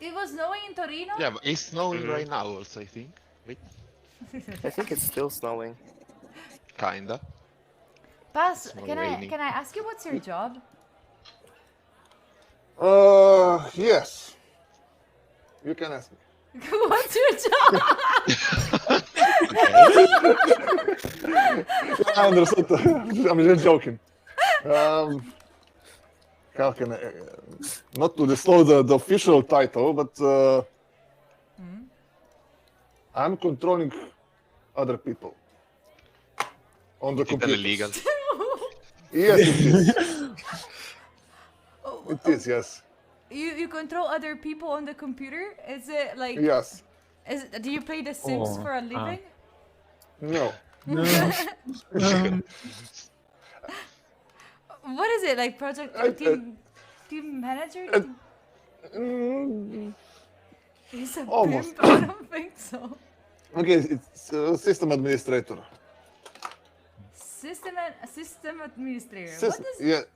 [SPEAKER 1] It was snowing in Torino?
[SPEAKER 5] Yeah, but it's snowing right now also, I think. Wait,
[SPEAKER 6] I think it's still snowing.
[SPEAKER 5] kinda.
[SPEAKER 1] Pass,
[SPEAKER 5] It's not
[SPEAKER 1] can
[SPEAKER 5] raining.
[SPEAKER 1] I ask you what's your job?
[SPEAKER 8] Yes. You can ask me.
[SPEAKER 1] What's your job?
[SPEAKER 8] I understood. I'm just joking. How can I, not to disclose the official title, but I'm controlling other people on the
[SPEAKER 5] It's
[SPEAKER 8] computer.
[SPEAKER 5] illegal.
[SPEAKER 8] Yes, it is. It is, yes.
[SPEAKER 1] You control other people on the computer? Is it like
[SPEAKER 8] Yes.
[SPEAKER 1] do you play The Sims
[SPEAKER 7] Oh,
[SPEAKER 1] for a living?
[SPEAKER 8] No.
[SPEAKER 7] No.
[SPEAKER 1] What is it like? Project team manager? He's a
[SPEAKER 8] almost.
[SPEAKER 1] pimp? I don't think so.
[SPEAKER 8] Okay, it's system administrator.
[SPEAKER 1] System administrator.
[SPEAKER 8] System,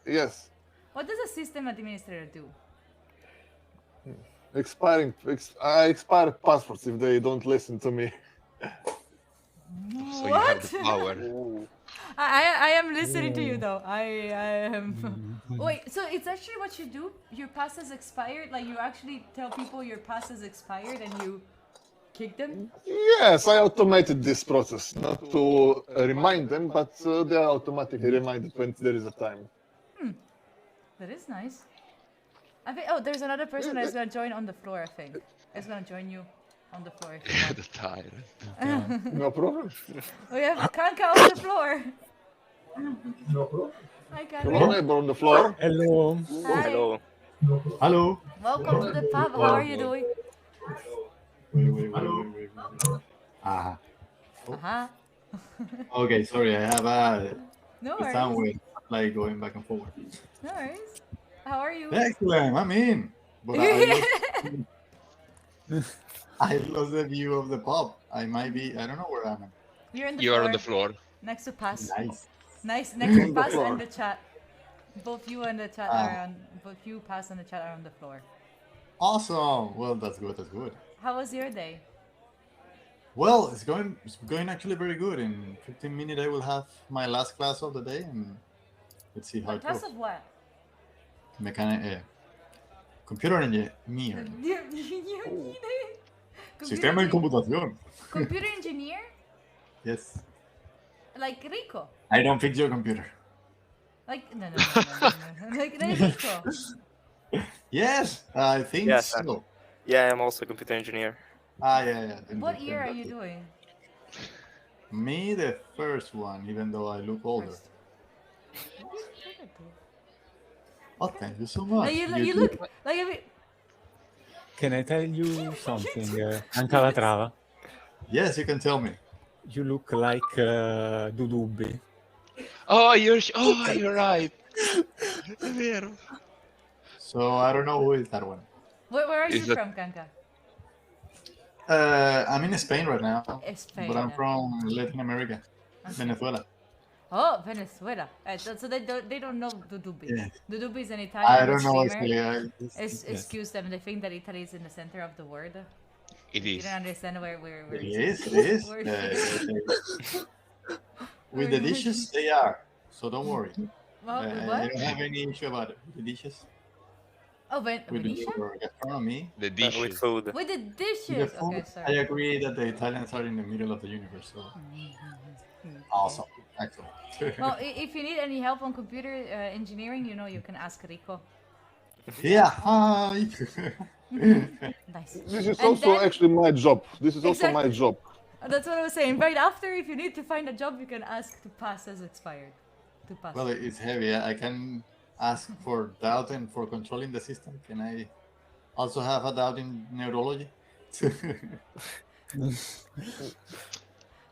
[SPEAKER 8] yes.
[SPEAKER 1] What does a system administrator do?
[SPEAKER 8] I expire passwords if they don't listen to me.
[SPEAKER 5] So you have the power.
[SPEAKER 1] I am listening to you though. I am. Wait, so it's actually what you do? Your pass has expired? Like you actually tell people your pass has expired and you kick them?
[SPEAKER 8] Yes, I automated this process, not to remind them, but they are automatically reminded when there is a time.
[SPEAKER 1] That is nice. I think. Oh, there's another person that's gonna join on the floor. I think is gonna join you on the floor. If you want.
[SPEAKER 5] The tyrant.
[SPEAKER 8] No problem.
[SPEAKER 1] We have Kanka on the floor.
[SPEAKER 8] No problem.
[SPEAKER 1] Hi,
[SPEAKER 8] Hello,
[SPEAKER 1] Kanka.
[SPEAKER 8] neighbor on the floor.
[SPEAKER 7] Hello.
[SPEAKER 1] Hi.
[SPEAKER 6] Hello.
[SPEAKER 9] Hello.
[SPEAKER 1] Welcome to the pub. How are you doing?
[SPEAKER 9] Wait. Ah.
[SPEAKER 1] Uh-huh.
[SPEAKER 9] Okay, sorry, I have a
[SPEAKER 1] No
[SPEAKER 9] sound
[SPEAKER 1] worries.
[SPEAKER 9] wave like going back and forward.
[SPEAKER 1] No worries. How are you?
[SPEAKER 9] Excellent. I'm in. But I lost the view of the pub. I might be. I don't know where I'm.
[SPEAKER 1] You're in the
[SPEAKER 5] You
[SPEAKER 1] floor.
[SPEAKER 5] are on the floor.
[SPEAKER 1] Next to Pass.
[SPEAKER 9] Nice.
[SPEAKER 1] Nice. Next to
[SPEAKER 8] On the
[SPEAKER 1] Pass
[SPEAKER 8] floor.
[SPEAKER 1] and the chat. Both you and the chat are on. Both you, Pass, and the chat are on the floor.
[SPEAKER 9] Awesome. Well, that's good. That's good.
[SPEAKER 1] How was your day?
[SPEAKER 9] Well, it's going actually very good. In 15 minutes, I will have my last class of the day, and let's see how it
[SPEAKER 1] Class
[SPEAKER 9] goes.
[SPEAKER 1] of what?
[SPEAKER 9] Computer engineering. Sistema de
[SPEAKER 1] Computer,
[SPEAKER 9] computación.
[SPEAKER 1] computer engineer?
[SPEAKER 9] Yes.
[SPEAKER 1] Like Rico.
[SPEAKER 9] I don't fix your computer.
[SPEAKER 1] Like no. Like Rico.
[SPEAKER 9] Yes, I think
[SPEAKER 6] Yes,
[SPEAKER 9] so.
[SPEAKER 6] Yeah, I'm also a computer engineer.
[SPEAKER 9] Yeah.
[SPEAKER 1] What year are you doing?
[SPEAKER 9] Me, the first one, even though I look older.
[SPEAKER 1] First.
[SPEAKER 9] Oh, thank you so much.
[SPEAKER 1] Like, you look like
[SPEAKER 7] Can I tell you something, Ancalatrava?
[SPEAKER 9] Yes, you can tell me.
[SPEAKER 7] You look like Dudubbi.
[SPEAKER 5] Oh, you're right. È vero.
[SPEAKER 9] So I don't know who is that one.
[SPEAKER 1] Where are you
[SPEAKER 5] Is that-
[SPEAKER 1] from, Kanka?
[SPEAKER 9] I'm in Spain right now,
[SPEAKER 1] Spain.
[SPEAKER 9] but I'm from Latin America, Venezuela.
[SPEAKER 1] Oh, Venezuela. So they don't know Dudubi.
[SPEAKER 9] Yeah.
[SPEAKER 1] Dudubi is an Italian
[SPEAKER 9] I don't know
[SPEAKER 1] streamer.
[SPEAKER 9] actually.
[SPEAKER 1] Excuse them. They think that Italy is in the center of the world.
[SPEAKER 5] It
[SPEAKER 1] You
[SPEAKER 5] is.
[SPEAKER 1] don't understand where
[SPEAKER 9] It is.
[SPEAKER 1] where-
[SPEAKER 9] With the dishes, they are. So don't worry.
[SPEAKER 1] Well,
[SPEAKER 9] I
[SPEAKER 1] what?
[SPEAKER 9] don't have any issue about it. With the dishes,
[SPEAKER 1] Oh,
[SPEAKER 9] with
[SPEAKER 1] Venetia?
[SPEAKER 9] your gastronomy.
[SPEAKER 5] The
[SPEAKER 6] With
[SPEAKER 5] dishes.
[SPEAKER 6] food.
[SPEAKER 1] With the
[SPEAKER 9] The
[SPEAKER 1] dishes.
[SPEAKER 9] food,
[SPEAKER 1] Okay,
[SPEAKER 9] I
[SPEAKER 1] sorry.
[SPEAKER 9] agree that the Italians are in the middle of the universe. So awesome, excellent.
[SPEAKER 1] Well, if you need any help on computer engineering, you can ask Rico.
[SPEAKER 9] Yeah, hi.
[SPEAKER 1] Nice.
[SPEAKER 8] This is
[SPEAKER 1] And
[SPEAKER 8] also
[SPEAKER 1] then-
[SPEAKER 8] actually my job. This is also my
[SPEAKER 1] Exactly.
[SPEAKER 8] job.
[SPEAKER 1] That's what I was saying. Right after, if you need to find a job, you can ask to pass as expired. To pass.
[SPEAKER 9] Well, it's heavy. I can ask for doubt and for controlling the system. Can I also have a doubt in neurology?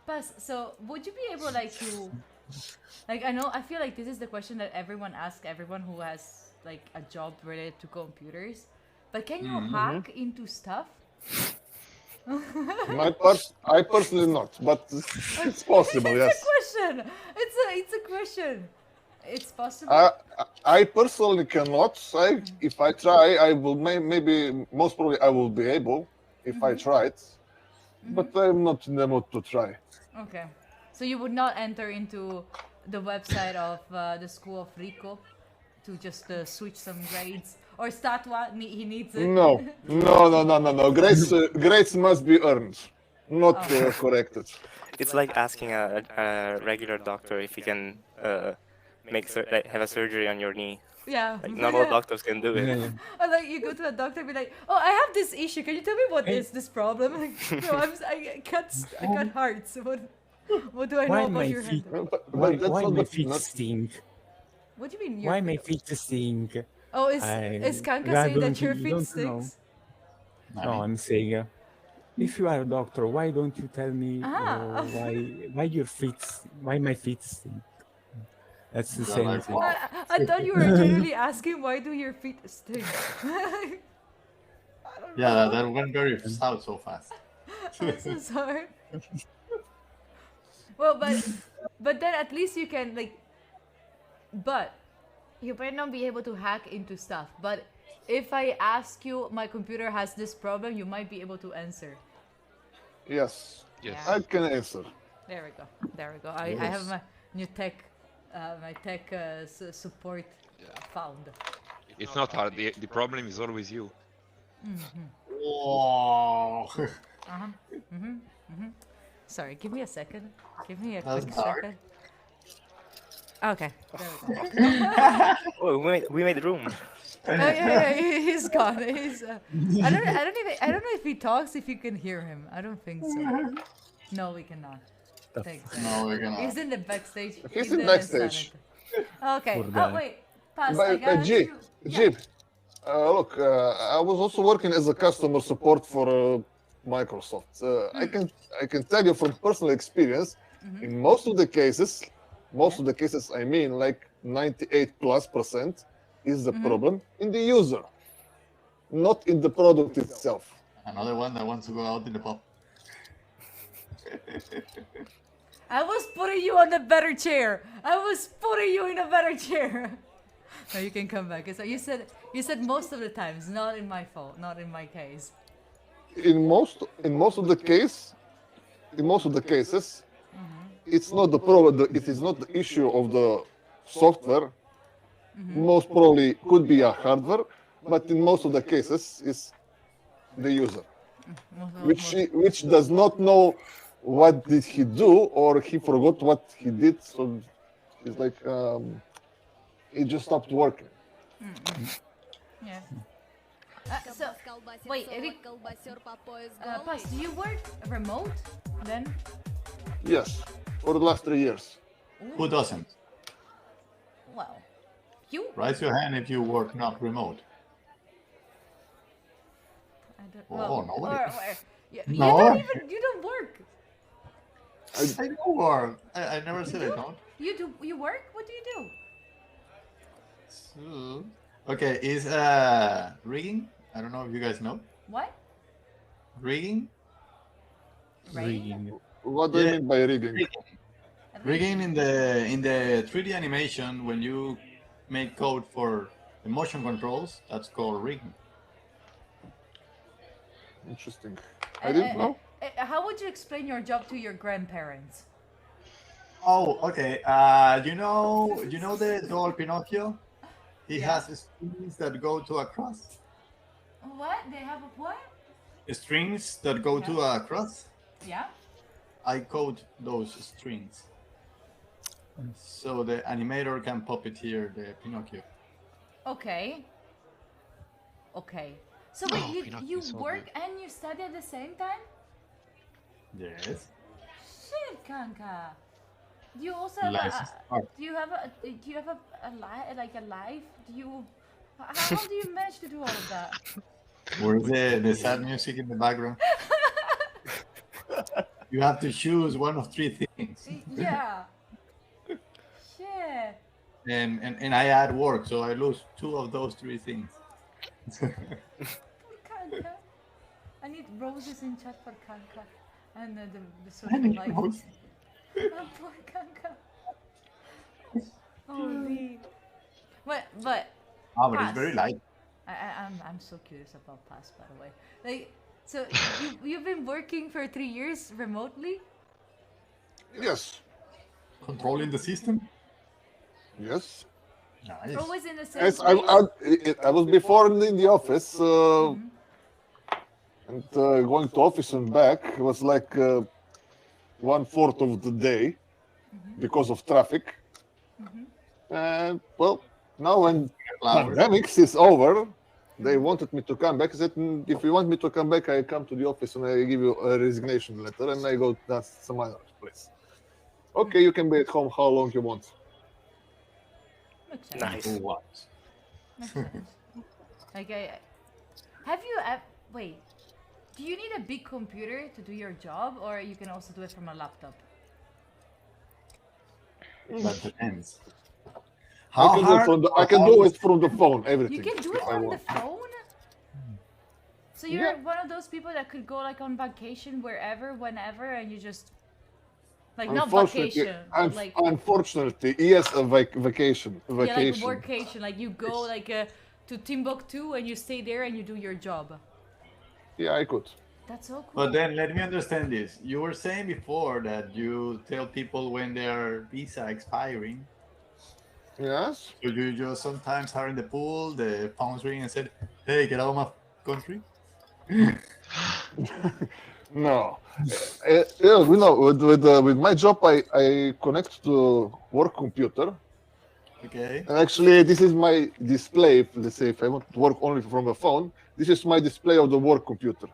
[SPEAKER 1] Pass. So, would you be able to, I feel like this is the question that everyone asks everyone who has a job related to computers. But can you hack into stuff?
[SPEAKER 8] I personally not, but it's possible.
[SPEAKER 1] It's
[SPEAKER 8] Yes.
[SPEAKER 1] a question. It's a question. It's possible.
[SPEAKER 8] I personally cannot. If I try, I will maybe most probably I will be able if I try it, but I'm not in the mood to try.
[SPEAKER 1] Okay. So you would not enter into the website of the school of Rico to just switch some grades, or Statwa, he needs it.
[SPEAKER 8] No. Grades must be earned, not corrected.
[SPEAKER 6] It's like asking a regular doctor if he can have a surgery on your knee.
[SPEAKER 1] Yeah.
[SPEAKER 6] Like, not all doctors can do it.
[SPEAKER 1] Or you go to a doctor and be like, "Oh, I have this issue. Can you tell me what is this problem?" No, I got hearts. What do I know
[SPEAKER 7] Why
[SPEAKER 1] about
[SPEAKER 7] my
[SPEAKER 1] your
[SPEAKER 7] feet?
[SPEAKER 1] hand?
[SPEAKER 7] Why
[SPEAKER 8] that's not
[SPEAKER 7] my
[SPEAKER 8] the-
[SPEAKER 7] feet
[SPEAKER 8] not-
[SPEAKER 7] stink?
[SPEAKER 1] What do you mean?
[SPEAKER 7] Why
[SPEAKER 1] your
[SPEAKER 7] my
[SPEAKER 1] feet?
[SPEAKER 7] feet stink?
[SPEAKER 1] Oh, is Kanka saying that your feet stinks?
[SPEAKER 7] No, I'm saying, if you are a doctor, why don't you tell me why my feet stink? That's the same.
[SPEAKER 9] my
[SPEAKER 7] thing.
[SPEAKER 9] fault.
[SPEAKER 1] I thought you were genuinely asking why do your feet stink.
[SPEAKER 9] Yeah, that went very south so fast.
[SPEAKER 1] I'm so sorry. Well, but then at least you can but you might not be able to hack into stuff. But if I ask you, my computer has this problem, you might be able to answer.
[SPEAKER 8] Yes,
[SPEAKER 5] Yes.
[SPEAKER 8] I can answer.
[SPEAKER 1] There we go. I have my new tech, support found.
[SPEAKER 5] It's not hard. The problem is always you.
[SPEAKER 9] Whoa.
[SPEAKER 1] Sorry, give me a second. Give me a
[SPEAKER 9] That's
[SPEAKER 1] quick
[SPEAKER 9] dark.
[SPEAKER 1] second. Okay, there we go.
[SPEAKER 6] Oh, we made room.
[SPEAKER 1] Oh yeah, he's gone. He's. I don't know if he talks. If you can hear him, I don't think so. No, we cannot. Thanks.
[SPEAKER 9] No, we cannot.
[SPEAKER 1] He's in the backstage.
[SPEAKER 8] He's in backstage.
[SPEAKER 1] Okay.
[SPEAKER 7] Poor
[SPEAKER 1] Oh
[SPEAKER 7] guy.
[SPEAKER 1] wait, pass.
[SPEAKER 8] But Jeep, look, I was also working as a customer support for Microsoft. I can tell you from personal experience, in most of the cases, I mean like 98+%, is the problem in the user, not in the product itself.
[SPEAKER 9] Another one that wants to go out in the pub.
[SPEAKER 1] I was putting you on a better chair. I was putting you in a better chair. No, you can come back. So you said most of the times, not in my fault, not in my case.
[SPEAKER 8] In most of the cases, it's not the problem. It is not the issue of the software. Most probably could be a hardware, but in most of the cases, it's the user, which does not know what did he do, or he forgot what he did. So it's like it just stopped working.
[SPEAKER 1] Yeah. So wait, Eric, Pas, do you work remote then?
[SPEAKER 8] Yes, for the last 3 years.
[SPEAKER 9] Who doesn't?
[SPEAKER 1] Well, you.
[SPEAKER 9] Raise your hand if you work not remote.
[SPEAKER 1] I don't.
[SPEAKER 9] Oh,
[SPEAKER 1] Well,
[SPEAKER 9] nobody.
[SPEAKER 1] you
[SPEAKER 9] No.
[SPEAKER 1] don't even. You don't work.
[SPEAKER 9] I do work. I never said I don't.
[SPEAKER 1] You do. You work. What do you do?
[SPEAKER 9] So, okay, is rigging? I don't know if you guys know.
[SPEAKER 1] What?
[SPEAKER 9] Rigging?
[SPEAKER 7] Rigging.
[SPEAKER 8] What do you mean by rigging?
[SPEAKER 9] Rigging in the 3D animation, when you make code for the motion controls, that's called rigging.
[SPEAKER 8] Interesting. I didn't know.
[SPEAKER 1] How would you explain your job to your grandparents?
[SPEAKER 9] Oh, okay. You know the doll Pinocchio? He
[SPEAKER 1] Yeah.
[SPEAKER 9] has strings that go to a cross.
[SPEAKER 1] What? They have a what?
[SPEAKER 9] Strings that go to a cross.
[SPEAKER 1] Yeah.
[SPEAKER 9] I code those strings. So the animator can puppeteer the Pinocchio.
[SPEAKER 1] Okay. Okay. So wait, you
[SPEAKER 5] Pinocchio's so
[SPEAKER 1] work and you study at the same time?
[SPEAKER 9] Yes.
[SPEAKER 1] Shit, Kanka. Do you also have
[SPEAKER 9] License art.
[SPEAKER 1] do you have a life? Do you how do you manage to do all of that?
[SPEAKER 9] Where's the sad music in the background? You have to choose one of three things.
[SPEAKER 1] Yeah. Shit.
[SPEAKER 9] And I add work, so I lose two of those three things.
[SPEAKER 1] Poor Kanka. I need roses in chat for Kanka. And the social life. Oh, poor Kanka. Holy. But
[SPEAKER 9] Ah, but it's
[SPEAKER 1] Pass.
[SPEAKER 9] very light.
[SPEAKER 1] I'm so curious about Pass, by the way. Like, so you've been working for 3 years remotely?
[SPEAKER 8] Yes.
[SPEAKER 9] Controlling the system?
[SPEAKER 8] Yes.
[SPEAKER 9] Nice.
[SPEAKER 1] Always in the same
[SPEAKER 8] Yes,
[SPEAKER 1] place?
[SPEAKER 8] I was before in the office, and going to office and back was like 1/4 of the day because of traffic. And well, now when pandemics is over, they wanted me to come back. I said, if you want me to come back, I come to the office and I give you a resignation letter, and I go to some other place. Okay, you can be at home how long you want.
[SPEAKER 1] Makes sense.
[SPEAKER 6] Nice.
[SPEAKER 9] Who what?
[SPEAKER 1] Makes sense. Like, have you wait? Do you need a big computer to do your job, or you can also do it from a laptop?
[SPEAKER 9] That depends.
[SPEAKER 8] I can do it from the phone. Everything.
[SPEAKER 1] You can do it
[SPEAKER 8] if I
[SPEAKER 1] from the
[SPEAKER 8] want.
[SPEAKER 1] phone? So you're one of those people that could go like on vacation wherever, whenever, and you just like not vacation, but like
[SPEAKER 8] Unfortunately, yes, a vacation.
[SPEAKER 1] yeah, like
[SPEAKER 8] Vacation.
[SPEAKER 1] workation. Like you go like to Timbuktu and you stay there and you do your job.
[SPEAKER 8] Yeah, I could.
[SPEAKER 1] That's so cool.
[SPEAKER 9] But then let me understand this. You were saying before that you tell people when their visa expiring.
[SPEAKER 8] Yes.
[SPEAKER 9] So you just sometimes are in the pool, the phone's ring and said, "Hey, get out of my country."
[SPEAKER 8] No. Yeah, with my job, I connect to work computer.
[SPEAKER 9] Okay.
[SPEAKER 8] And actually, this is my display. Let's say if I want to work only from a phone, this is my display of the work computer.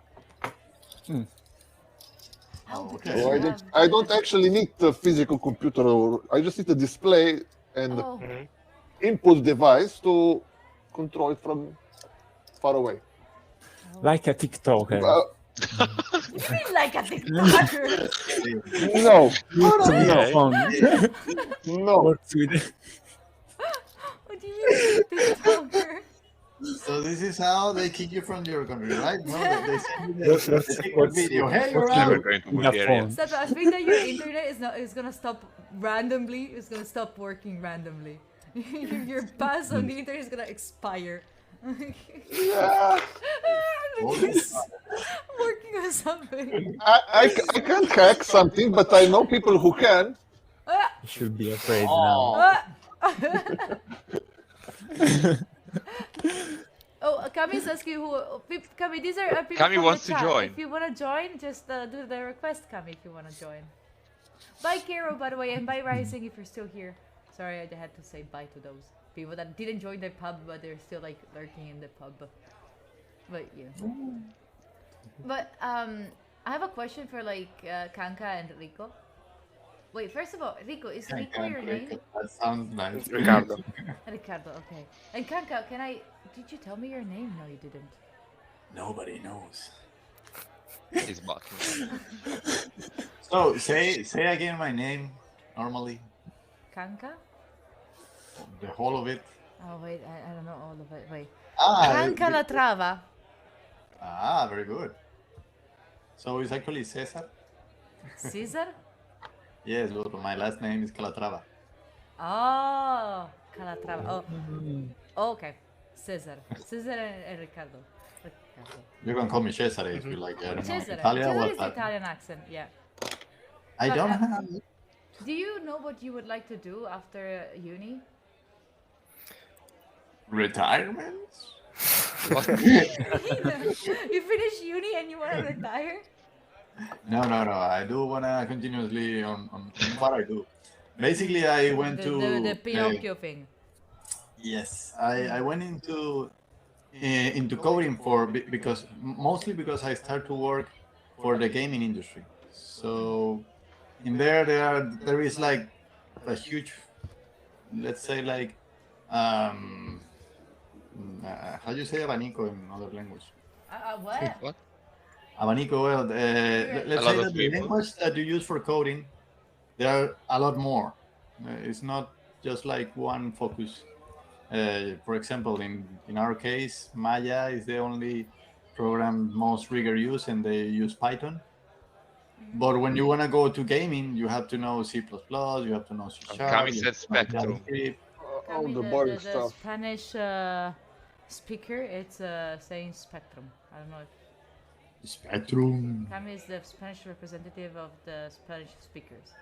[SPEAKER 9] Okay.
[SPEAKER 8] So I don't actually need the physical computer, or I just need a display and
[SPEAKER 1] Oh,
[SPEAKER 8] input device to control it from far away.
[SPEAKER 7] Like a TikToker.
[SPEAKER 1] you mean like a TikToker?
[SPEAKER 8] No,
[SPEAKER 7] With your phone.
[SPEAKER 8] no.
[SPEAKER 7] Works with
[SPEAKER 1] What do you mean TikToker?
[SPEAKER 9] So this is how they kick you from your country, right? No, they send you
[SPEAKER 7] What's-
[SPEAKER 9] the TikTok
[SPEAKER 7] what's-
[SPEAKER 9] video. Hey, you're
[SPEAKER 7] what's
[SPEAKER 5] Never
[SPEAKER 9] out.
[SPEAKER 5] going to
[SPEAKER 7] in the
[SPEAKER 5] Bulgaria.
[SPEAKER 7] phone?
[SPEAKER 1] Stop, I think that your internet is gonna stop randomly. It's gonna stop working randomly. Your pass on the internet is gonna expire.
[SPEAKER 8] Yeah,
[SPEAKER 9] Oh,
[SPEAKER 1] He's working on something.
[SPEAKER 8] I can't hack something, but I know people who can.
[SPEAKER 1] Ah!
[SPEAKER 7] You should be afraid
[SPEAKER 9] Oh.
[SPEAKER 1] Ah! Oh, Kami's asking who. Kami, these are people
[SPEAKER 5] Kami
[SPEAKER 1] from
[SPEAKER 5] wants
[SPEAKER 1] the
[SPEAKER 5] to
[SPEAKER 1] chat.
[SPEAKER 5] join.
[SPEAKER 1] If you wanna join, just do the request, Kami, if you wanna join. Bye, Kero, by the way, and bye, Rising, if you're still here. Sorry, I had to say bye to those people that didn't join the pub, but they're still like lurking in the pub. But yeah. But I have a question for like Kanka and Rico. Wait, first of all, Rico, is Rico your name?
[SPEAKER 9] That sounds nice.
[SPEAKER 6] Ricardo.
[SPEAKER 1] Ricardo, okay. And Kanka, did you tell me your name? No, you didn't.
[SPEAKER 9] Nobody knows.
[SPEAKER 5] He's blocking.
[SPEAKER 9] So say again my name normally,
[SPEAKER 1] Kanka?
[SPEAKER 9] the whole of it.
[SPEAKER 1] Oh, wait, I don't know all of it. Wait.
[SPEAKER 9] Ah,
[SPEAKER 1] Kanka La Trava.
[SPEAKER 9] very good. So it's actually Cesar.
[SPEAKER 1] Caesar?
[SPEAKER 9] Yes, look, my last name is Calatrava.
[SPEAKER 1] Oh, Calatrava. Oh, okay. Caesar. Caesar and Ricardo. Ricardo.
[SPEAKER 9] You can call me Cesare if you like. I don't know.
[SPEAKER 1] Cesare.
[SPEAKER 9] Italia
[SPEAKER 1] Cesare
[SPEAKER 9] or
[SPEAKER 1] is the Italian accent, yeah.
[SPEAKER 9] I
[SPEAKER 1] But,
[SPEAKER 9] don't have.
[SPEAKER 1] Do you know what you would like to do after uni?
[SPEAKER 9] Retirement?
[SPEAKER 1] You finish uni and you want to retire?
[SPEAKER 9] No. I do wanna continuously on what I do. Basically, I went to
[SPEAKER 1] The Pinocchio thing.
[SPEAKER 9] Yes, I went into coding because mostly because I started to work for the gaming industry. So in there is like a huge, let's say like how do you say abanico in other language?
[SPEAKER 1] What?
[SPEAKER 5] What?
[SPEAKER 9] Abanico. Well, let's
[SPEAKER 5] A lot
[SPEAKER 9] say
[SPEAKER 5] of
[SPEAKER 9] that the
[SPEAKER 5] people.
[SPEAKER 9] language that you use for coding, there are a lot more. It's not just like one focus. For example, in our case, Maya is the only program most rigor use, and they use Python. But when you want to go to gaming, you have to know C++, you have to know C#.
[SPEAKER 5] Kami
[SPEAKER 9] you
[SPEAKER 5] said
[SPEAKER 9] have to know
[SPEAKER 5] Spectrum.
[SPEAKER 9] JavaScript.
[SPEAKER 8] All
[SPEAKER 1] Kami,
[SPEAKER 8] the boring
[SPEAKER 1] the
[SPEAKER 8] stuff.
[SPEAKER 1] Spanish speaker, it's saying Spectrum. I don't know if
[SPEAKER 9] Spectrum.
[SPEAKER 1] Kami is the Spanish representative of the Spanish speakers.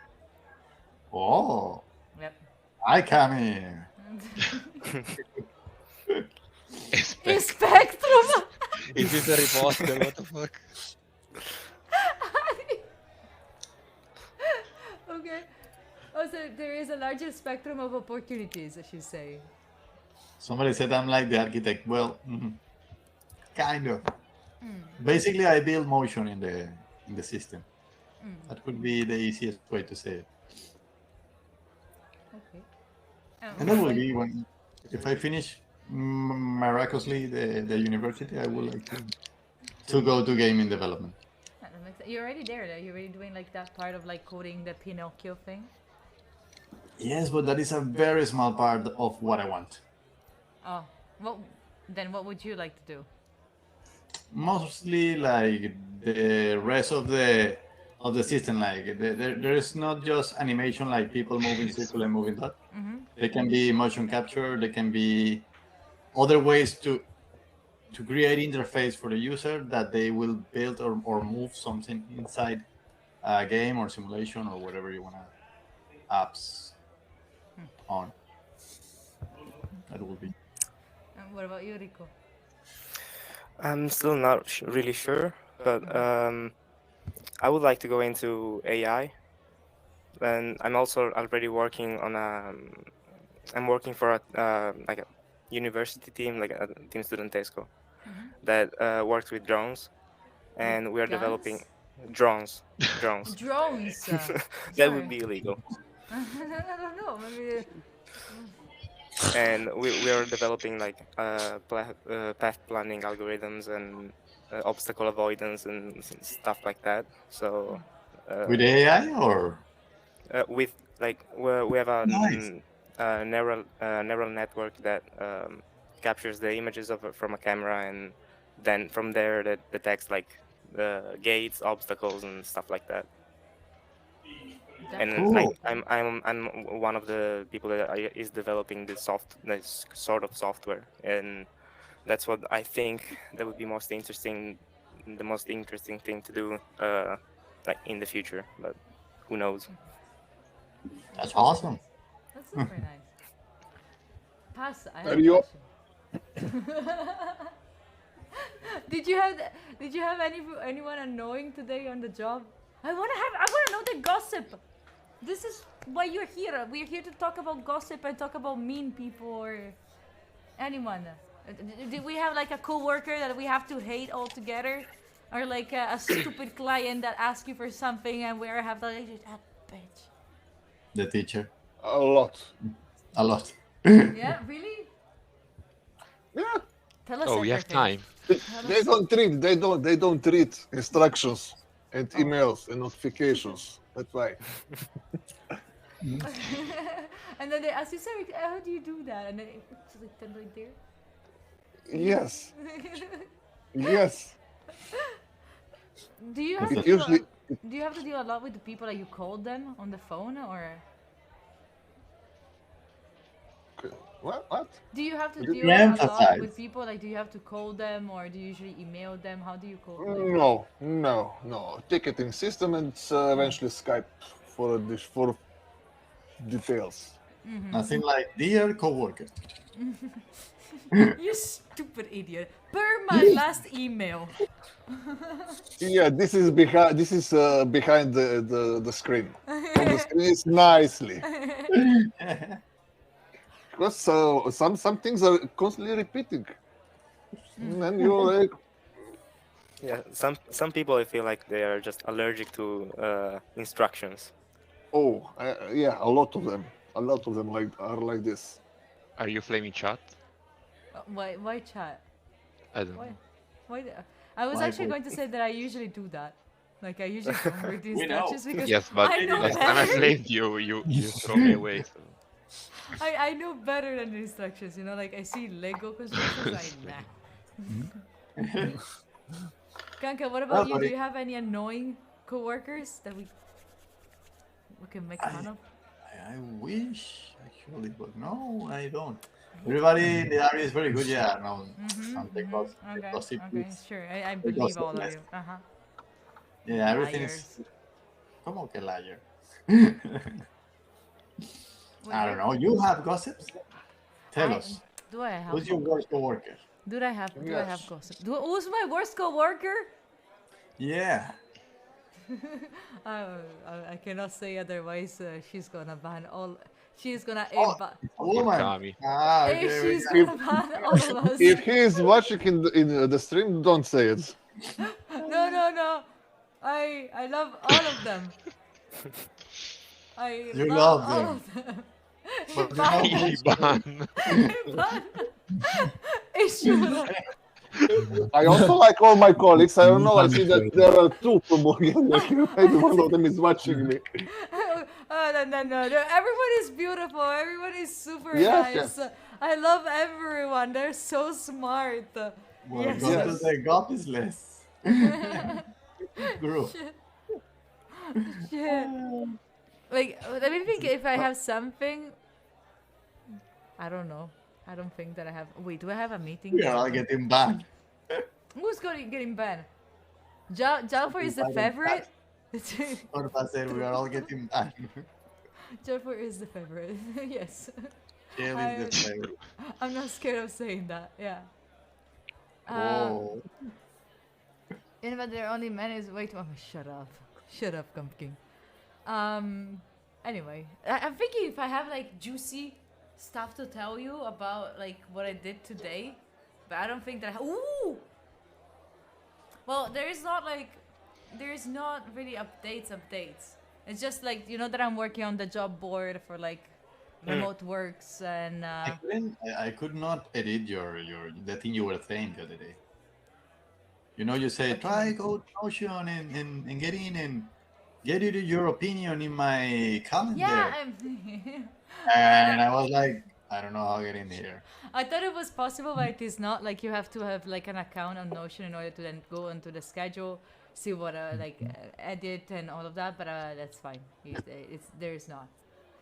[SPEAKER 9] Oh,
[SPEAKER 1] Yep.
[SPEAKER 9] hi, Kami.
[SPEAKER 1] Spectrum!
[SPEAKER 5] Is this Harry Potter? What the fuck?
[SPEAKER 1] Okay. Oh, so there is a larger spectrum of opportunities, as you say.
[SPEAKER 9] Somebody said I'm like the architect. Well, kind of. Basically, I build motion in the system. That could be the easiest way to say it.
[SPEAKER 1] Okay.
[SPEAKER 9] And that will be when, if I finish miraculously the university, I would like to go to gaming development.
[SPEAKER 1] That makes sense. You're already there, though. You're already doing like that part of like coding the Pinocchio thing.
[SPEAKER 9] Yes, but that is a very small part of what I want.
[SPEAKER 1] Oh, well, then what would you like to do?
[SPEAKER 9] Mostly like the rest of the system. Like there is not just animation, like people moving circle and moving that. There can be motion capture. There can be other ways to create interface for the user that they will build or move something inside a game or simulation or whatever you want to apps on. That will be.
[SPEAKER 1] And what about you, Rico?
[SPEAKER 6] I'm still not really sure, but I would like to go into AI. And I'm also already working on I'm working for a like a university team, like a Team Studentesco, that works with drones, and we are
[SPEAKER 1] Guns?
[SPEAKER 6] developing drones.
[SPEAKER 1] Drones.
[SPEAKER 6] That would be illegal.
[SPEAKER 1] I don't know. Maybe.
[SPEAKER 6] And we are developing like path planning algorithms and obstacle avoidance and stuff like that. So
[SPEAKER 9] With AI or?
[SPEAKER 6] with like we have a
[SPEAKER 9] Nice.
[SPEAKER 6] neural network that captures the images from a camera, and then from there that detects like the gates, obstacles, and stuff like that. And
[SPEAKER 9] Cool.
[SPEAKER 6] I'm one of the people that is developing this sort of software, and that's what I think that would be the most interesting thing to do like in the future, but who knows.
[SPEAKER 9] That's awesome.
[SPEAKER 1] That's super nice. Pass. I have
[SPEAKER 8] Are
[SPEAKER 1] a
[SPEAKER 8] you-
[SPEAKER 1] question. Did you have anyone annoying today on the job? I wanna know the gossip. This is why you're here. We're here to talk about gossip and talk about mean people or anyone. Did we have like a coworker that we have to hate altogether, or like a stupid client that asks you for something and we have to like that bitch?
[SPEAKER 9] The teacher.
[SPEAKER 8] A lot.
[SPEAKER 9] A lot.
[SPEAKER 1] Yeah, really?
[SPEAKER 8] Yeah.
[SPEAKER 1] Tell us.
[SPEAKER 5] Oh, we have
[SPEAKER 1] everything.
[SPEAKER 5] time.
[SPEAKER 8] They don't read instructions and emails and notifications. That's why.
[SPEAKER 1] And then they ask you, sorry, how do you do that? And then it's like right there.
[SPEAKER 8] Yes. Yes.
[SPEAKER 1] Do you have
[SPEAKER 8] It
[SPEAKER 1] to deal
[SPEAKER 8] usually-
[SPEAKER 1] do you have to deal a lot with the people that you called them on the phone, or
[SPEAKER 8] What?
[SPEAKER 1] do you have to
[SPEAKER 8] You
[SPEAKER 1] deal a lot
[SPEAKER 9] emphasize.
[SPEAKER 1] with people? Like, do you have to call them, or do you usually email them? How do you call them?
[SPEAKER 8] No. Ticketing system and eventually Skype for details.
[SPEAKER 9] Nothing like dear coworker.
[SPEAKER 1] You stupid idiot! Per my last email.
[SPEAKER 8] Yeah, this is behind. This is behind the screen. On the screen is nicely. Because some things are constantly repeating, and then you're like,
[SPEAKER 6] Yeah, some people I feel like they are just allergic to instructions.
[SPEAKER 8] oh, yeah, a lot of them are like this.
[SPEAKER 5] Are you flaming chat?
[SPEAKER 1] Why chat?
[SPEAKER 5] I don't
[SPEAKER 1] Why?
[SPEAKER 5] know.
[SPEAKER 1] Why? I was
[SPEAKER 9] Why
[SPEAKER 1] actually
[SPEAKER 9] both?
[SPEAKER 1] going to say that I usually do that. Like I usually don't read the
[SPEAKER 9] We know.
[SPEAKER 1] instructions because
[SPEAKER 5] Yes, but
[SPEAKER 1] I know
[SPEAKER 5] last time I
[SPEAKER 1] better.
[SPEAKER 5] flamed you, you throw me away. So.
[SPEAKER 1] I know better than the instructions. You know, like I see Lego constructions. Nah. Kanka, what about you? Do you have any annoying coworkers that we can make fun of?
[SPEAKER 9] I wish actually, but no, I don't. Everybody in the area is very good. Yeah, no, the gossip
[SPEAKER 1] Okay,
[SPEAKER 9] is-
[SPEAKER 1] sure. I
[SPEAKER 9] the
[SPEAKER 1] believe
[SPEAKER 9] gossip
[SPEAKER 1] all of
[SPEAKER 9] list.
[SPEAKER 1] you. Uh-huh.
[SPEAKER 9] Yeah, everything is.
[SPEAKER 1] Liars.
[SPEAKER 9] Como que liar?
[SPEAKER 1] What
[SPEAKER 9] I don't know. You have gossips? Tell us.
[SPEAKER 1] Do I have?
[SPEAKER 9] Who's your worst coworker?
[SPEAKER 1] Do I have
[SPEAKER 8] Yes.
[SPEAKER 1] gossip? Who's my worst coworker?
[SPEAKER 9] Yeah.
[SPEAKER 1] I cannot say otherwise. She's gonna ban all. She's gonna
[SPEAKER 9] Oh, a woman.
[SPEAKER 5] Tommy.
[SPEAKER 9] Ah,
[SPEAKER 1] eh,
[SPEAKER 9] okay, we
[SPEAKER 1] she's
[SPEAKER 9] got-
[SPEAKER 1] gonna ban all of us.
[SPEAKER 8] If he is watching in the stream, don't say it.
[SPEAKER 1] No. I love all of them. I
[SPEAKER 9] You
[SPEAKER 1] love
[SPEAKER 9] love
[SPEAKER 1] all
[SPEAKER 9] them.
[SPEAKER 1] of them.
[SPEAKER 9] But you
[SPEAKER 1] Ban.
[SPEAKER 9] know,
[SPEAKER 5] Ban.
[SPEAKER 1] Issue.
[SPEAKER 8] I also like all my colleagues. I don't know. I see that there are two from Bulgaria here. Maybe one of them is watching me.
[SPEAKER 1] No. Everyone is beautiful. Everyone is super
[SPEAKER 8] Yes,
[SPEAKER 1] nice.
[SPEAKER 8] yes.
[SPEAKER 1] I love everyone. They're so smart.
[SPEAKER 9] well,
[SPEAKER 1] Yes.
[SPEAKER 9] go to
[SPEAKER 8] Yes.
[SPEAKER 9] the goddess list. Group.
[SPEAKER 1] Shit. Like, let me think if I have something. I don't know. I don't think that I have. Wait, do I have a meeting?
[SPEAKER 9] We are all getting banned.
[SPEAKER 1] Who's getting banned? Jalfor is the favorite.
[SPEAKER 9] Orpa said we are all getting banned.
[SPEAKER 1] Jalfor is the favorite. Yes.
[SPEAKER 9] Jail is the favorite.
[SPEAKER 1] I'm not scared of saying that. Yeah.
[SPEAKER 9] Oh.
[SPEAKER 1] And but their only man is wait. Oh, shut up, Pumpkin. Anyway, I'm thinking if I have like juicy stuff to tell you about like what I did today, but I don't think that. Ooh. Well, there is not really updates. It's just like that I'm working on the job board for like remote works and.
[SPEAKER 9] I could not edit the thing you were saying the other day. You say try go to Notion and get in and get your opinion in my calendar.
[SPEAKER 1] Yeah,
[SPEAKER 9] And I was like, I don't know how to get in here.
[SPEAKER 1] I thought it was possible, but it is not. Like you have to have like an account on Notion in order to then go into the schedule, see what edit and all of that. But that's fine. There is not.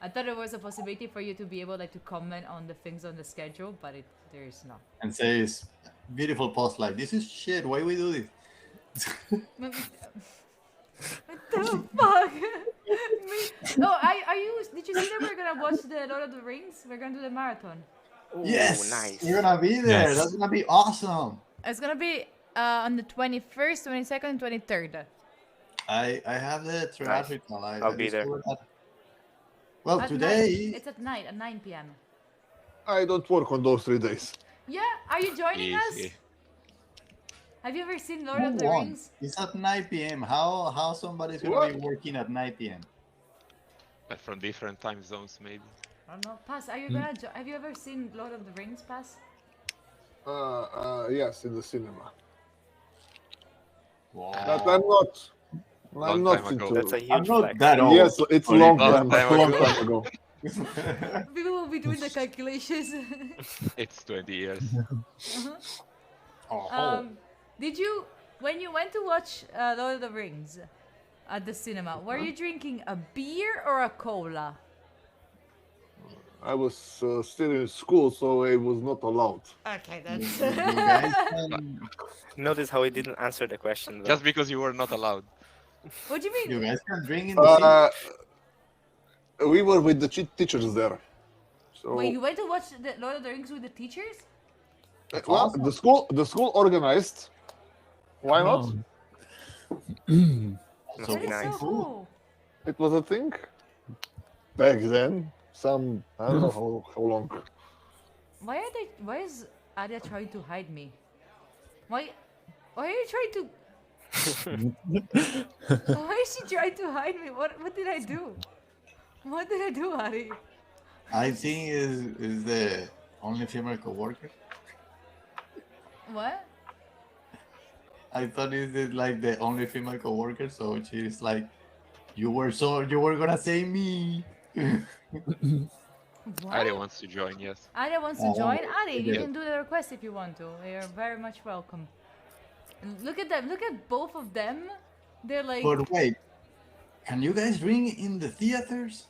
[SPEAKER 1] I thought there was a possibility for you to be able like to comment on the things on the schedule, but there is not.
[SPEAKER 9] And says, beautiful post like, this is shit. Why we do this?
[SPEAKER 1] What the fuck? Are you? Did you see that we're gonna watch the Lord of the Rings? We're gonna do the marathon.
[SPEAKER 6] Ooh,
[SPEAKER 9] Yes,
[SPEAKER 6] nice.
[SPEAKER 9] you're gonna be there.
[SPEAKER 7] Yes.
[SPEAKER 9] That's gonna be awesome.
[SPEAKER 1] It's gonna be on the 21st, 22nd, and 23rd.
[SPEAKER 9] I have the theatrical.
[SPEAKER 6] I'll be there.
[SPEAKER 9] That. Well,
[SPEAKER 1] At
[SPEAKER 9] today.
[SPEAKER 1] night. It's at night, at 9 p.m.
[SPEAKER 8] I don't work on those 3 days.
[SPEAKER 1] Yeah, are you joining us?
[SPEAKER 5] Easy.
[SPEAKER 1] Have you ever seen Lord
[SPEAKER 9] Who
[SPEAKER 1] of the
[SPEAKER 9] won?
[SPEAKER 1] Rings?
[SPEAKER 9] It's at 9 p.m. How somebody's gonna
[SPEAKER 8] What?
[SPEAKER 9] be working at 9 p.m.
[SPEAKER 5] But from different time zones, maybe.
[SPEAKER 1] I don't know. Pass, are you gonna? Have you ever seen Lord of the Rings? Pass.
[SPEAKER 8] Yes, in the cinema.
[SPEAKER 9] Wow.
[SPEAKER 8] But I'm not.
[SPEAKER 5] Long
[SPEAKER 8] I'm not
[SPEAKER 5] time ago.
[SPEAKER 8] into.
[SPEAKER 6] That's a
[SPEAKER 9] I'm
[SPEAKER 6] huge
[SPEAKER 9] not
[SPEAKER 6] flex.
[SPEAKER 9] that old.
[SPEAKER 8] Yes, it's
[SPEAKER 9] Sorry.
[SPEAKER 8] long
[SPEAKER 5] Long
[SPEAKER 8] time
[SPEAKER 5] time
[SPEAKER 8] ago.
[SPEAKER 1] People will be doing the calculations.
[SPEAKER 5] It's 20 years.
[SPEAKER 9] Oh.
[SPEAKER 1] Did you, when you went to watch Lord of the Rings at the cinema, were you drinking a beer or a cola?
[SPEAKER 8] I was still in school, so I was not allowed.
[SPEAKER 1] Okay, that's.
[SPEAKER 9] You guys can,
[SPEAKER 6] Notice how he didn't answer the question. Though.
[SPEAKER 5] Just because you were not allowed.
[SPEAKER 1] What do you mean?
[SPEAKER 9] you guys can drink in the cinema.
[SPEAKER 8] We were with the teachers there. So
[SPEAKER 1] Wait, you went to watch the Lord of the Rings with the teachers?
[SPEAKER 8] well, the school organized. Why not?
[SPEAKER 7] Oh.
[SPEAKER 6] Must
[SPEAKER 1] That
[SPEAKER 6] be
[SPEAKER 1] is
[SPEAKER 6] nice.
[SPEAKER 1] so cool.
[SPEAKER 8] It was a thing back then. I don't know how long.
[SPEAKER 1] Why is Arya trying to hide me? Why are you trying to? Why is she trying to hide me? What did I do? What did I do, Ari?
[SPEAKER 9] I think is the only female coworker.
[SPEAKER 1] What?
[SPEAKER 9] I thought it's like the only female coworker, so she's like, you were gonna say me.
[SPEAKER 1] What?
[SPEAKER 5] Ari wants to join, yes.
[SPEAKER 1] Arya wants to join. Ari, you
[SPEAKER 9] yeah.
[SPEAKER 1] can do the request if you want to. You're very much welcome. And look at them. Look at both of them. They're like.
[SPEAKER 9] But wait, can you guys drink in the theaters?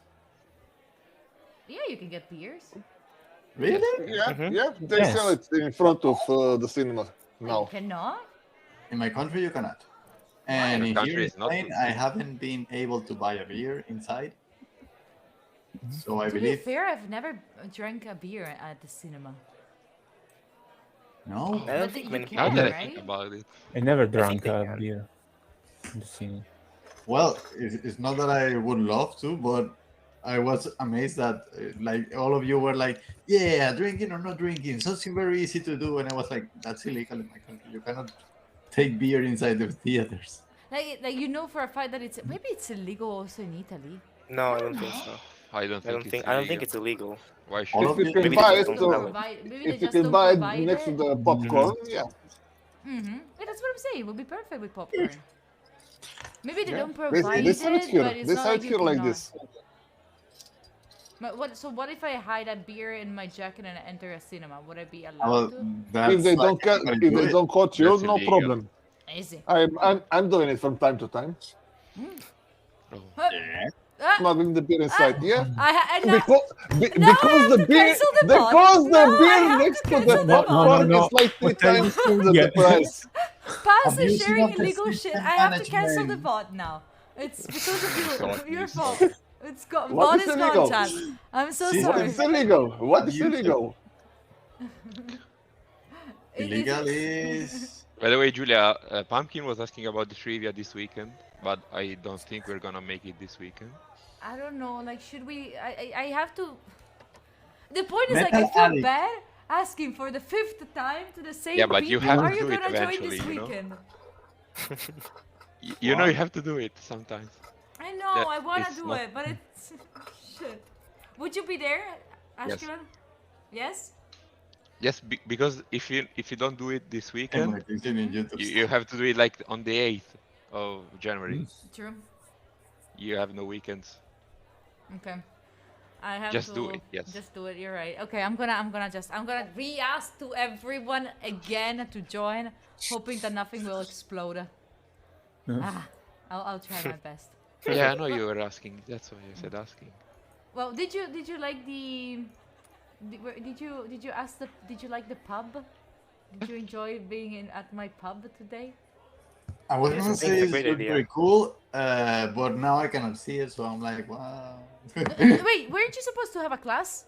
[SPEAKER 1] Yeah, you can get beers.
[SPEAKER 9] Really?
[SPEAKER 8] Yeah, yeah. They
[SPEAKER 7] Yes.
[SPEAKER 8] sell it in front of the cinema
[SPEAKER 1] You
[SPEAKER 8] now.
[SPEAKER 1] cannot.
[SPEAKER 9] In my country, you cannot. And
[SPEAKER 5] Your
[SPEAKER 9] in
[SPEAKER 5] country
[SPEAKER 9] here in
[SPEAKER 5] is not
[SPEAKER 9] Spain, I haven't been able to buy a beer inside. So I
[SPEAKER 1] To be
[SPEAKER 9] believe
[SPEAKER 1] fair, I've never drank a beer at the cinema.
[SPEAKER 9] no.
[SPEAKER 6] I
[SPEAKER 1] But
[SPEAKER 6] don't think
[SPEAKER 1] you
[SPEAKER 6] many
[SPEAKER 1] can,
[SPEAKER 5] Now
[SPEAKER 6] people
[SPEAKER 5] that I
[SPEAKER 1] right?
[SPEAKER 5] think about it.
[SPEAKER 7] I never drank
[SPEAKER 6] they
[SPEAKER 7] a
[SPEAKER 6] can.
[SPEAKER 7] beer in the cinema.
[SPEAKER 9] Well, it's not that I would love to, but I was amazed that like all of you were like, "Yeah, drinking or not drinking, something very easy to do," and I was like, "That's illegal in my country. You cannot take beer inside the theaters."
[SPEAKER 1] Like you know for a fact that maybe it's illegal also in Italy.
[SPEAKER 6] No, I don't think so.
[SPEAKER 5] I don't think
[SPEAKER 6] I don't think it's illegal.
[SPEAKER 5] Why should
[SPEAKER 9] All
[SPEAKER 8] If
[SPEAKER 9] of
[SPEAKER 8] you
[SPEAKER 9] you,
[SPEAKER 8] can
[SPEAKER 6] Maybe
[SPEAKER 8] buy
[SPEAKER 6] they
[SPEAKER 8] it,
[SPEAKER 6] just don't
[SPEAKER 8] so
[SPEAKER 6] have it.
[SPEAKER 1] Maybe
[SPEAKER 8] if
[SPEAKER 1] they
[SPEAKER 8] you
[SPEAKER 1] just
[SPEAKER 8] can
[SPEAKER 1] don't
[SPEAKER 8] buy it
[SPEAKER 1] provide
[SPEAKER 8] next to
[SPEAKER 1] it.
[SPEAKER 8] the popcorn, yeah.
[SPEAKER 1] Yeah, that's what I'm saying. It would be perfect with popcorn. Maybe they
[SPEAKER 8] Yeah.
[SPEAKER 1] don't provide
[SPEAKER 8] They sell it
[SPEAKER 1] it,
[SPEAKER 8] here.
[SPEAKER 1] but it's
[SPEAKER 8] They
[SPEAKER 1] not
[SPEAKER 8] sell
[SPEAKER 1] like
[SPEAKER 8] it
[SPEAKER 1] you
[SPEAKER 8] here like
[SPEAKER 1] cannot.
[SPEAKER 8] this.
[SPEAKER 1] But what if I hide a beer in my jacket and I enter a cinema? Would I be
[SPEAKER 9] well,
[SPEAKER 1] allowed to?
[SPEAKER 9] that's
[SPEAKER 8] If they
[SPEAKER 9] like
[SPEAKER 8] don't ca-
[SPEAKER 9] everybody
[SPEAKER 8] if
[SPEAKER 9] do
[SPEAKER 8] they
[SPEAKER 9] it.
[SPEAKER 8] don't catch you,
[SPEAKER 5] That's
[SPEAKER 8] no
[SPEAKER 5] illegal.
[SPEAKER 8] problem.
[SPEAKER 1] Easy.
[SPEAKER 8] I'm doing it from time to time.
[SPEAKER 1] Huh?
[SPEAKER 9] Yeah.
[SPEAKER 1] Ah,
[SPEAKER 8] Smuggling the beer inside. Yeah.
[SPEAKER 1] I now,
[SPEAKER 8] Because,
[SPEAKER 1] No, I
[SPEAKER 8] because
[SPEAKER 1] have
[SPEAKER 8] the
[SPEAKER 1] to
[SPEAKER 8] beer,
[SPEAKER 1] cancel the bot.
[SPEAKER 8] because the
[SPEAKER 1] No, I
[SPEAKER 8] beer
[SPEAKER 1] have
[SPEAKER 8] next
[SPEAKER 1] to
[SPEAKER 8] to the
[SPEAKER 1] cancel the bot.
[SPEAKER 8] popcorn
[SPEAKER 7] No.
[SPEAKER 8] is like 3
[SPEAKER 7] What time
[SPEAKER 8] times
[SPEAKER 7] is it?
[SPEAKER 8] the
[SPEAKER 7] Yeah.
[SPEAKER 8] price.
[SPEAKER 1] Pass is
[SPEAKER 9] Abusing
[SPEAKER 1] sharing
[SPEAKER 9] of the
[SPEAKER 1] illegal shit.
[SPEAKER 9] system
[SPEAKER 1] I have to cancel the
[SPEAKER 9] management.
[SPEAKER 1] bot now. It's because of you. Your fault. It's
[SPEAKER 8] What
[SPEAKER 1] bot
[SPEAKER 8] is
[SPEAKER 1] is
[SPEAKER 8] illegal?
[SPEAKER 1] gone, chat. I'm so
[SPEAKER 9] See,
[SPEAKER 8] What
[SPEAKER 1] sorry.
[SPEAKER 8] is illegal? What is
[SPEAKER 9] Abusive.
[SPEAKER 8] illegal?
[SPEAKER 9] Illegal is
[SPEAKER 5] By the way, Julia, Pumpkin was asking about the trivia this weekend, but I don't think we're gonna make it this weekend.
[SPEAKER 1] I don't know. Like, should we? I have to. The point is, like,
[SPEAKER 9] Metal
[SPEAKER 1] I feel
[SPEAKER 9] Alex.
[SPEAKER 1] bad asking for the 5th time to the same
[SPEAKER 5] Yeah, but you
[SPEAKER 1] people.
[SPEAKER 5] have
[SPEAKER 1] Are
[SPEAKER 5] to
[SPEAKER 1] you
[SPEAKER 5] do it
[SPEAKER 1] gonna join
[SPEAKER 5] eventually,
[SPEAKER 1] this
[SPEAKER 5] you know?
[SPEAKER 1] weekend?
[SPEAKER 5] You know you have to do it sometimes.
[SPEAKER 1] I know.
[SPEAKER 5] Yeah,
[SPEAKER 1] I wanna
[SPEAKER 5] it's
[SPEAKER 1] do
[SPEAKER 5] not-
[SPEAKER 1] it, but it's shit. Would you be there, Ashkelon? Yes.
[SPEAKER 5] Yes, because if you don't do it this weekend,
[SPEAKER 9] like it's in YouTube.
[SPEAKER 5] you have to do it like on the 8th of January.
[SPEAKER 1] True.
[SPEAKER 5] You have no weekends.
[SPEAKER 1] Okay. I have
[SPEAKER 5] Just
[SPEAKER 1] to
[SPEAKER 5] do it, yes.
[SPEAKER 1] Just do it. You're right. Okay, I'm gonna re-ask to everyone again to join, hoping that nothing will explode. I'll try my best.
[SPEAKER 5] Yeah, I know you were asking. That's why I said asking.
[SPEAKER 1] Well, did you like the? Did you ask the? Did you like the pub? Did you enjoy being at my pub today?
[SPEAKER 9] I was
[SPEAKER 6] Yes,
[SPEAKER 9] gonna
[SPEAKER 6] I think
[SPEAKER 9] say
[SPEAKER 6] it's a
[SPEAKER 9] it's
[SPEAKER 6] great idea.
[SPEAKER 9] very cool, but now I cannot see it, so I'm like, wow.
[SPEAKER 1] Wait, weren't you supposed to have a class?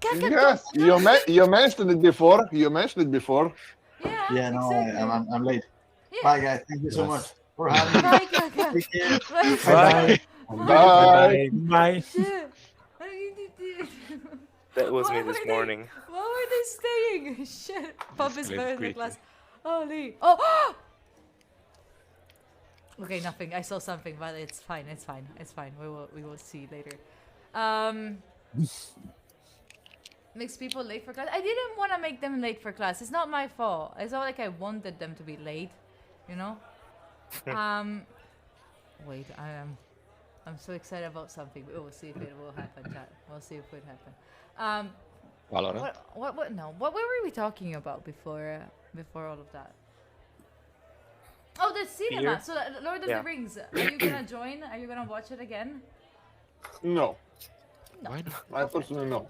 [SPEAKER 8] Yes, you mentioned it before. You mentioned it before.
[SPEAKER 1] Yeah.
[SPEAKER 9] Yeah, no,
[SPEAKER 1] exactly.
[SPEAKER 9] I'm late.
[SPEAKER 1] Yeah.
[SPEAKER 9] Bye, guys. Thank you so
[SPEAKER 7] Yes.
[SPEAKER 9] much for having me.
[SPEAKER 1] Bye, Kaka.
[SPEAKER 9] Take care.
[SPEAKER 1] Bye.
[SPEAKER 8] Bye.
[SPEAKER 7] Bye.
[SPEAKER 1] Shit.
[SPEAKER 6] That was me
[SPEAKER 1] Why
[SPEAKER 6] this
[SPEAKER 1] were they-
[SPEAKER 6] morning.
[SPEAKER 1] Why were they staying? Shit. Pub is
[SPEAKER 5] Clip
[SPEAKER 1] better than
[SPEAKER 5] quickly.
[SPEAKER 1] class. Holy. Oh. Okay, nothing. I saw something, but it's fine. It's fine. It's fine. We will see later. Makes people late for class. I didn't want to make them late for class. It's not my fault. It's not like I wanted them to be late, you know. Wait. I'm so excited about something. We'll see if it will happen, chat. We'll see if it happen.
[SPEAKER 5] Valorant.
[SPEAKER 1] What? No. What were we talking about before all of that? Oh, the cinema.
[SPEAKER 6] Fear?
[SPEAKER 1] So, Lord of
[SPEAKER 6] Yeah.
[SPEAKER 1] the Rings. Are you gonna join? Are you gonna watch it again?
[SPEAKER 8] No,
[SPEAKER 5] Why not?
[SPEAKER 8] I personally no.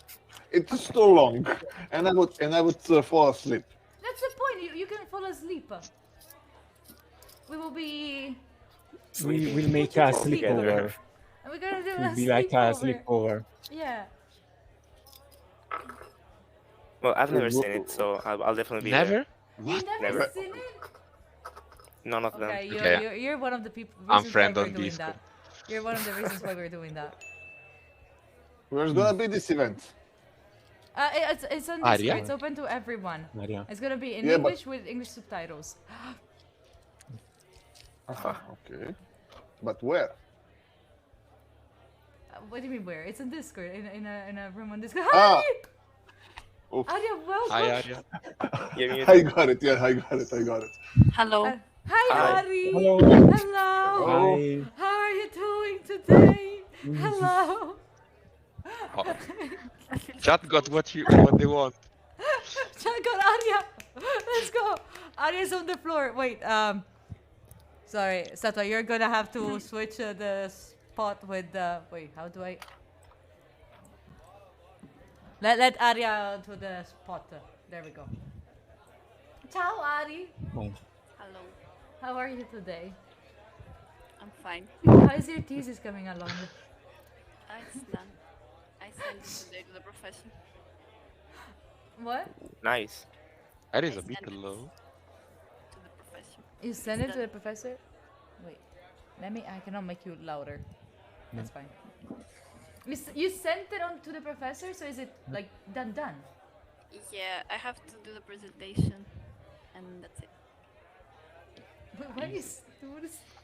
[SPEAKER 8] It's too long, and I would fall asleep.
[SPEAKER 1] That's the point. You can fall asleep. We will be.
[SPEAKER 7] We'll make a sleepover.
[SPEAKER 1] And we're gonna do
[SPEAKER 7] It'll
[SPEAKER 1] a
[SPEAKER 7] be like a
[SPEAKER 1] sleepover.
[SPEAKER 7] sleepover.
[SPEAKER 1] Yeah.
[SPEAKER 6] Well, I've never seen it, so I'll definitely be
[SPEAKER 5] Never?
[SPEAKER 1] You've never
[SPEAKER 6] Never.
[SPEAKER 1] seen it?
[SPEAKER 6] there. None of them.
[SPEAKER 1] Okay,
[SPEAKER 5] Okay.
[SPEAKER 1] you're one of the people.
[SPEAKER 5] I'm
[SPEAKER 1] reasons why
[SPEAKER 5] friend
[SPEAKER 1] we're
[SPEAKER 5] on
[SPEAKER 1] doing
[SPEAKER 5] Discord.
[SPEAKER 1] that. You're one of the reasons why we're doing that.
[SPEAKER 8] Where's gonna be this event?
[SPEAKER 1] It's on
[SPEAKER 5] Ah,
[SPEAKER 1] Discord.
[SPEAKER 5] yeah?
[SPEAKER 1] It's open to everyone.
[SPEAKER 7] Maria.
[SPEAKER 1] It's gonna be in
[SPEAKER 8] Yeah, but-
[SPEAKER 1] English with English subtitles.
[SPEAKER 8] Okay, but where?
[SPEAKER 1] What do you mean where? It's on Discord. In a room on Discord.
[SPEAKER 8] Ah.
[SPEAKER 1] Hi!
[SPEAKER 8] Oof.
[SPEAKER 1] Arya, welcome.
[SPEAKER 5] Hi, Arya.
[SPEAKER 6] You're muted.
[SPEAKER 8] I got it. Yeah, I got it.
[SPEAKER 10] Hello.
[SPEAKER 1] Hi,
[SPEAKER 6] Hi.
[SPEAKER 1] Ari.
[SPEAKER 7] Hello.
[SPEAKER 1] Hello.
[SPEAKER 7] Bye.
[SPEAKER 1] How are you doing today? Hello.
[SPEAKER 5] Oh. Chat got what they want.
[SPEAKER 1] Check out Arya. Let's go. Arya's on the floor. Wait. Sorry, Sato. You're gonna have to switch the spot with the. Wait. How do I? Let Arya to the spot. There we go. Ciao, Ari.
[SPEAKER 7] Oh.
[SPEAKER 10] Hello.
[SPEAKER 1] How are you today?
[SPEAKER 10] I'm fine.
[SPEAKER 1] How is your thesis coming along?
[SPEAKER 10] It's done. I sent it today to the professor.
[SPEAKER 1] What?
[SPEAKER 6] Nice.
[SPEAKER 5] That is
[SPEAKER 10] I
[SPEAKER 5] a bit
[SPEAKER 10] sent it
[SPEAKER 5] low.
[SPEAKER 10] To the professor.
[SPEAKER 1] You send it to the professor? Wait. I cannot make you louder. That's fine. You sent it on to the professor, so is it like done?
[SPEAKER 10] Yeah, I have to do the presentation, and that's it.
[SPEAKER 1] What is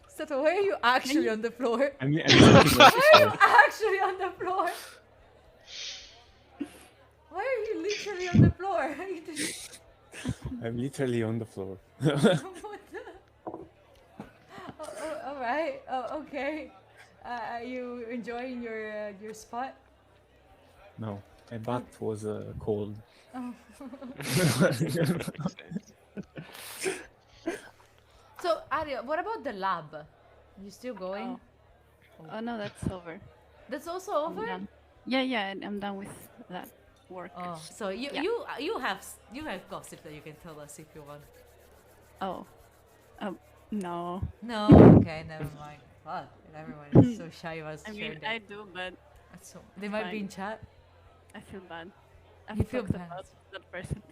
[SPEAKER 1] Sato, why are you actually on the floor?
[SPEAKER 7] I'm
[SPEAKER 1] Why are you actually on the floor? Why are you literally on the floor?
[SPEAKER 7] I'm literally on the floor.
[SPEAKER 1] What the? All right. Oh, okay. Are you enjoying your spot?
[SPEAKER 7] No, my butt was cold.
[SPEAKER 1] Oh. So, Arya, what about the lab? You still going?
[SPEAKER 10] Oh no, that's over.
[SPEAKER 1] That's also
[SPEAKER 10] I'm
[SPEAKER 1] over?
[SPEAKER 10] done. Yeah, I'm done with that work.
[SPEAKER 1] Oh, so
[SPEAKER 10] Yeah.
[SPEAKER 1] you have gossip that you can tell us if you want.
[SPEAKER 10] Oh. No.
[SPEAKER 1] No. Okay, never mind. Fuck, everyone is so shy about
[SPEAKER 10] I mean,
[SPEAKER 1] sharing
[SPEAKER 10] I
[SPEAKER 1] that.
[SPEAKER 10] do, but
[SPEAKER 1] So they might be in chat.
[SPEAKER 10] I feel bad. I've
[SPEAKER 1] You feel
[SPEAKER 10] talked
[SPEAKER 1] bad.
[SPEAKER 10] about that person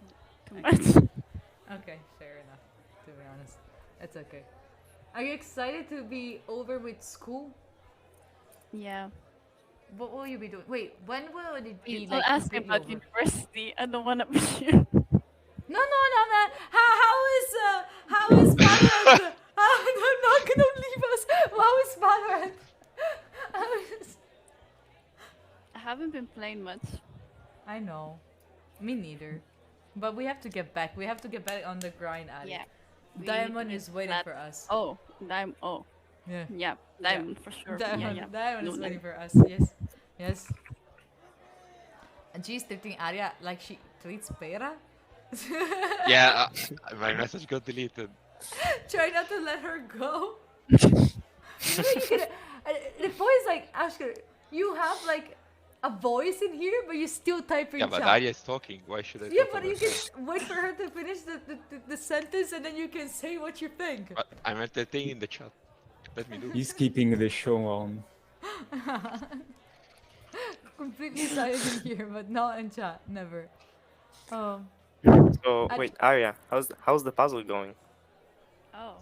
[SPEAKER 10] too much.
[SPEAKER 1] Okay, fair enough. To be honest, it's okay. Are you excited to be over with school?
[SPEAKER 10] Yeah.
[SPEAKER 1] What will you be doing? Wait, when will it be
[SPEAKER 10] Don't
[SPEAKER 1] like
[SPEAKER 10] ask me
[SPEAKER 1] completely
[SPEAKER 10] about
[SPEAKER 1] over?
[SPEAKER 10] university. I don't want to be here.
[SPEAKER 1] No. How is Valorant? I'm not gonna leave us. How is Valorant?
[SPEAKER 10] I haven't been playing much.
[SPEAKER 1] I know. Me neither. But we have to get back. We have to get back on the grind, Ali.
[SPEAKER 10] Yeah.
[SPEAKER 1] Diamond
[SPEAKER 10] we
[SPEAKER 1] is waiting
[SPEAKER 10] plat-
[SPEAKER 1] for us.
[SPEAKER 10] Oh.
[SPEAKER 1] Yeah.
[SPEAKER 10] Yeah. Diamond for sure.
[SPEAKER 1] Diamond, Diamond is
[SPEAKER 10] No,
[SPEAKER 1] waiting
[SPEAKER 10] no.
[SPEAKER 1] for us. Yes. And she's treating Arya like she treats Pera.
[SPEAKER 5] Yeah, my message got deleted.
[SPEAKER 1] Try not to let her go. You can, the point is like, Ashker, you have like a voice in here, but you still type in
[SPEAKER 5] Yeah, but
[SPEAKER 1] chat.
[SPEAKER 5] Arya is talking. Why should I?
[SPEAKER 1] Yeah,
[SPEAKER 5] talk
[SPEAKER 1] but
[SPEAKER 5] over
[SPEAKER 1] you
[SPEAKER 5] her?
[SPEAKER 1] can wait for her to finish the sentence and then you can say what you think.
[SPEAKER 5] But I'm entertaining the chat. Let me do.
[SPEAKER 7] He's keeping the show on.
[SPEAKER 1] Completely silent here, but not in chat. Never. Oh.
[SPEAKER 6] So wait, Arya, how's the puzzle going?
[SPEAKER 10] Oh.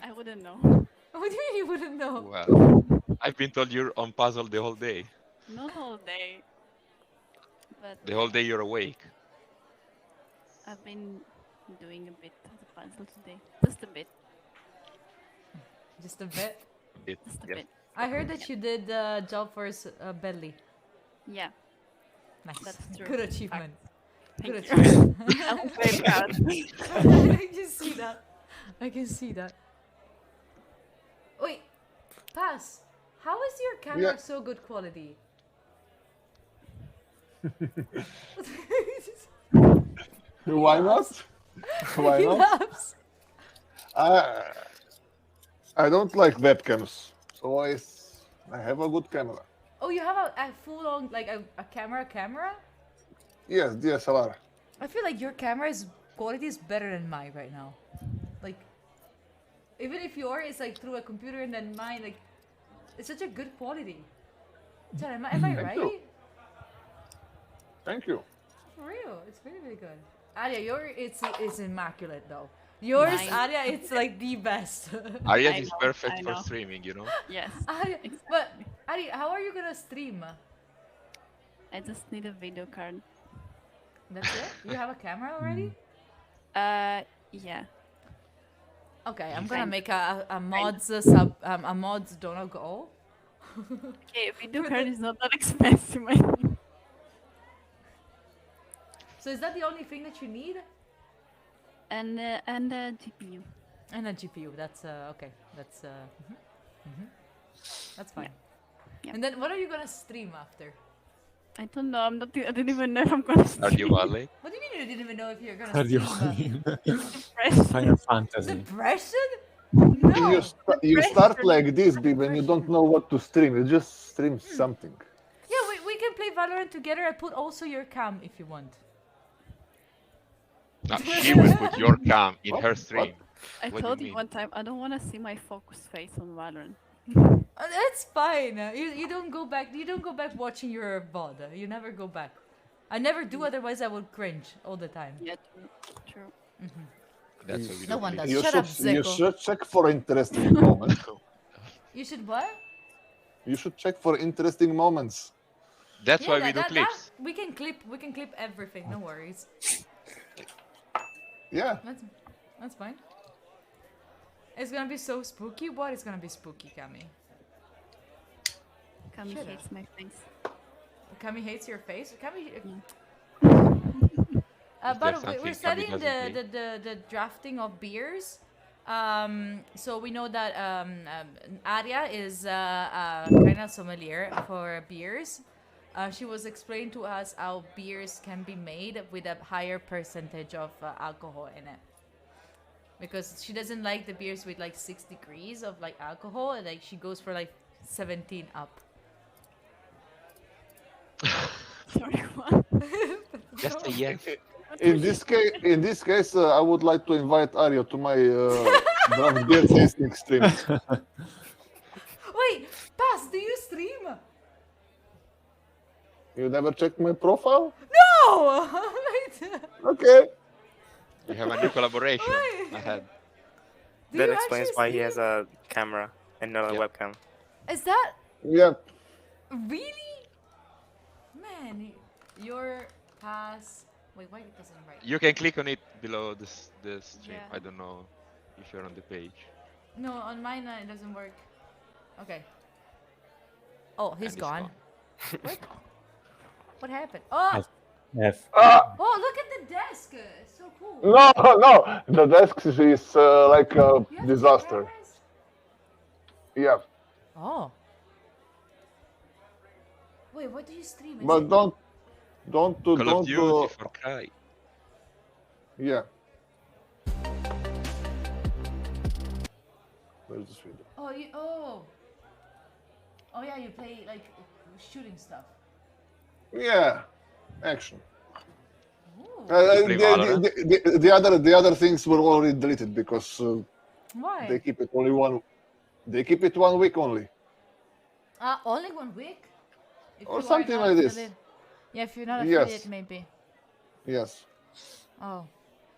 [SPEAKER 10] I wouldn't know.
[SPEAKER 1] What do you mean you wouldn't know?
[SPEAKER 5] Well, I've been told you're on puzzle the whole day.
[SPEAKER 10] Not all day. But
[SPEAKER 5] The whole day you're awake.
[SPEAKER 10] I've been doing a bit of the puzzle today. Just a bit.
[SPEAKER 1] Just a bit.
[SPEAKER 10] Just a bit.
[SPEAKER 1] I heard that you did job for belly.
[SPEAKER 10] Yeah.
[SPEAKER 1] Nice.
[SPEAKER 10] That's true.
[SPEAKER 1] Good achievement. Good
[SPEAKER 10] Thank you.
[SPEAKER 1] achievement.
[SPEAKER 10] I'm very proud.
[SPEAKER 1] I can see that. I can see that. Wait, Pass. How is your camera
[SPEAKER 8] Yeah.
[SPEAKER 1] so good quality?
[SPEAKER 8] Why not? Why
[SPEAKER 1] He
[SPEAKER 8] not?
[SPEAKER 1] laughs.
[SPEAKER 8] I don't like webcams, so I have a good camera.
[SPEAKER 1] Oh, you have a full-on like a camera?
[SPEAKER 8] Yes, DSLR.
[SPEAKER 1] I feel like your camera's quality is better than mine right now. Like, even if yours is like through a computer and then mine, like, it's such a good quality. Chad, am I
[SPEAKER 8] Thank
[SPEAKER 1] right?
[SPEAKER 8] you. Thank you.
[SPEAKER 1] For real, it's really, really good. Arya, yours it's immaculate though. Yours,
[SPEAKER 10] Mine-
[SPEAKER 1] Arya, it's like the best.
[SPEAKER 5] Arya
[SPEAKER 10] I
[SPEAKER 5] is
[SPEAKER 10] know,
[SPEAKER 5] perfect
[SPEAKER 10] I
[SPEAKER 5] for
[SPEAKER 10] know.
[SPEAKER 5] streaming, you know?
[SPEAKER 10] Yes.
[SPEAKER 1] Arya, but Arya, how are you gonna stream?
[SPEAKER 10] I just need a video card.
[SPEAKER 1] That's it? You have a camera already?
[SPEAKER 10] Yeah.
[SPEAKER 1] Okay, I'm gonna
[SPEAKER 10] Fine.
[SPEAKER 1] make a mods a mods don't go.
[SPEAKER 10] Okay, a video card is not that expensive, I think.
[SPEAKER 1] So is that the only thing that you need?
[SPEAKER 10] And a GPU.
[SPEAKER 1] And a GPU. That's okay. That's that's fine.
[SPEAKER 10] Yeah.
[SPEAKER 1] And then what are you gonna stream after?
[SPEAKER 10] I don't know. I didn't even know if I'm gonna
[SPEAKER 5] Stardew Valley.
[SPEAKER 1] What do you mean you didn't even know if you're gonna
[SPEAKER 7] Stardew
[SPEAKER 1] stream?
[SPEAKER 7] Valley. Final Fantasy.
[SPEAKER 1] Depression?
[SPEAKER 8] You, you start like this, B, when you don't know what to stream. You just stream something.
[SPEAKER 1] Yeah, we can play Valorant together. I put also your cam if you want.
[SPEAKER 5] No, she will put your cam in her stream.
[SPEAKER 10] I
[SPEAKER 5] What do
[SPEAKER 10] told
[SPEAKER 5] you
[SPEAKER 10] you
[SPEAKER 5] mean?
[SPEAKER 10] one time I don't want to see my focus face on Valorant.
[SPEAKER 1] That's fine. You don't go back. You don't go back watching your VOD. You never go back. I never do. Otherwise, I would cringe all the time.
[SPEAKER 10] Yeah, true.
[SPEAKER 5] That's what we
[SPEAKER 1] No
[SPEAKER 5] do.
[SPEAKER 1] one does.
[SPEAKER 8] You
[SPEAKER 1] Shut up,
[SPEAKER 8] you
[SPEAKER 1] Zeko.
[SPEAKER 8] should check for interesting moments.
[SPEAKER 1] You should what?
[SPEAKER 8] You should check for interesting moments.
[SPEAKER 5] That's why
[SPEAKER 1] Yeah,
[SPEAKER 5] we do clips.
[SPEAKER 1] we can clip. We can clip everything. No worries.
[SPEAKER 8] Yeah.
[SPEAKER 1] That's fine. It's gonna be so spooky. What is gonna be spooky, Kami?
[SPEAKER 10] Kami
[SPEAKER 1] Shut
[SPEAKER 10] hates my face.
[SPEAKER 1] Kami hates your face. Kami.
[SPEAKER 5] Is
[SPEAKER 1] By
[SPEAKER 5] there
[SPEAKER 1] the way, we're
[SPEAKER 5] something Kami
[SPEAKER 1] studying
[SPEAKER 5] doesn't
[SPEAKER 1] the drafting of beers. So we know that Arya is kind of sommelier for beers. She was explaining to us how beers can be made with a higher percentage of alcohol in it. Because she doesn't like the beers with like 6 degrees of like alcohol, and like she goes for like 17 up.
[SPEAKER 10] Sorry, what?
[SPEAKER 5] Just a yes.
[SPEAKER 8] In this case, I would like to invite Arya to my draft beer tasting stream.
[SPEAKER 1] Wait, Pass, do you stream?
[SPEAKER 8] You never checked my profile?
[SPEAKER 1] No! Wait.
[SPEAKER 8] Okay.
[SPEAKER 5] We have a new collaboration
[SPEAKER 1] Wait.
[SPEAKER 5] ahead.
[SPEAKER 1] Do
[SPEAKER 6] That
[SPEAKER 1] you
[SPEAKER 6] explains
[SPEAKER 1] actually
[SPEAKER 6] why he
[SPEAKER 1] stream?
[SPEAKER 6] has a camera and not a
[SPEAKER 5] Yep.
[SPEAKER 6] webcam.
[SPEAKER 1] Is that
[SPEAKER 8] Yeah.
[SPEAKER 1] really? Man, your Pass. Wait, why it doesn't write?
[SPEAKER 5] You can click on it below the stream.
[SPEAKER 10] Yeah.
[SPEAKER 5] I don't know if you're on the page.
[SPEAKER 1] No, on mine it doesn't work. Okay. Oh, he's
[SPEAKER 5] And it's
[SPEAKER 1] gone. What? What happened? Oh!
[SPEAKER 7] F.
[SPEAKER 1] Oh, look at the desk! It's so cool.
[SPEAKER 8] No, no. The desk is like a
[SPEAKER 1] You have
[SPEAKER 8] disaster.
[SPEAKER 1] cameras?
[SPEAKER 8] Yeah,
[SPEAKER 1] Oh. Wait, what do you stream? Is
[SPEAKER 8] but
[SPEAKER 1] it-
[SPEAKER 8] don't
[SPEAKER 5] Call of Duty,
[SPEAKER 8] don't.
[SPEAKER 5] for cry.
[SPEAKER 8] Yeah. Where's this video?
[SPEAKER 1] Oh, you. Oh. Oh yeah, you play like shooting stuff.
[SPEAKER 8] Yeah, action.
[SPEAKER 1] Ooh.
[SPEAKER 5] Play Valorant?
[SPEAKER 8] The other things were already deleted because
[SPEAKER 1] Why?
[SPEAKER 8] they keep it only one. They keep it 1 week only.
[SPEAKER 1] Only 1 week? If
[SPEAKER 8] Or
[SPEAKER 1] you are
[SPEAKER 8] something
[SPEAKER 1] not
[SPEAKER 8] like this.
[SPEAKER 1] affiliate- Yeah, if you're not
[SPEAKER 8] Yes.
[SPEAKER 1] affiliate, maybe.
[SPEAKER 8] Yes.
[SPEAKER 1] Oh.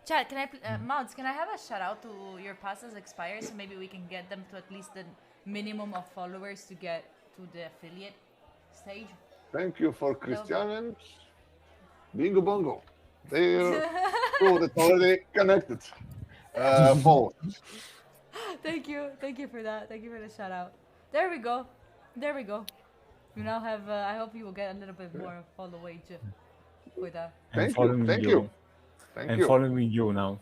[SPEAKER 1] Chat, can I, Mods, can I have a shout out to your passes expire so maybe we can get them to at least the minimum of followers to get to the affiliate stage?
[SPEAKER 8] Thank you for Christian and Bingo Bongo. They're two that already connected. Both.
[SPEAKER 1] Thank you for that. Thank you for the shout out. There we go. There we go. You now have, I hope you will get a little bit more followage for that.
[SPEAKER 8] Thank you. Thank you. Thank
[SPEAKER 7] I'm
[SPEAKER 8] you.
[SPEAKER 7] following you now.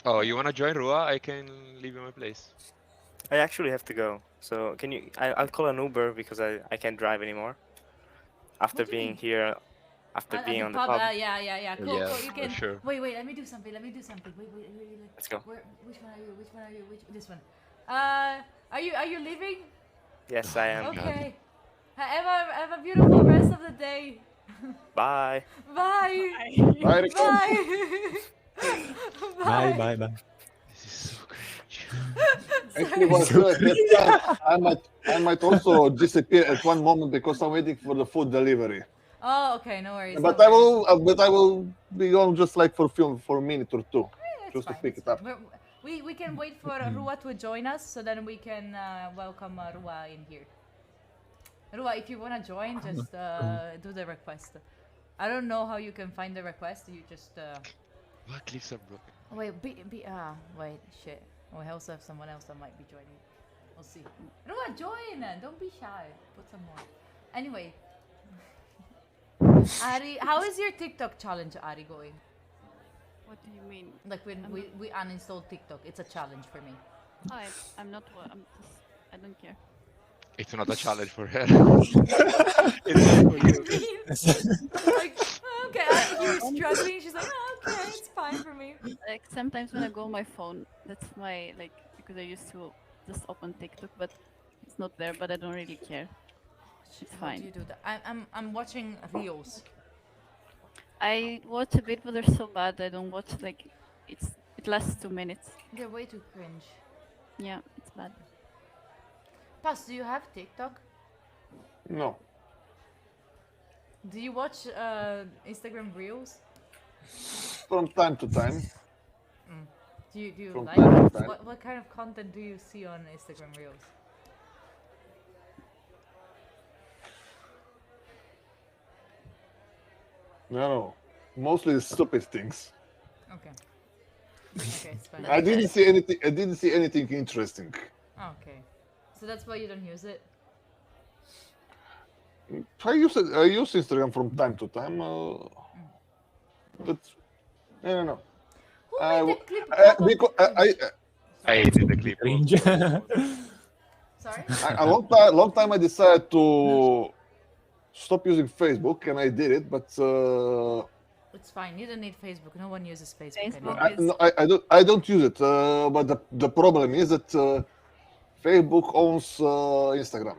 [SPEAKER 5] Oh, you wanna join Rua? I can leave you my place.
[SPEAKER 6] I actually have to go. So can you? I'll call an Uber because I can't drive anymore. After
[SPEAKER 1] What do you
[SPEAKER 6] being
[SPEAKER 1] mean?
[SPEAKER 6] here, after being on the pub.
[SPEAKER 1] Yeah. Cool,
[SPEAKER 5] Yeah,
[SPEAKER 1] cool. You
[SPEAKER 5] for
[SPEAKER 1] can.
[SPEAKER 5] sure.
[SPEAKER 1] Wait, let me do something. Wait.
[SPEAKER 6] Let's go.
[SPEAKER 1] Which one are you? Which one are you? This one. Are you leaving?
[SPEAKER 6] Yes, I am.
[SPEAKER 1] Okay. Have a beautiful rest of the day.
[SPEAKER 6] Bye.
[SPEAKER 1] Bye.
[SPEAKER 8] Bye.
[SPEAKER 7] Bye, bye, bye.
[SPEAKER 5] This is so cringe.
[SPEAKER 8] Actually, was I might also disappear at one moment because I'm waiting for the food delivery.
[SPEAKER 1] Oh, okay, no worries.
[SPEAKER 8] But
[SPEAKER 1] no
[SPEAKER 8] I
[SPEAKER 1] worries.
[SPEAKER 8] will. But I will be on just like for film for a minute or two,
[SPEAKER 1] That's
[SPEAKER 8] just to
[SPEAKER 1] fine,
[SPEAKER 8] pick
[SPEAKER 1] that's
[SPEAKER 8] it up.
[SPEAKER 1] fine. We can wait for Rua to join us, so then we can welcome Rua in here. Rua, if you wanna join, just do the request. I don't know how you can find the request. You just.
[SPEAKER 5] What cliffs are broken?
[SPEAKER 1] Wait, wait, shit. Oh, I also have someone else that might be joining. We'll see. Rua, join! Don't be shy. Put some more. Anyway. Ari, how is your TikTok challenge, Ari, going?
[SPEAKER 10] What do you mean?
[SPEAKER 1] Like when we uninstalled TikTok, it's a challenge for me.
[SPEAKER 10] Oh, I'm not. I'm just. I don't care.
[SPEAKER 5] It's not a challenge for her. It's not for you.
[SPEAKER 1] Like, okay, you're struggling. She's like, oh, okay, it's fine for me.
[SPEAKER 10] Like sometimes when I go on my phone, that's my like because I used to just open TikTok, but it's not there. But I don't really care. It's
[SPEAKER 1] How do you
[SPEAKER 10] fine.
[SPEAKER 1] do that? I'm watching reels.
[SPEAKER 10] I watch a bit, but they're so bad. I don't watch like it lasts 2 minutes.
[SPEAKER 1] They're way too cringe.
[SPEAKER 10] Yeah, it's bad.
[SPEAKER 1] Pass, do you have TikTok?
[SPEAKER 8] No.
[SPEAKER 1] Do you watch Instagram reels?
[SPEAKER 8] From time to time.
[SPEAKER 1] Do you
[SPEAKER 8] From
[SPEAKER 1] like
[SPEAKER 8] time
[SPEAKER 1] it?
[SPEAKER 8] to time.
[SPEAKER 1] What kind of content do you see on Instagram reels?
[SPEAKER 8] No. Mostly stupid things.
[SPEAKER 1] Okay. Okay, it's fine.
[SPEAKER 8] I didn't see anything. I didn't see anything interesting.
[SPEAKER 1] Okay. So that's why you don't use it?
[SPEAKER 8] I use Instagram from time to time, but I don't know.
[SPEAKER 1] Who made the clip?
[SPEAKER 8] Because
[SPEAKER 5] I hated the clip.
[SPEAKER 7] Cringe.
[SPEAKER 1] Sorry?
[SPEAKER 8] a long time I decided to stop using Facebook, and I did it. But
[SPEAKER 1] It's fine. You don't need Facebook. No one uses Facebook
[SPEAKER 10] Facebook
[SPEAKER 1] anymore.
[SPEAKER 10] is-
[SPEAKER 8] I don't use it. But the problem is that Facebook owns Instagram,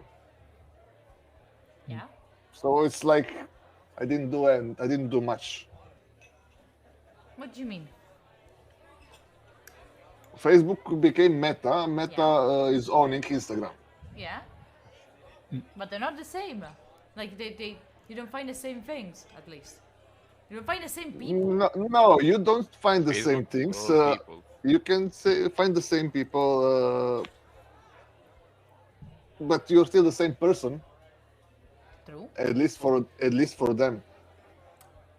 [SPEAKER 1] Yeah?
[SPEAKER 8] so it's like I didn't do much.
[SPEAKER 1] What do you mean?
[SPEAKER 8] Facebook became Meta. Meta is owning Instagram.
[SPEAKER 1] Yeah? But they're not the same. Like you don't find the same things, at least. You don't find the same people.
[SPEAKER 8] No, you don't find the same
[SPEAKER 5] Facebook
[SPEAKER 8] things.
[SPEAKER 5] for all people.
[SPEAKER 8] You can find the same people, but you're still the same person.
[SPEAKER 1] True.
[SPEAKER 8] At least for them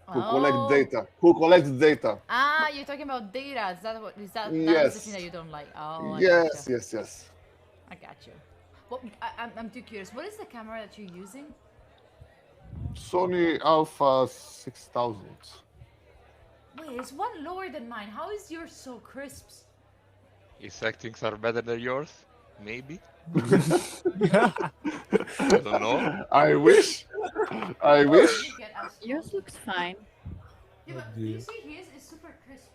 [SPEAKER 8] who
[SPEAKER 1] Oh.
[SPEAKER 8] collect data. Who collects data?
[SPEAKER 1] Ah, you're talking about data. Is that that is
[SPEAKER 8] Yes.
[SPEAKER 1] the thing that you don't like? Oh, I
[SPEAKER 8] Yes,
[SPEAKER 1] gotcha.
[SPEAKER 8] yes.
[SPEAKER 1] I got you. Well, I'm too curious. What is the camera that you're using?
[SPEAKER 8] Sony Alpha 6000.
[SPEAKER 1] Wait, it's one lower than mine. How is yours so crisp?
[SPEAKER 5] His settings are better than yours? Maybe? I don't know.
[SPEAKER 8] I wish. I wish.
[SPEAKER 10] Yours looks fine.
[SPEAKER 1] Yeah, but do you see his is super crisp?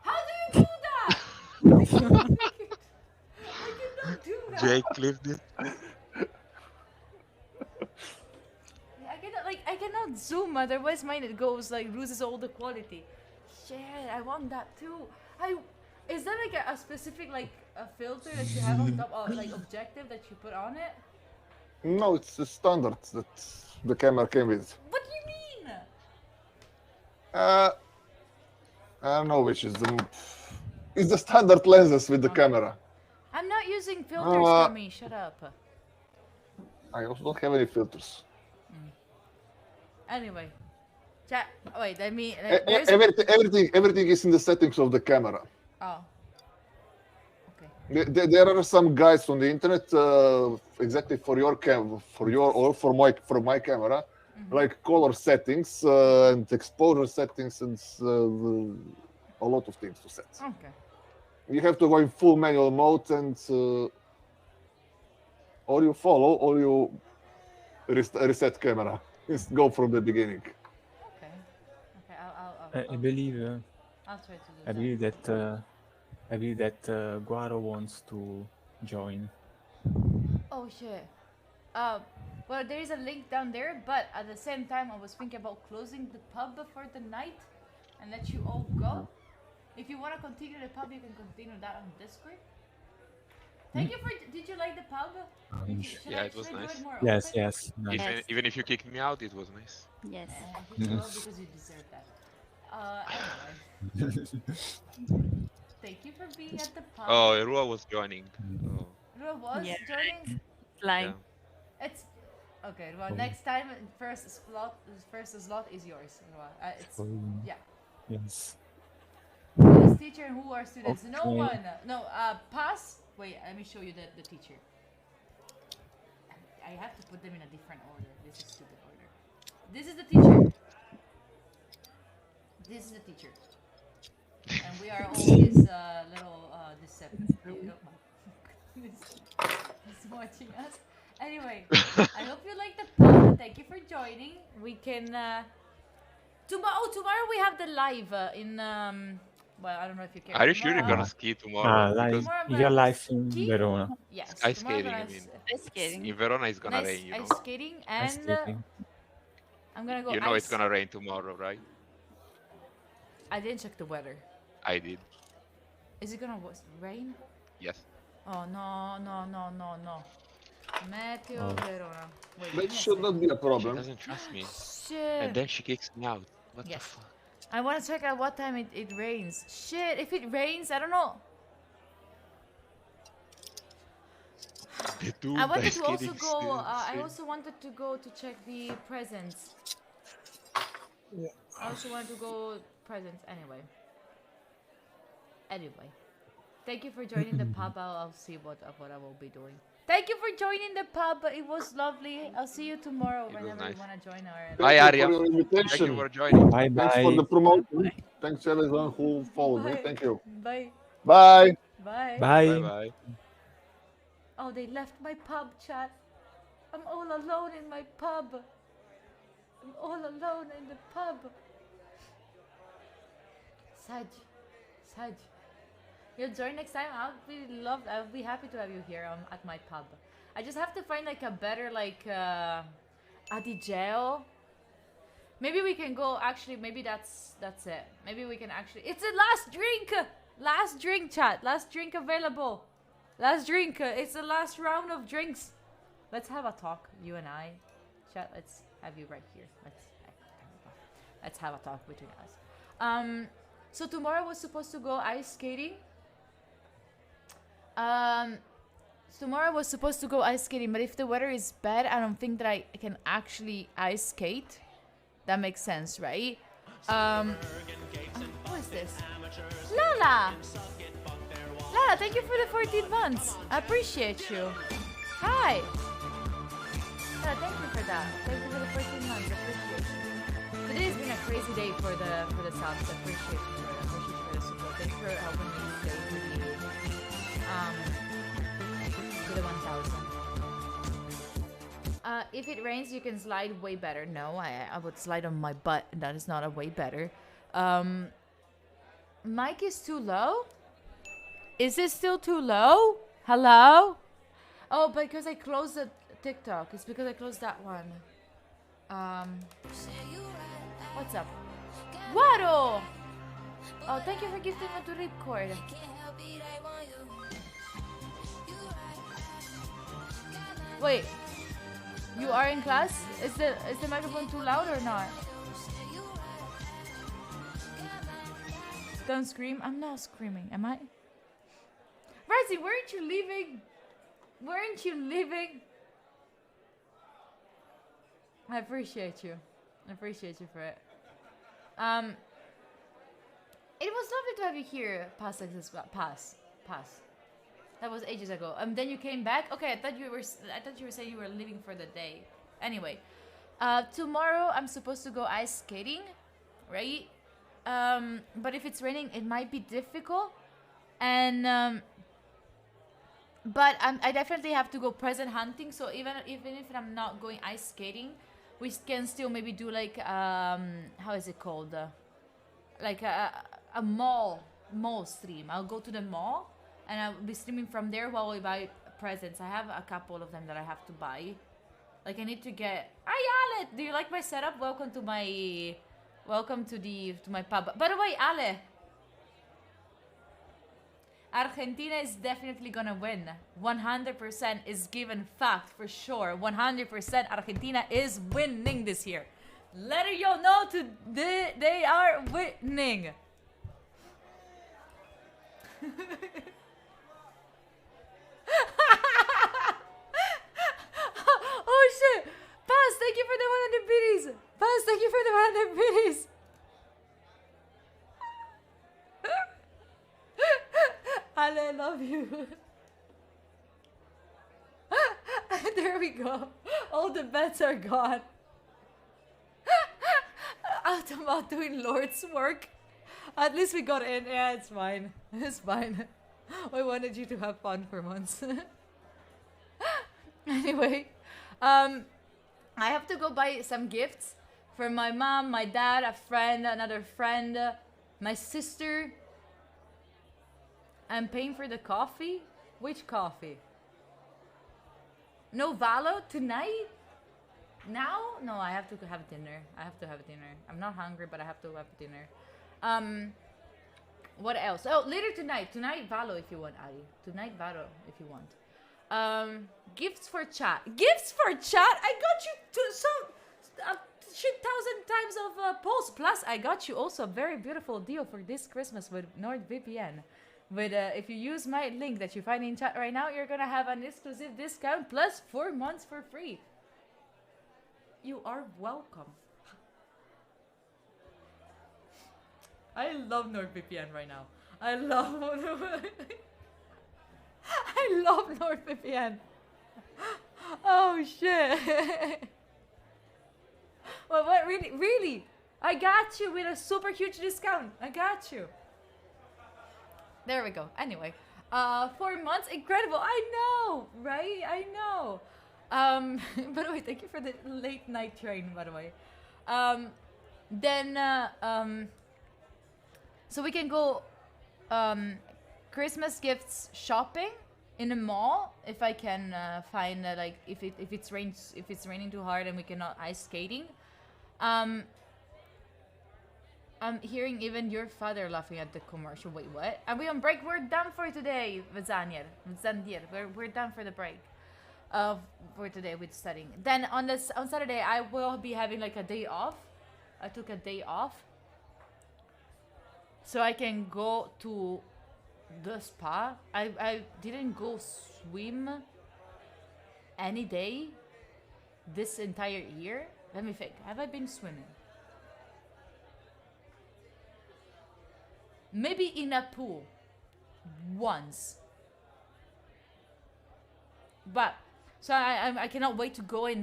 [SPEAKER 1] How do you do that? I cannot do that.
[SPEAKER 5] Jake clipped it.
[SPEAKER 1] I cannot zoom, otherwise mine it goes like loses all the quality. Shit, I want that too. Is there like a specific like a filter that you have on top of like objective that you put on it?
[SPEAKER 8] No, it's the standard that the camera came with.
[SPEAKER 1] What do you mean?
[SPEAKER 8] I don't know which is the. It's the standard lenses with the camera.
[SPEAKER 1] I'm not using filters for me. Shut up.
[SPEAKER 8] I also don't have any filters.
[SPEAKER 1] Anyway, chat. Wait, I mean,
[SPEAKER 8] Everything is in the settings of the camera.
[SPEAKER 1] Oh. Okay.
[SPEAKER 8] There are some guides on the internet exactly for your for my camera, like color settings and exposure settings and a lot of things to set.
[SPEAKER 1] Okay.
[SPEAKER 8] You have to go in full manual mode and or you follow or you reset camera. Just go from the beginning.
[SPEAKER 1] Okay. Okay.
[SPEAKER 7] I believe.
[SPEAKER 1] I'll try to do
[SPEAKER 7] I believe that. I believe that Guaro wants to join.
[SPEAKER 1] Oh shit. Well, there is a link down there, but at the same time, I was thinking about closing the pub for the night and let you all go. If you want to continue the pub, you can continue that on Discord. Thank you for. Did you like the pub?
[SPEAKER 5] Yeah, it was nice.
[SPEAKER 7] Yes, yes. Nice.
[SPEAKER 5] Even if you kicked me out, it was nice.
[SPEAKER 10] Yes.
[SPEAKER 1] Well, because you deserve that. Anyway. Thank you for being at the pub.
[SPEAKER 5] Oh, Rua was joining. Oh.
[SPEAKER 1] Rua was joining?
[SPEAKER 10] Flying.
[SPEAKER 5] Yeah.
[SPEAKER 1] It's okay. Well, next time, first slot is yours. Rua. It's yeah.
[SPEAKER 7] Yes.
[SPEAKER 1] Who is teacher and who are students? No
[SPEAKER 7] Okay.
[SPEAKER 1] one. No. Pass. Wait. Let me show you the teacher. I have to put them in a different order. This is stupid order. This is the teacher. This is the teacher. And we are all his little deceptive. He's watching us. Anyway, I hope you like the pod. Thank you for joining. We can tomorrow we have the live in well, I don't know if you care.
[SPEAKER 5] Are you sure you're gonna ski tomorrow?
[SPEAKER 7] Live. You're live in Verona.
[SPEAKER 1] Yes.
[SPEAKER 5] Ice
[SPEAKER 1] tomorrow
[SPEAKER 5] skating, I
[SPEAKER 1] gonna
[SPEAKER 5] mean.
[SPEAKER 10] Ice skating.
[SPEAKER 5] In Verona, it's gonna
[SPEAKER 1] nice
[SPEAKER 5] rain, you know.
[SPEAKER 1] ice skating and
[SPEAKER 7] skating.
[SPEAKER 1] I'm gonna go.
[SPEAKER 5] You know
[SPEAKER 1] ice.
[SPEAKER 5] it's gonna rain tomorrow, right?
[SPEAKER 1] I didn't check the weather.
[SPEAKER 5] I did.
[SPEAKER 1] Is it gonna rain?
[SPEAKER 5] Yes.
[SPEAKER 1] Oh no. Meteo Verona. Wait,
[SPEAKER 8] That should not be a
[SPEAKER 5] She
[SPEAKER 8] problem.
[SPEAKER 5] doesn't trust me.
[SPEAKER 1] Shit.
[SPEAKER 5] And then she kicks me out. What
[SPEAKER 1] Yes.
[SPEAKER 5] the fuck?
[SPEAKER 1] I want to check out what time it rains. Shit, if it rains, I don't know.
[SPEAKER 5] The dude
[SPEAKER 1] I wanted
[SPEAKER 5] ice
[SPEAKER 1] to also
[SPEAKER 5] skating
[SPEAKER 1] go.
[SPEAKER 5] skills,
[SPEAKER 1] I
[SPEAKER 5] yeah.
[SPEAKER 1] also wanted to go to check the presents. I also wanted to go presents anyway. Anyway, thank you for joining the pub. I'll see what I will be doing. Thank you for joining the pub. It was lovely. I'll see you tomorrow whenever
[SPEAKER 5] nice.
[SPEAKER 1] you want to join our.
[SPEAKER 5] Bye,
[SPEAKER 8] Thank you
[SPEAKER 5] Arya.
[SPEAKER 8] for your
[SPEAKER 5] Thank you
[SPEAKER 8] invitation.
[SPEAKER 5] for joining.
[SPEAKER 7] Bye
[SPEAKER 8] Thanks for the
[SPEAKER 7] bye.
[SPEAKER 8] promotion. Thanks to everyone who followed me.
[SPEAKER 1] Bye.
[SPEAKER 8] Thank you.
[SPEAKER 1] Bye.
[SPEAKER 8] Bye.
[SPEAKER 1] Bye.
[SPEAKER 5] Bye
[SPEAKER 7] Bye.
[SPEAKER 5] bye.
[SPEAKER 1] Oh, they left my pub, chat. I'm all alone in my pub. I'm all alone in the pub. Saj. You'll join next time. I'll be happy to have you here at my pub. I just have to find like a better like a DJ. Maybe we can go. Actually, maybe that's it. Maybe we can actually. It's a last drink. Last drink, chat. Last drink available. Last drink. It's the last round of drinks. Let's have a talk, you and I. Chat. Let's have you right here. Let's have a talk between us. So tomorrow was supposed to go ice skating. Tomorrow was supposed to go ice skating, but if the weather is bad, I don't think that I can actually ice skate. That makes sense, right? Who is this? Lala! Lala, thank you for the 14 months. I appreciate you. Hi! Lala, thank you for that. Thank you for the 14 months. I appreciate you. Today has been a crazy day for the subs. I appreciate you for the support. Thanks for helping me stay with you. the 1000. If it rains, you can slide way better. No, I would slide on my butt. That is not a way better. Mic is too low? Is it still too low? Hello? Oh, because I closed the TikTok. It's because I closed that one. What's up? Wado! Oh, thank you for gifting me to record. Wait, you are in class? Is the microphone too loud or not? Don't scream. I'm not screaming, am I? Razzie, weren't you leaving? Weren't you leaving? I appreciate you. I appreciate you for it. It was lovely to have you here, Pass. That was ages ago. Then you came back. Okay, I thought you were saying you were leaving for the day. Anyway, tomorrow I'm supposed to go ice skating, right? But if it's raining, it might be difficult. And but I definitely have to go present hunting. So even if I'm not going ice skating, we can still maybe do like how is it called? Like a mall stream. I'll go to the mall and I'll be streaming from there while we buy presents. I have a couple of them that I have to buy. Like I need to get. Hi Ale, do you like my setup? Welcome to my pub. By the way, Ale, Argentina is definitely gonna win. 100% is given fact for sure. 100% Argentina is winning this year. Let y'all know they are winning. Oh shit! Pass, thank you for the 100 biddies. Pass, thank you for the 100 biddies. Ale, I love you. There we go. All the bets are gone. Automat doing Lord's work. At least we got in. Yeah, it's fine. It's fine. I wanted you to have fun for once. Anyway, I have to go buy some gifts for my mom, my dad, a friend, another friend, my sister. I'm paying for the coffee. Which coffee? No Valo tonight? Now? No, I have to have dinner. I'm not hungry, but I have to have dinner. What else? Oh, later tonight. Tonight, Valo if you want, Ari. Tonight, Valo if you want. Gifts for chat. Gifts for chat? I got you shit thousand times of posts. Plus, I got you also a very beautiful deal for this Christmas with NordVPN. But if you use my link that you find in chat right now, you're gonna have an exclusive discount plus 4 months for free. You are welcome. I love NordVPN right now. I love NordVPN. Oh shit. Well, what really? I got you with a super huge discount. I got you. There we go. Anyway, 4 months, incredible. I know, right? I know. By the way, thank you for the late night train. By the way, so we can go Christmas gifts shopping in a mall if I can find like if it's raining too hard and we cannot ice skating. I'm hearing even your father laughing at the commercial. Wait, what? Are we on break? We're done for today, Zandir. We're done for the break. For today with studying. Then on Saturday I will be having like a day off. I took a day off, so I can go to the spa. I didn't go swim any day this entire year. Let me think. Have I been swimming? Maybe in a pool once. But so I cannot wait to go to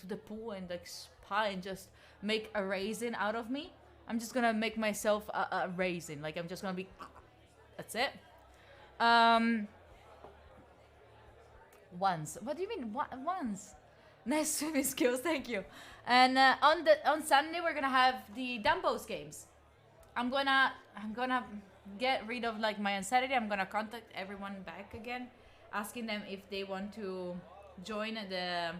[SPEAKER 1] the pool and like spa and just make a raisin out of me. I'm just gonna make myself a raisin. Like I'm just gonna be. That's it. Once. What do you mean once? Nice swimming skills, thank you. And on Sunday we're gonna have the Dumbos games. I'm gonna get rid of like my anxiety. I'm gonna contact everyone back again, asking them if they want to join the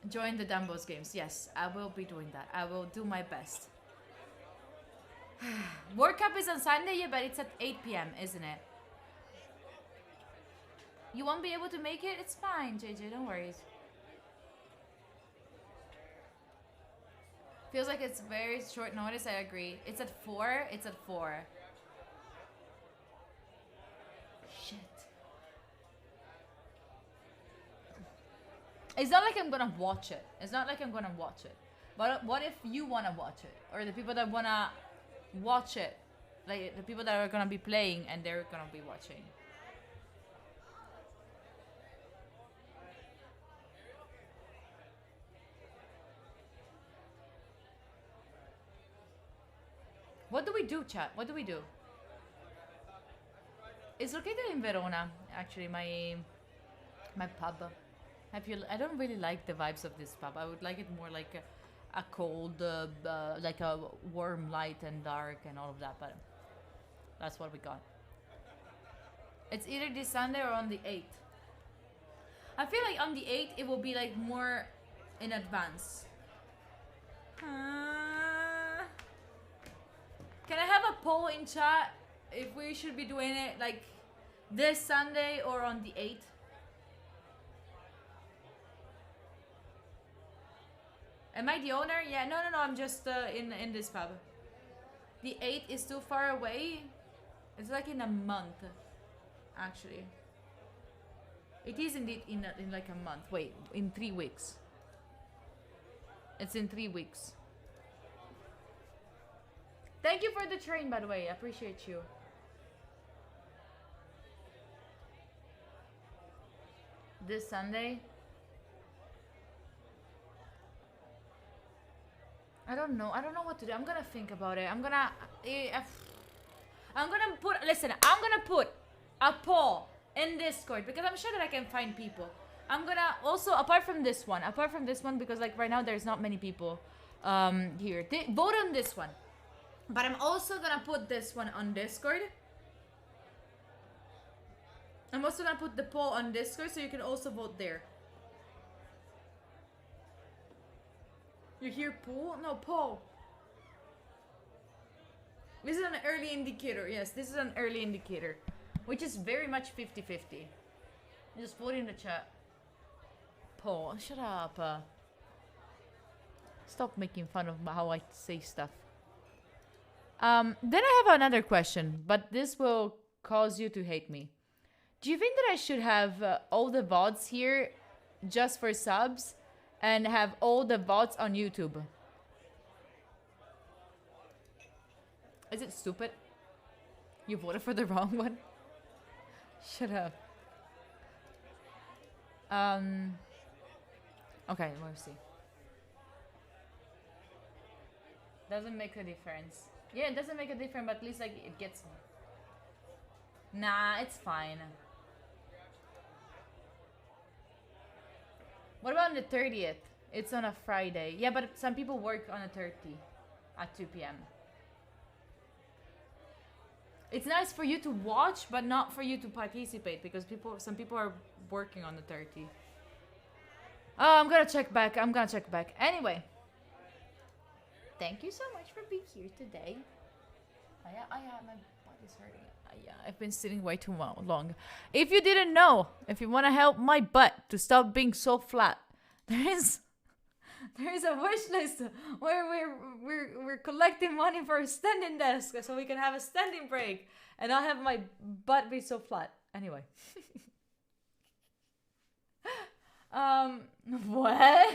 [SPEAKER 1] Dumbos games. Yes, I will be doing that. I will do my best. World Cup is on Sunday, yeah, but it's at 8 p.m, isn't it? You won't be able to make it? It's fine, JJ, don't worry. Feels like it's very short notice, I agree. It's at 4? It's at 4. Shit. It's not like I'm gonna watch it. It's not like I'm gonna watch it. But what if you wanna watch it? Or the people that wanna watch it, like the people that are gonna be playing and they're gonna be watching. What do we do, chat? What do we do? It's located in Verona, actually, my pub. I don't really like the vibes of this pub. I would like it more like a cold, like a warm light and dark and all of that, but that's what we got. It's either this Sunday or on the 8th. I feel like on the 8th it will be like more in advance. Can I have a poll in chat if we should be doing it like this Sunday or on the 8th? Am I the owner? Yeah, no, I'm just in this pub. The 8th is too far away. It's like in a month, actually. It is indeed in like a month. Wait, in 3 weeks. It's in 3 weeks. Thank you for the train, by the way. I appreciate you. This Sunday? I don't know. I don't know what to do. I'm gonna think about it. I'm gonna put. Listen, I'm gonna put a poll in Discord because I'm sure that I can find people. I'm gonna also apart from this one because like right now there's not many people here. Vote on this one. But I'm also gonna put this one on Discord. I'm also gonna put the poll on Discord so you can also vote there. You hear poll? No, poll. This is an early indicator. Yes, this is an early indicator. Which is very much 50-50. Just vote in the chat. Poll. Shut up. Stop making fun of how I say stuff. Then I have another question, but this will cause you to hate me. Do you think that I should have all the VODs here just for subs and have all the VODs on YouTube? Is it stupid? You voted for the wrong one? Shut up. Okay, we'll see. Doesn't make a difference. Yeah, it doesn't make a difference, but at least like it gets. Nah, it's fine. What about on the 30th? It's on a Friday. Yeah, but some people work on the 30th at 2 p.m. It's nice for you to watch, but not for you to participate because some people are working on the 30th. Oh, I'm gonna check back. Anyway. Thank you so much for being here today. My body's hurting. I've been sitting way too long. If you didn't know, if you want to help my butt to stop being so flat, there is a wish list where we're collecting money for a standing desk so we can have a standing break and not have my butt be so flat. Anyway. What?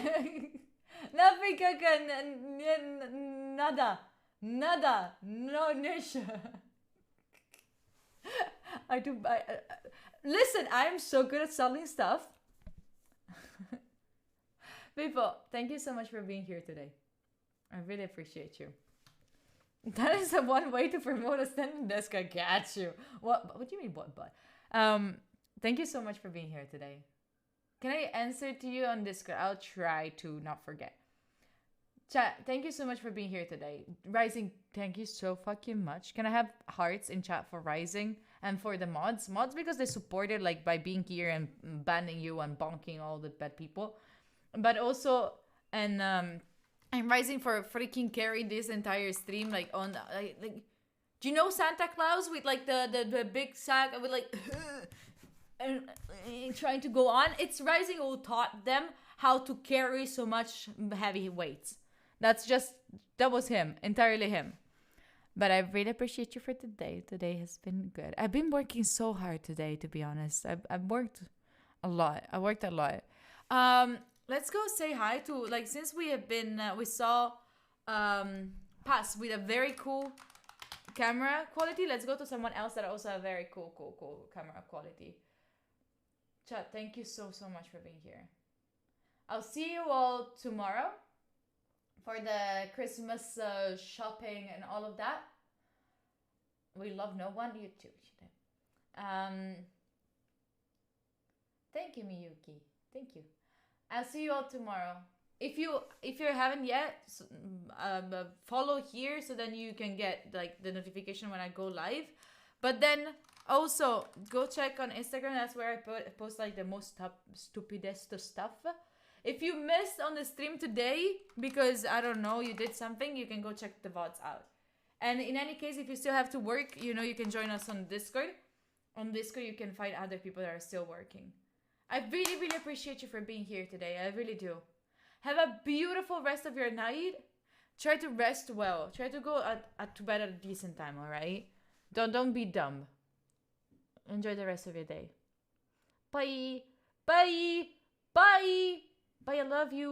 [SPEAKER 1] Nothing, nada, no niche. Listen, I'm so good at selling stuff. People, thank you so much for being here today. I really appreciate you. That is the one way to promote a standing desk. I got you. What do you mean, what? Thank you so much for being here today. Can I answer to you on Discord? I'll try to not forget. Chat, thank you so much for being here today. Rising, thank you so fucking much. Can I have hearts in chat for Rising and for the mods? Mods because they supported like by being here and banning you and bonking all the bad people. But also, and Rising for freaking carrying this entire stream like on like do you know Santa Claus with like the big sack with like and trying to go on? It's Rising who taught them how to carry so much heavy weights. That was him, entirely him. But I really appreciate you for today. Today has been good. I've been working so hard today, to be honest. I've worked a lot. Let's go say hi to, like, since we have been, we saw Pass with a very cool camera quality. Let's go to someone else that also have very cool camera quality. Chat, thank you so much for being here. I'll see you all tomorrow for the Christmas shopping and all of that. We love no one. You too. Thank you, Miyuki. Thank you. I'll see you all tomorrow. If you haven't yet, follow here so then you can get like the notification when I go live. But then also go check on Instagram. That's where I post like the most stupidest stuff. If you missed on the stream today because, I don't know, you did something, you can go check the VODs out. And in any case, if you still have to work, you know, you can join us on Discord. On Discord, you can find other people that are still working. I really appreciate you for being here today. I really do. Have a beautiful rest of your night. Try to rest well. Try to go to bed at a decent time, alright? Don't be dumb. Enjoy the rest of your day. Bye. Bye. Bye. Bye, I love you.